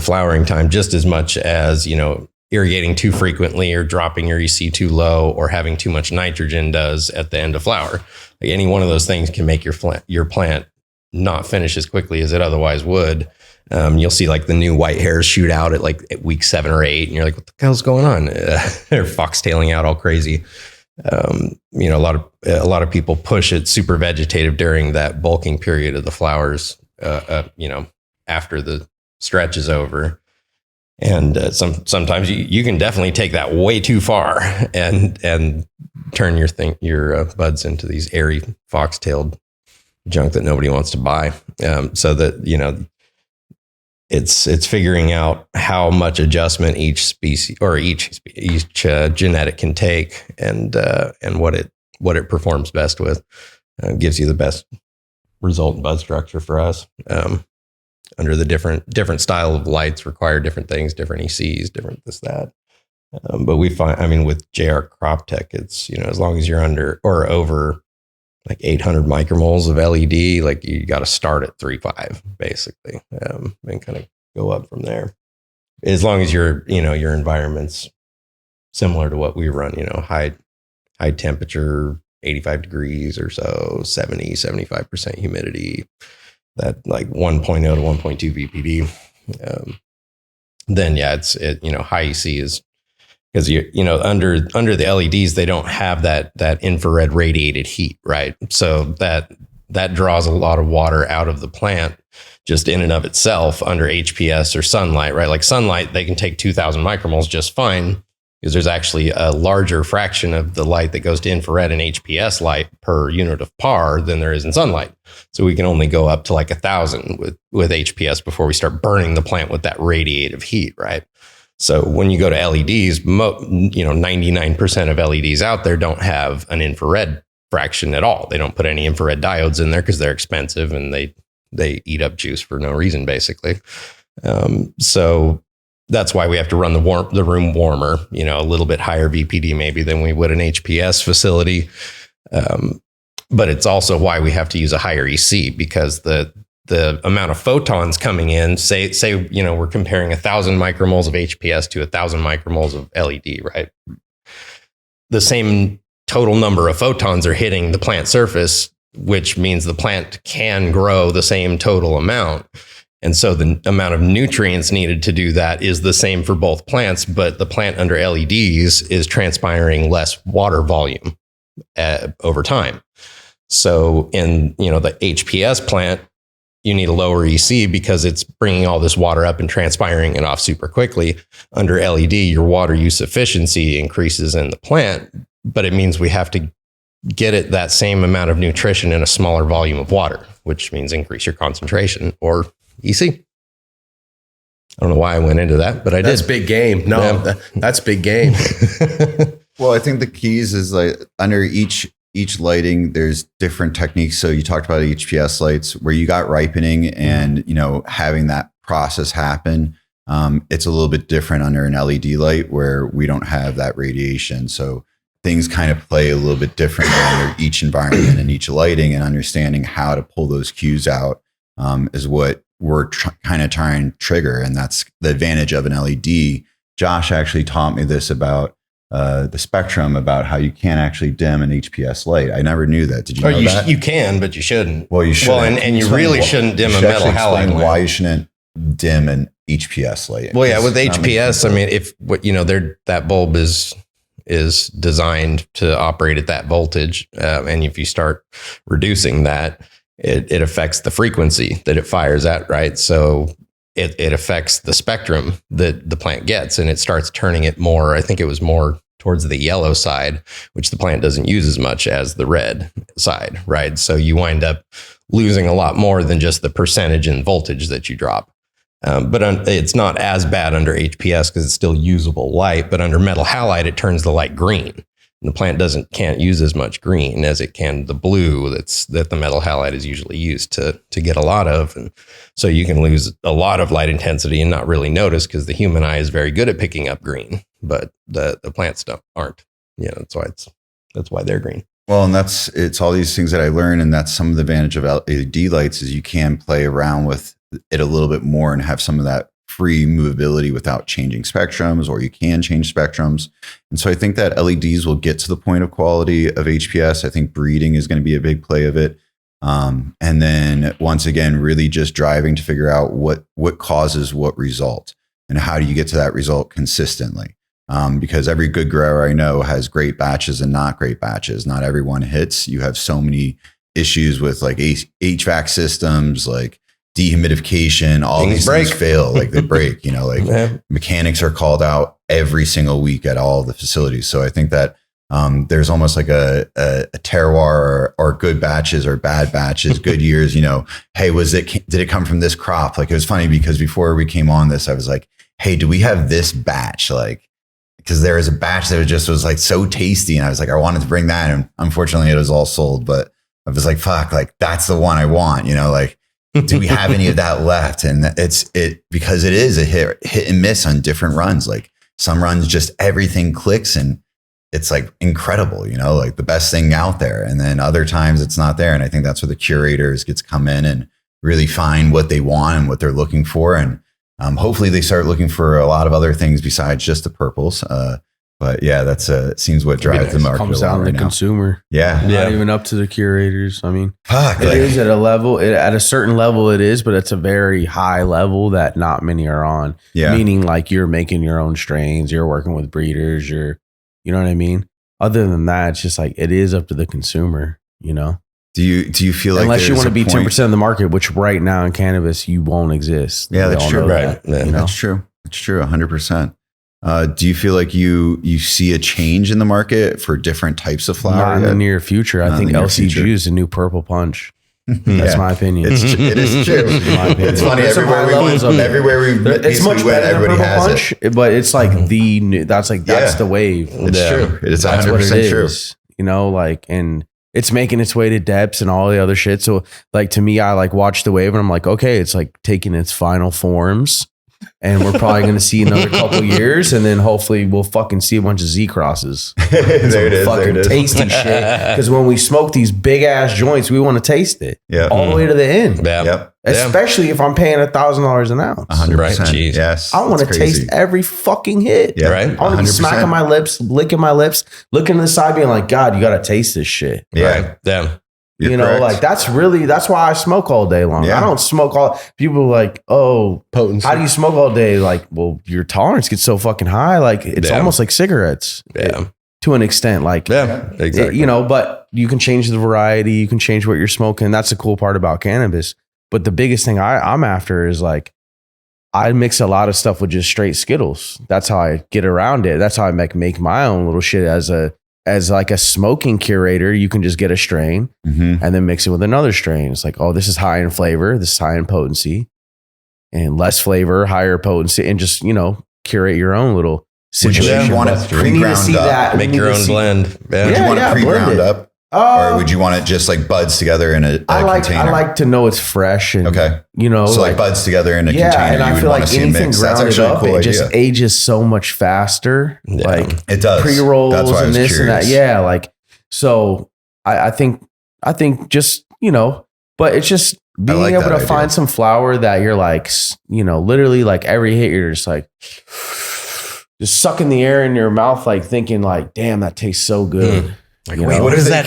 flowering time just as much as, you know, irrigating too frequently or dropping your EC too low or having too much nitrogen does at the end of flower. Like any one of those things can make your plant not finish as quickly as it otherwise would. You'll see like the new white hairs shoot out at like week 7 or 8, and you're like, what the hell's going on? They're foxtailing out all crazy. You know, a lot of people push it super vegetative during that bulking period of the flowers, you know, after the stretch is over. And sometimes you can definitely take that way too far and turn your buds into these airy fox-tailed junk that nobody wants to buy. So that, you know, it's figuring out how much adjustment each species or each genetic can take, and what it performs best with, gives you the best result in bud structure for us. Under the different style of lights require different things, different ECs, different this, that. But we find, I mean, with JR Croptech, it's, you know, as long as you're under or over like 800 micromoles of LED, like you got to start at 3.5 basically, and kind of go up from there. As long as your environment's similar to what we run, you know, high temperature, 85 degrees or so, 75% humidity, that like 1.0 to 1.2 VPD. Then yeah, you know, high EC is, because you know, under the LEDs, they don't have that infrared radiated heat, right? So that draws a lot of water out of the plant just in and of itself under HPS or sunlight, right? Like sunlight, they can take 2,000 micromoles just fine, because there's actually a larger fraction of the light that goes to infrared and HPS light per unit of par than there is in sunlight. So we can only go up to like 1,000 with HPS before we start burning the plant with that radiative heat, right? So when you go to LEDs, you know, 99% of LEDs out there don't have an infrared fraction at all. They don't put any infrared diodes in there because they're expensive and they eat up juice for no reason, basically. So that's why we have to run the room warmer, you know, a little bit higher VPD maybe than we would an HPS facility. But it's also why we have to use a higher EC, because the amount of photons coming in, say, you know, we're comparing 1,000 micromoles of HPS to 1,000 micromoles of LED, right? The same total number of photons are hitting the plant surface, which means the plant can grow the same total amount. And so the amount of nutrients needed to do that is the same for both plants, but the plant under LEDs is transpiring less water volume over time. So in, the HPS plant, you need a lower EC because it's bringing all this water up and transpiring it off super quickly. Under LED, your water use efficiency increases in the plant, but it means we have to get it that same amount of nutrition in a smaller volume of water, which means increase your concentration or EC. I don't know why I went into that, but I did. That's big game. No, that's big game. Well, I think the keys is like under each lighting, there's different techniques. So you talked about HPS lights where you got ripening and, having that process happen. It's a little bit different under an LED light where we don't have that radiation. So things kind of play a little bit differently under each environment and each lighting, and understanding how to pull those cues out is what we're kind of trying to trigger. And that's the advantage of an LED. Josh actually taught me this about the spectrum, about how you can't actually dim an HPS light. I never knew that. Did you know that? You can, but you shouldn't. Well, you should. Well, and you really shouldn't dim a metal halide lamp. Why you shouldn't dim an HPS light? Well, yeah, with HPS, I mean, if that bulb is designed to operate at that voltage, and if you start reducing that, it affects the frequency that it fires at, right? So it affects the spectrum that the plant gets, and it starts turning it more. I think it was more towards the yellow side, which the plant doesn't use as much as the red side, right? So you wind up losing a lot more than just the percentage in voltage that you drop. But it's not as bad under HPS because it's still usable light. But under metal halide, it turns the light green. And the plant can't use as much green as it can the blue that the metal halide is usually used to get a lot of. And so you can lose a lot of light intensity and not really notice, because the human eye is very good at picking up green, but the plants aren't. That's why they're green. Well, and it's all these things that I learned, and that's some of the advantage of LED lights is you can play around with it a little bit more and have some of that free movability without changing spectrums, or you can change spectrums. And so I think that LEDs will get to the point of quality of HPS. I think breeding is going to be a big play of it. And then once again, really just driving to figure out what causes what result, and how do you get to that result consistently? Because every good grower I know has great batches and not great batches. Not everyone hits. You have so many issues with like HVAC systems, like dehumidification, all these things fail, like they break, mechanics are called out every single week at all the facilities. So I think that there's almost like a terroir or good batches or bad batches, good years, hey, did it come from this crop? Like, it was funny because before we came on this, I was like, hey, do we have this batch? Like, because there was a batch that was like so tasty. And I was like, I wanted to bring that. And unfortunately it was all sold, but I was like, fuck, like that's the one I want, like, do we have any of that left? And because it is a hit and miss on different runs. Like some runs, just everything clicks and it's like incredible, like the best thing out there. And then other times it's not there. And I think that's where the curators get to come in and really find what they want and what they're looking for. And hopefully they start looking for a lot of other things besides just the purples. But yeah, it seems what drives the market. Comes down to the consumer. Yeah. Not even up to the curators. I mean, it is at a level, at a certain level it is, but it's a very high level that not many are on. Yeah. Meaning like you're making your own strains, you're working with breeders, you know what I mean? Other than that, it's just like, it is up to the consumer, Do you feel like unless you want to be 10% of the market, which right now in cannabis, you won't exist. Yeah, that's true. Right. That's true. It's true. 100%. Do you feel like you see a change in the market for different types of flower? Not in the near future. I think LCG is the new purple punch. That's my opinion. It is true. It's funny. Everywhere we it's much better than purple punch, but it's like that's the wave. It's true. It's 100% true. And it's making its way to depths and all the other shit. So like to me, I like watch the wave and I'm like, okay, it's like taking its final forms. And we're probably going to see another couple years, and then hopefully we'll fucking see a bunch of Z crosses. There it is. Fucking tasty shit. Because when we smoke these big ass joints, we want to taste it. Yeah. All the way to the end. Yeah. Yep. Especially if I'm paying $1,000 an ounce. 100%. Right. Jeez. Yes. I want to taste every fucking hit. Yeah. Right. I want to be smacking my lips, licking my lips, looking to the side, being like, God, you got to taste this shit. Yeah. Right. Damn. You're you know, correct. like that's why I smoke all day long. Yeah. I don't smoke people are like, oh, Potency. how do you smoke all day? Like, well, your tolerance gets so fucking high. Like it's almost like cigarettes to an extent. Like, exactly. you know, but you can change the variety. You can change what you're smoking. That's the cool part about cannabis. But the biggest thing I'm after is like, I mix a lot of stuff with just straight Skittles. That's how I get around it. That's how I make my own little shit as like a smoking curator. You can just get a strain and then mix it with another strain. It's like, oh, this is high in flavor, this is high in potency, and less flavor, higher potency, and just, you know, curate your own little situation. You want it pre-ground up? Make your own blend. Would you want it pre-ground up? Or would you want it just like buds together in a container? I like to know it's fresh and you know, so like buds together in a container. And I feel like anything grounded up, it just ages so much faster. Yeah. Like it does pre-rolls and this curious. and that. Yeah, like so. I think just, you know, but it's just being able to find some flower that you're like, you know, literally like every hit you're just like just sucking the air in your mouth, like thinking like, damn, that tastes so good. Like, wait, what does that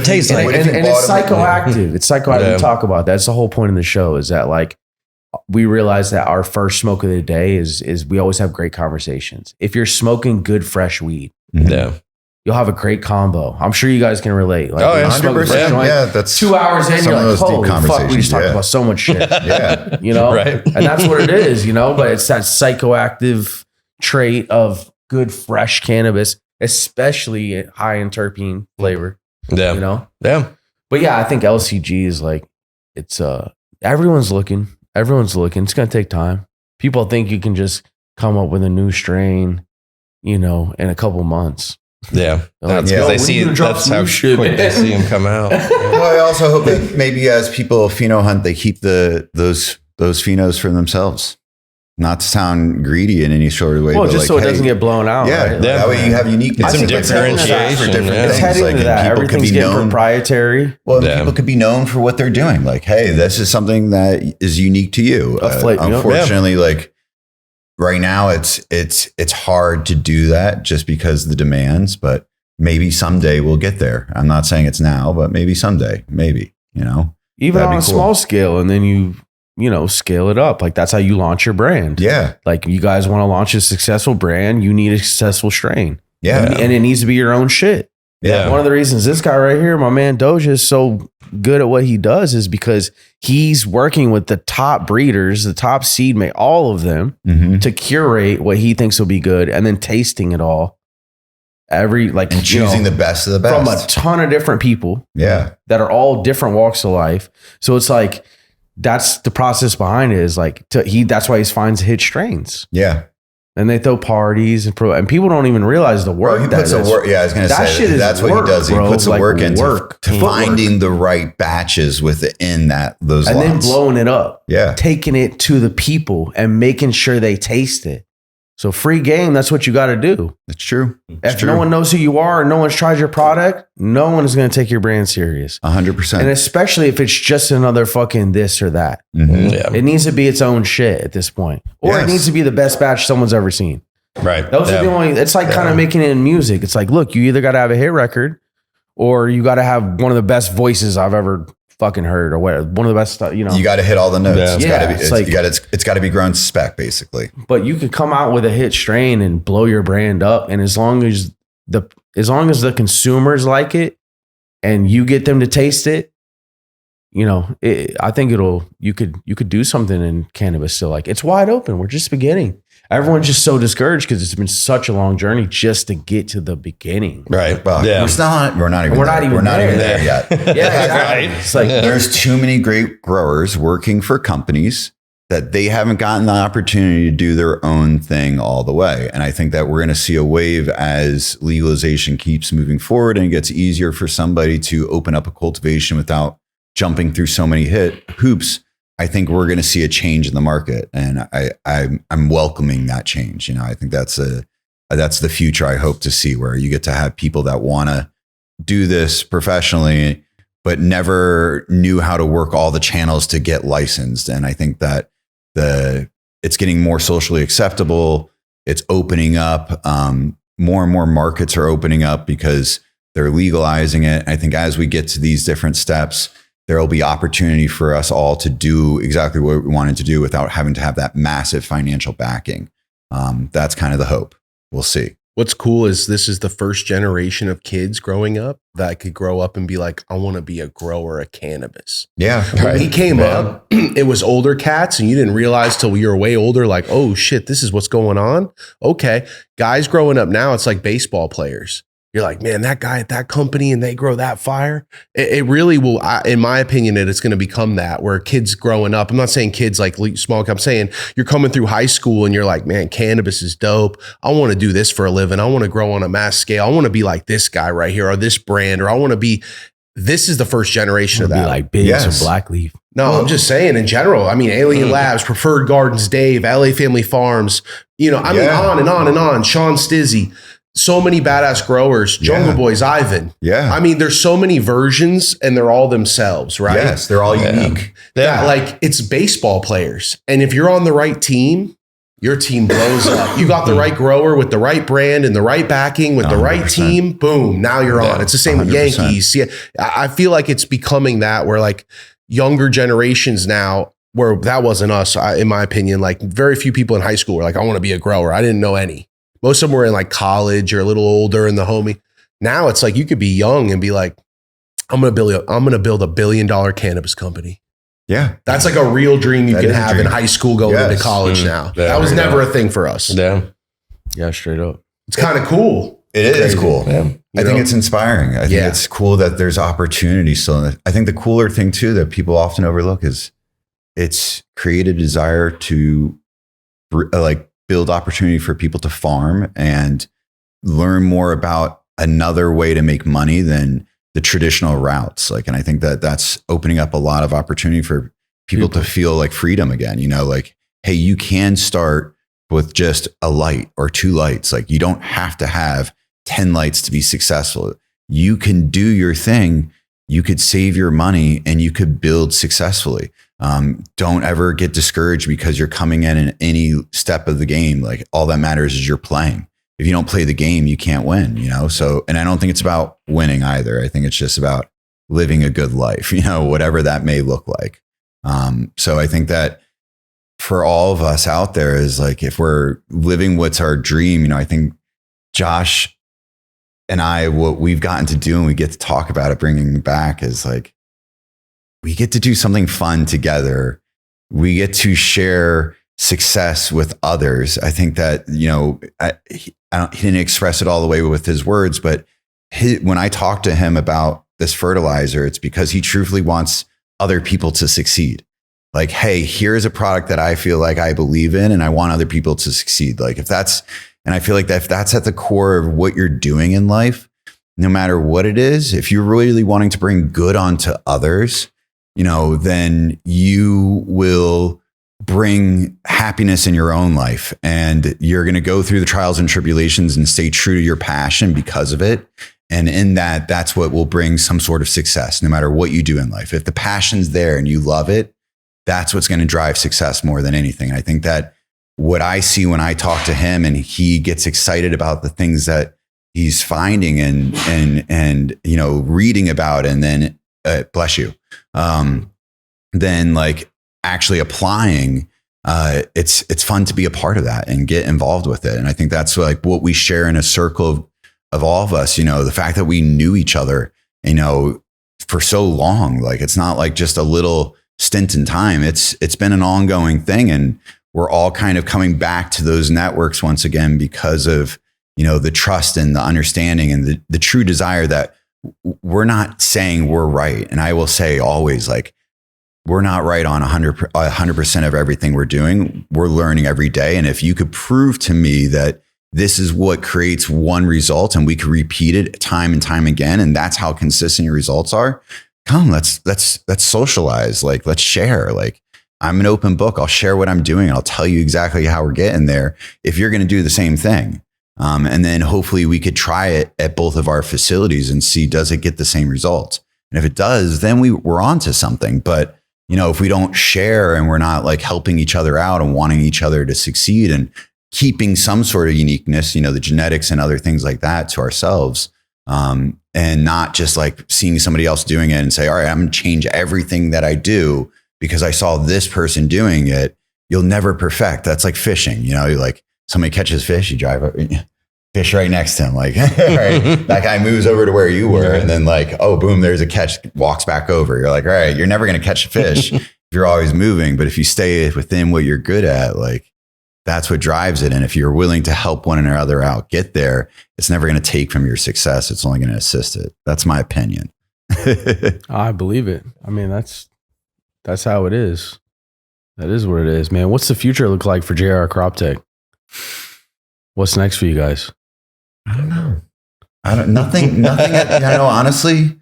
taste like? And it's psychoactive. It's psychoactive. We talk about that. That's the whole point of the show, is that like we realize that our first smoke of the day is we always have great conversations. If you're smoking good fresh weed, you'll have a great combo. I'm sure you guys can relate. Like, 100%. Yeah, that's 2 hours in, you're like, holy fuck, we just talked about so much shit. You know? Right. And that's what it is, you know? But it's that psychoactive trait of good fresh cannabis, especially high in terpene flavor. Yeah. You know? Yeah. But yeah, I think LCG is like, it's everyone's looking. Everyone's looking. It's gonna take time. People think you can just come up with a new strain, you know, in a couple months. Yeah. That's because they see that's how quick they see them come out. Well, I also hope that maybe as people pheno hunt, they keep those phenos for themselves. Not to sound greedy in any sort of way. Well, but just like, so it doesn't get blown out. Yeah, right? that way you have uniqueness. It's some differentiation for different It's things. heading Like, to that. people could Everything's be getting known. proprietary. Well, people could be known for what they're doing. Like, hey, this is something that is unique to you. Unfortunately, like right now, it's hard to do that just because of the demands. But maybe someday we'll get there. I'm not saying it's now, but maybe someday. Maybe, you know, even on a small scale, and then you know, scale it up. Like that's how you launch your brand. Yeah. Like you guys want to launch a successful brand, you need a successful strain. Yeah. And it needs to be your own shit. Yeah. One of the reasons this guy right here, my man Doja, is so good at what he does is because he's working with the top breeders, the top seed mate, all of them to curate what he thinks will be good and then tasting it all. And choosing the best of the best from a ton of different people. Yeah. That are all different walks of life. So it's like, that's the process behind it, is like that's why he finds hit strains. Yeah. And they throw parties and people don't even realize the work. He puts the work. Yeah, I was going to say that's what he does. He puts the work into finding the right batches within those and lots. then blowing it up. Yeah, taking it to the people and making sure they taste it. So free game. That's what you got to do. It's true. If no one knows who you are, and no one's tried your product, no one is going to take your brand serious. 100%. And especially if it's just another fucking this or that. Yeah. It needs to be its own shit at this point. Or it needs to be the best batch someone's ever seen. Right. Those are the only, it's like kind of making it in music. It's like, look, you either got to have a hit record or you got to have one of the best voices I've ever fucking heard, or whatever. One of the best, you know. You got to hit all the notes. Yeah. It's got to be grown spec, basically. But you could come out with a hit strain and blow your brand up. And as long as the consumers like it and you get them to taste it, you know, I think you could do something in cannabis still. Like, it's wide open. We're just beginning. Everyone's just so discouraged because it's been such a long journey just to get to the beginning. Right. Well, we're not even there yet. Yeah, exactly. It's like there's too many great growers working for companies that they haven't gotten the opportunity to do their own thing all the way. And I think that we're going to see a wave as legalization keeps moving forward and it gets easier for somebody to open up a cultivation without jumping through so many hoops. I think we're going to see a change in the market, and I'm welcoming that change. You know, I think that's the future I hope to see, where you get to have people that want to do this professionally, but never knew how to work all the channels to get licensed. And I think that it's getting more socially acceptable. It's opening up. More and more markets are opening up because They're legalizing it. I think as we get to these different steps, there will be opportunity for us all to do exactly what we wanted to do without having to have that massive financial backing. That's kind of the hope. We'll see. What's cool is this is the first generation of kids growing up that could grow up and be like, I want to be a grower of cannabis. Yeah. When we came up, it was older cats, and you didn't realize till you were way older, like, oh shit, this is what's going on. Okay. Guys growing up now, it's like baseball players. You're like, man, that guy at that company and they grow that fire. It really will, in my opinion, it's going to become that where kids growing up, I'm not saying kids like small, I'm saying you're coming through high school and you're like, man, cannabis is dope. I want to do this for a living. I want to grow on a mass scale. I want to be like this guy right here or this brand, or I want to be, this is the first generation of that. Be like Biggs or Blackleaf. No, I'm just saying in general. I mean, Alien Labs, Preferred Gardens, Dave, LA Family Farms, you know, I mean, on and on and on. Sean Stizzy. So many badass growers, Jungle Boys, Ivan. Yeah. I mean, there's so many versions and they're all themselves, right? Yes, they're all unique. Yeah. Like it's baseball players. And if you're on the right team, your team blows up. You got the right grower with the right brand and the right backing with the 100%. Right team. Boom. Now you're on. It's the same 100%. With Yankees. Yeah. I feel like it's becoming that where like younger generations now, where that wasn't us, in my opinion, like very few people in high school were like, I want to be a grower. I didn't know any. Most of them were in like college or a little older in the homie. Now it's like you could be young and be like, I'm gonna build $1 billion cannabis company. Yeah. That's like a real dream you can have in high school going into college now. Yeah, that was never a thing for us. Yeah. Yeah, straight up. It's kind of cool. It is cool. Yeah. I think it's inspiring. I think it's cool that there's opportunity still. I think the cooler thing too that people often overlook is it's created a desire to like build opportunity for people to farm and learn more about another way to make money than the traditional routes. Like, and I think that that's opening up a lot of opportunity for people to feel like freedom again, you know, like, hey, you can start with just a light or 2 lights. Like you don't have to have 10 lights to be successful. You can do your thing. You could save your money and you could build successfully. Don't ever get discouraged because you're coming in any step of the game. Like all that matters is you're playing. If you don't play the game, you can't win, you know? So, and I don't think it's about winning either. I think it's just about living a good life, you know, whatever that may look like. So I think that for all of us out there is like, if we're living what's our dream, you know, I think Josh and I, what we've gotten to do and we get to talk about it, bringing it back is like, we get to do something fun together. We get to share success with others. I think that, you know, he didn't express it all the way with his words, but when I talk to him about this fertilizer, it's because he truthfully wants other people to succeed. Like, hey, here's a product that I feel like I believe in and I want other people to succeed. Like if that's, and I feel like that if that's at the core of what you're doing in life, no matter what it is, if you're really wanting to bring good onto others, you know, then you will bring happiness in your own life and you're going to go through the trials and tribulations and stay true to your passion because of it. And in that, that's what will bring some sort of success, no matter what you do in life. If the passion's there and you love it, that's what's going to drive success more than anything. And I think that what I see when I talk to him and he gets excited about the things that he's finding and you know, reading about, and then bless you. Then like actually applying, it's fun to be a part of that and get involved with it. And I think that's like what we share in a circle of all of us, you know, the fact that we knew each other, you know, for so long. Like it's not like just a little stint in time. It's been an ongoing thing, and we're all kind of coming back to those networks once again because of, you know, the trust and the understanding and the true desire that we're not saying we're right. And I will say always, like, we're not right on 100% of everything we're doing. We're learning every day. And if you could prove to me that this is what creates one result and we could repeat it time and time again, and that's how consistent your results are, come, let's socialize. Like, let's share. Like, I'm an open book. I'll share what I'm doing and I'll tell you exactly how we're getting there if you're going to do the same thing. And then hopefully we could try it at both of our facilities and see, does it get the same results? And if it does, then we're on to something. But, you know, if we don't share and we're not like helping each other out and wanting each other to succeed and keeping some sort of uniqueness, you know, the genetics and other things like that to ourselves, and not just like seeing somebody else doing it and say, all right, I'm going to change everything that I do because I saw this person doing it. You'll never perfect. That's like fishing. You know, you're like somebody catches fish, you drive up, fish right next to him. Like, all right, that guy moves over to where you were. And then like, oh, boom, there's a catch, walks back over. You're like, all right, you're never going to catch a fish if you're always moving. But if you stay within what you're good at, like that's what drives it. And if you're willing to help one another out, get there, it's never going to take from your success. It's only going to assist it. That's my opinion. I believe it. I mean, that's how it is. That is what it is, man. What's the future look like for JR Croptech? What's next for you guys? I don't know. Nothing. Honestly,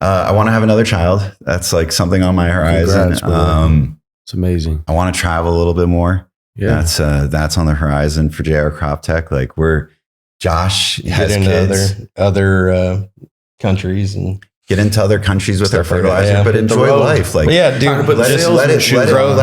I want to have another child. That's like something on my horizon. Congrats, it's amazing. I want to travel a little bit more. Yeah. That's on the horizon for JR Croptech. Like Josh has kids. Other countries and get into other countries with our fertilizer, yeah. but enjoy life. Like, yeah, dude, let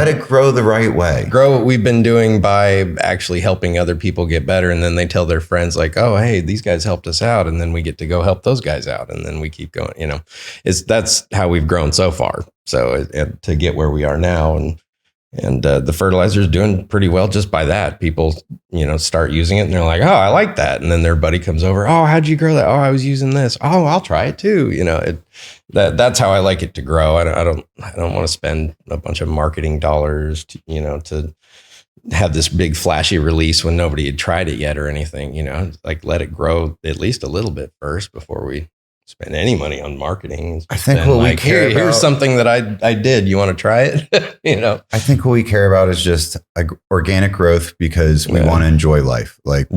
it grow the right way. Grow what we've been doing by actually helping other people get better. And then they tell their friends like, oh, hey, these guys helped us out. And then we get to go help those guys out. And then we keep going, you know, that's how we've grown so far. So to get where we are now and the fertilizer is doing pretty well just by that. People, you know, start using it and they're like, oh, I like that. And then their buddy comes over. Oh, how'd you grow that? Oh, I was using this. Oh, I'll try it too. You know, that's how I like it to grow. I don't want to spend a bunch of marketing dollars to have this big flashy release when nobody had tried it yet or anything, you know, like let it grow at least a little bit first before we spend any money on marketing. I think what we care about, here's something that I did. You want to try it? You know, I think what we care about is just organic growth because we want to enjoy life. Like,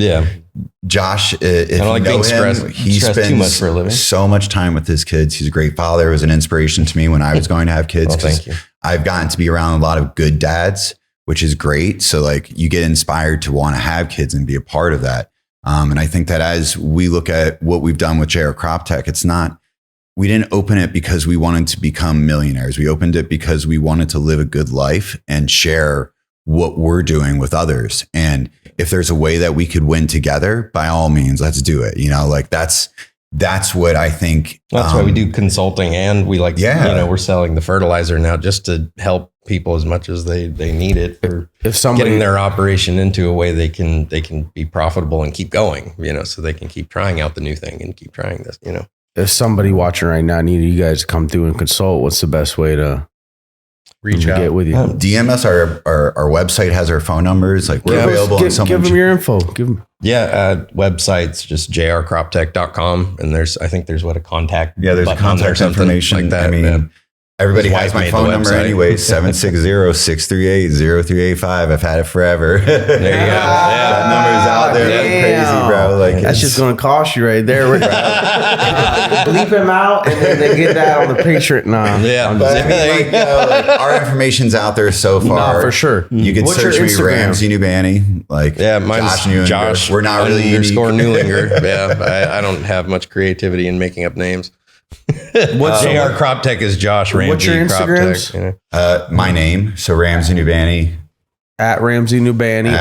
Josh, if you know him, he spends too much for a living. So much time with his kids. He's a great father. He was an inspiration to me when I was going to have kids. Because I've gotten to be around a lot of good dads, which is great. So like you get inspired to want to have kids and be a part of that. And I think that as we look at what we've done with JR Croptech, we didn't open it because we wanted to become millionaires. We opened it because we wanted to live a good life and share what we're doing with others. And if there's a way that we could win together, by all means, let's do it. You know, like that's what I think. That's why we do consulting and we we're selling the fertilizer now just to help people as much as they need it for getting their operation into a way they can be profitable and keep going, you know, so they can keep trying out the new thing and keep trying this, you know. If somebody watching right now needed you guys to come through and consult, what's the best way to reach out, get with you? DM us. Our website has our phone numbers. Like we're available. Give them your info. Give them. Yeah, website's just jrcroptech.com, and I think there's a contact. Yeah, there's a contact information like that. I mean, everybody has my phone number anyway, 760-638-0385. I've had it forever. There you go. That number's out there like crazy, bro. Like that's just going to cost you right there. Bleep him out and then they get that on the picture. Nah. Yeah. But I mean, our information's out there so far. Nah, for sure. You can search me Ramsey Nubani. Like, mine's Josh. We're not really _Newlinger. Yeah. I don't have much creativity in making up names. What's JR Croptech is Josh Ramsey. What's your Instagrams? Croptech, my name. So Ramsey Nubani. At Ramsey Nubani.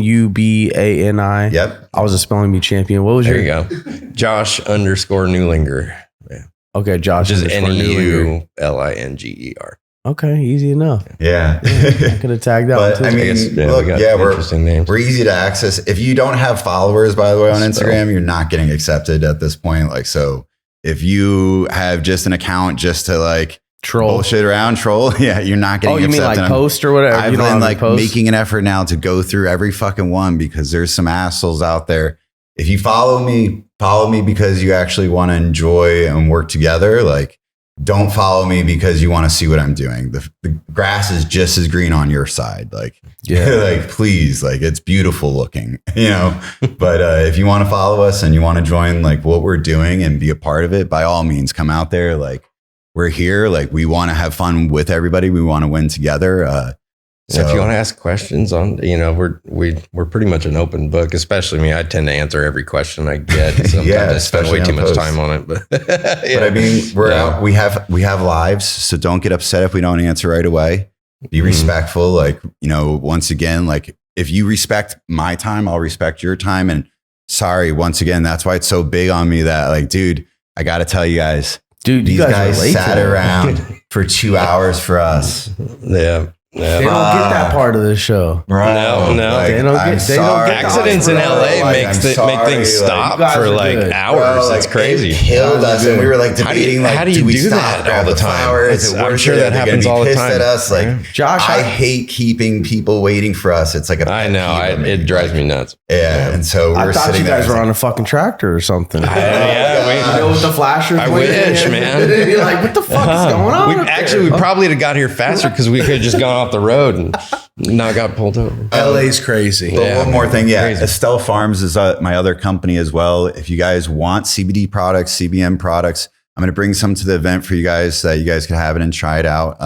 RAMSEYNUBANI. Yep. I was a spelling bee champion. What was there? There you go. Josh _Newlinger. Yeah. Okay, Josh is NEULINGER. Okay, easy enough. Yeah. I could have tagged that but, one too. I mean, we're easy to access. If you don't have followers, by the way, on Instagram, you're not getting accepted at this point. Like, so if you have just an account just to like bullshit around, troll, you're not getting accepted. Oh, you mean like post or whatever? I've been like making an effort now to go through every fucking one because there's some assholes out there. If you follow me because you actually want to enjoy and work together. Like, don't follow me because you want to see what I'm doing. The grass is just as green on your side. Like, like, please, like, it's beautiful looking, you know, but if you want to follow us and you want to join like what we're doing and be a part of it, by all means, come out there. Like, we're here. Like, we want to have fun with everybody. We want to win together. So if you want to ask questions on, you know, we're pretty much an open book, especially me. I tend to answer every question I get. Sometimes I spend way too much time on it, but but I mean, we're out. We have lives, so don't get upset if we don't answer right away. Be respectful. Like, you know, once again, like if you respect my time, I'll respect your time. And sorry, once again, that's why it's so big on me that like, dude, I got to tell you guys, dude, these guys sat around for 2 hours for us. Yeah. They don't get that part of the show. Bro, No. like, They don't get Accidents in LA make things stop for like hours. Bro, it's crazy. It killed us, and we were like debating, how do you we do stop, that grab all the the time? flowers? I'm sure that happens all the time. At us, like Josh, I hate keeping people waiting for us. It's like a I know. It drives me nuts. Yeah, and so I we're thought sitting you guys there. were on a fucking tractor or something. You know, with the flashers. I wish, man. You're like, what the fuck is going on? We probably have got here faster because we could have just gone off the road and not got pulled over. LA's crazy. But one more thing, Crazy. Estelle Farms is my other company as well. If you guys want CBD products, CBM products, I'm going to bring some to the event for you guys so that you guys can have it and try it out.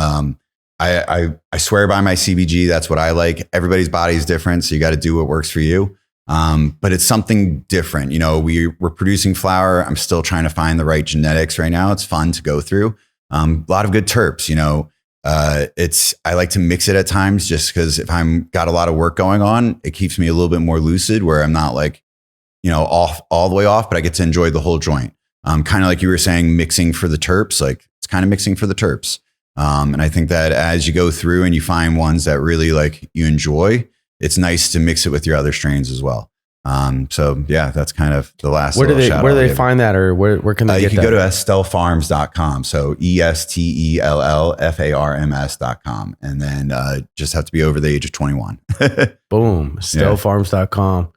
I swear by my CBG. That's what I like. Everybody's body is different, so you got to do what works for you. But it's something different. You know, we're producing flower. I'm still trying to find the right genetics right now. It's fun to go through. A lot of good terps, you know. I like to mix it at times just because if I'm got a lot of work going on, it keeps me a little bit more lucid where I'm not like, you know, off all the way off, but I get to enjoy the whole joint. Kind of like you were saying, mixing for the terps, like it's kind of mixing for the terps. And I think that as you go through and you find ones that really like you enjoy, it's nice to mix it with your other strains as well. So yeah, that's kind of the last. Where do they find that, or where can they get that? You can go to estellefarms.com. So ESTELLFARMS.com. And then just have to be over the age of 21. Boom. Estellefarms.com.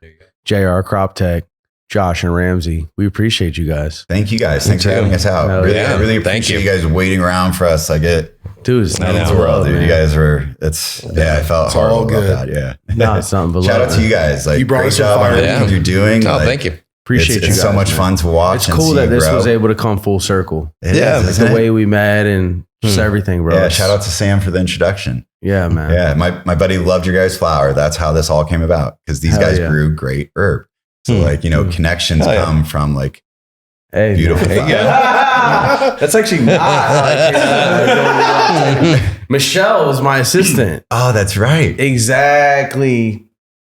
JR Croptech, Josh and Ramsey. We appreciate you guys. Thank you guys. Thanks for having us out. I really appreciate you guys waiting around for us. Like it. Dude, it's not the world, dude. Man. You guys were, I felt horrible about that. Yeah. No, it's something below. Shout out to you guys. Like, you brought great us job on everything you're doing. Oh, like, thank you. Appreciate you guys. It's so much fun to watch. It's cool that this was able to come full circle. It's the way we met and just everything, bro. Yeah, shout out to Sam for the introduction. Yeah, man. Yeah, my buddy loved your guys' flower. That's how this all came about because these guys grew great herb. So like, you know, connections come from like beautiful flower. That's actually not. Michelle was my assistant. Oh, that's right. Exactly.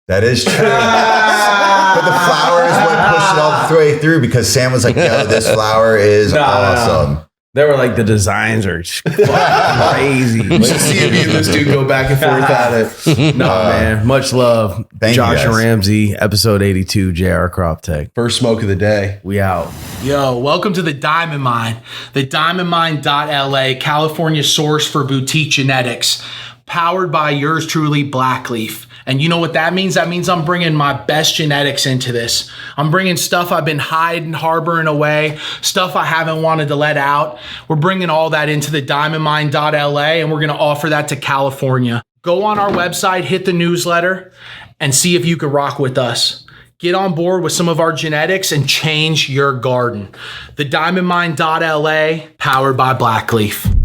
That is true. But the flower is what pushed it all the way through because Sam was like, yo, this flower is awesome. No. They were like, the designs are crazy. Let's just see if you and this dude go back and forth at it. No, man. Much love. Josh and Ramsey, episode 82, JR Croptech. First smoke of the day. We out. Yo, welcome to the Diamond Mine. The DiamondMine.LA, California source for boutique genetics. Powered by yours truly, Blackleaf. And you know what that means? That means I'm bringing my best genetics into this. I'm bringing stuff I've been hiding, harboring away, stuff I haven't wanted to let out. We're bringing all that into the DiamondMine.LA, and we're going to offer that to California. Go on our website, hit the newsletter, and see if you can rock with us. Get on board with some of our genetics and change your garden. The DiamondMine.LA, powered by Blackleaf.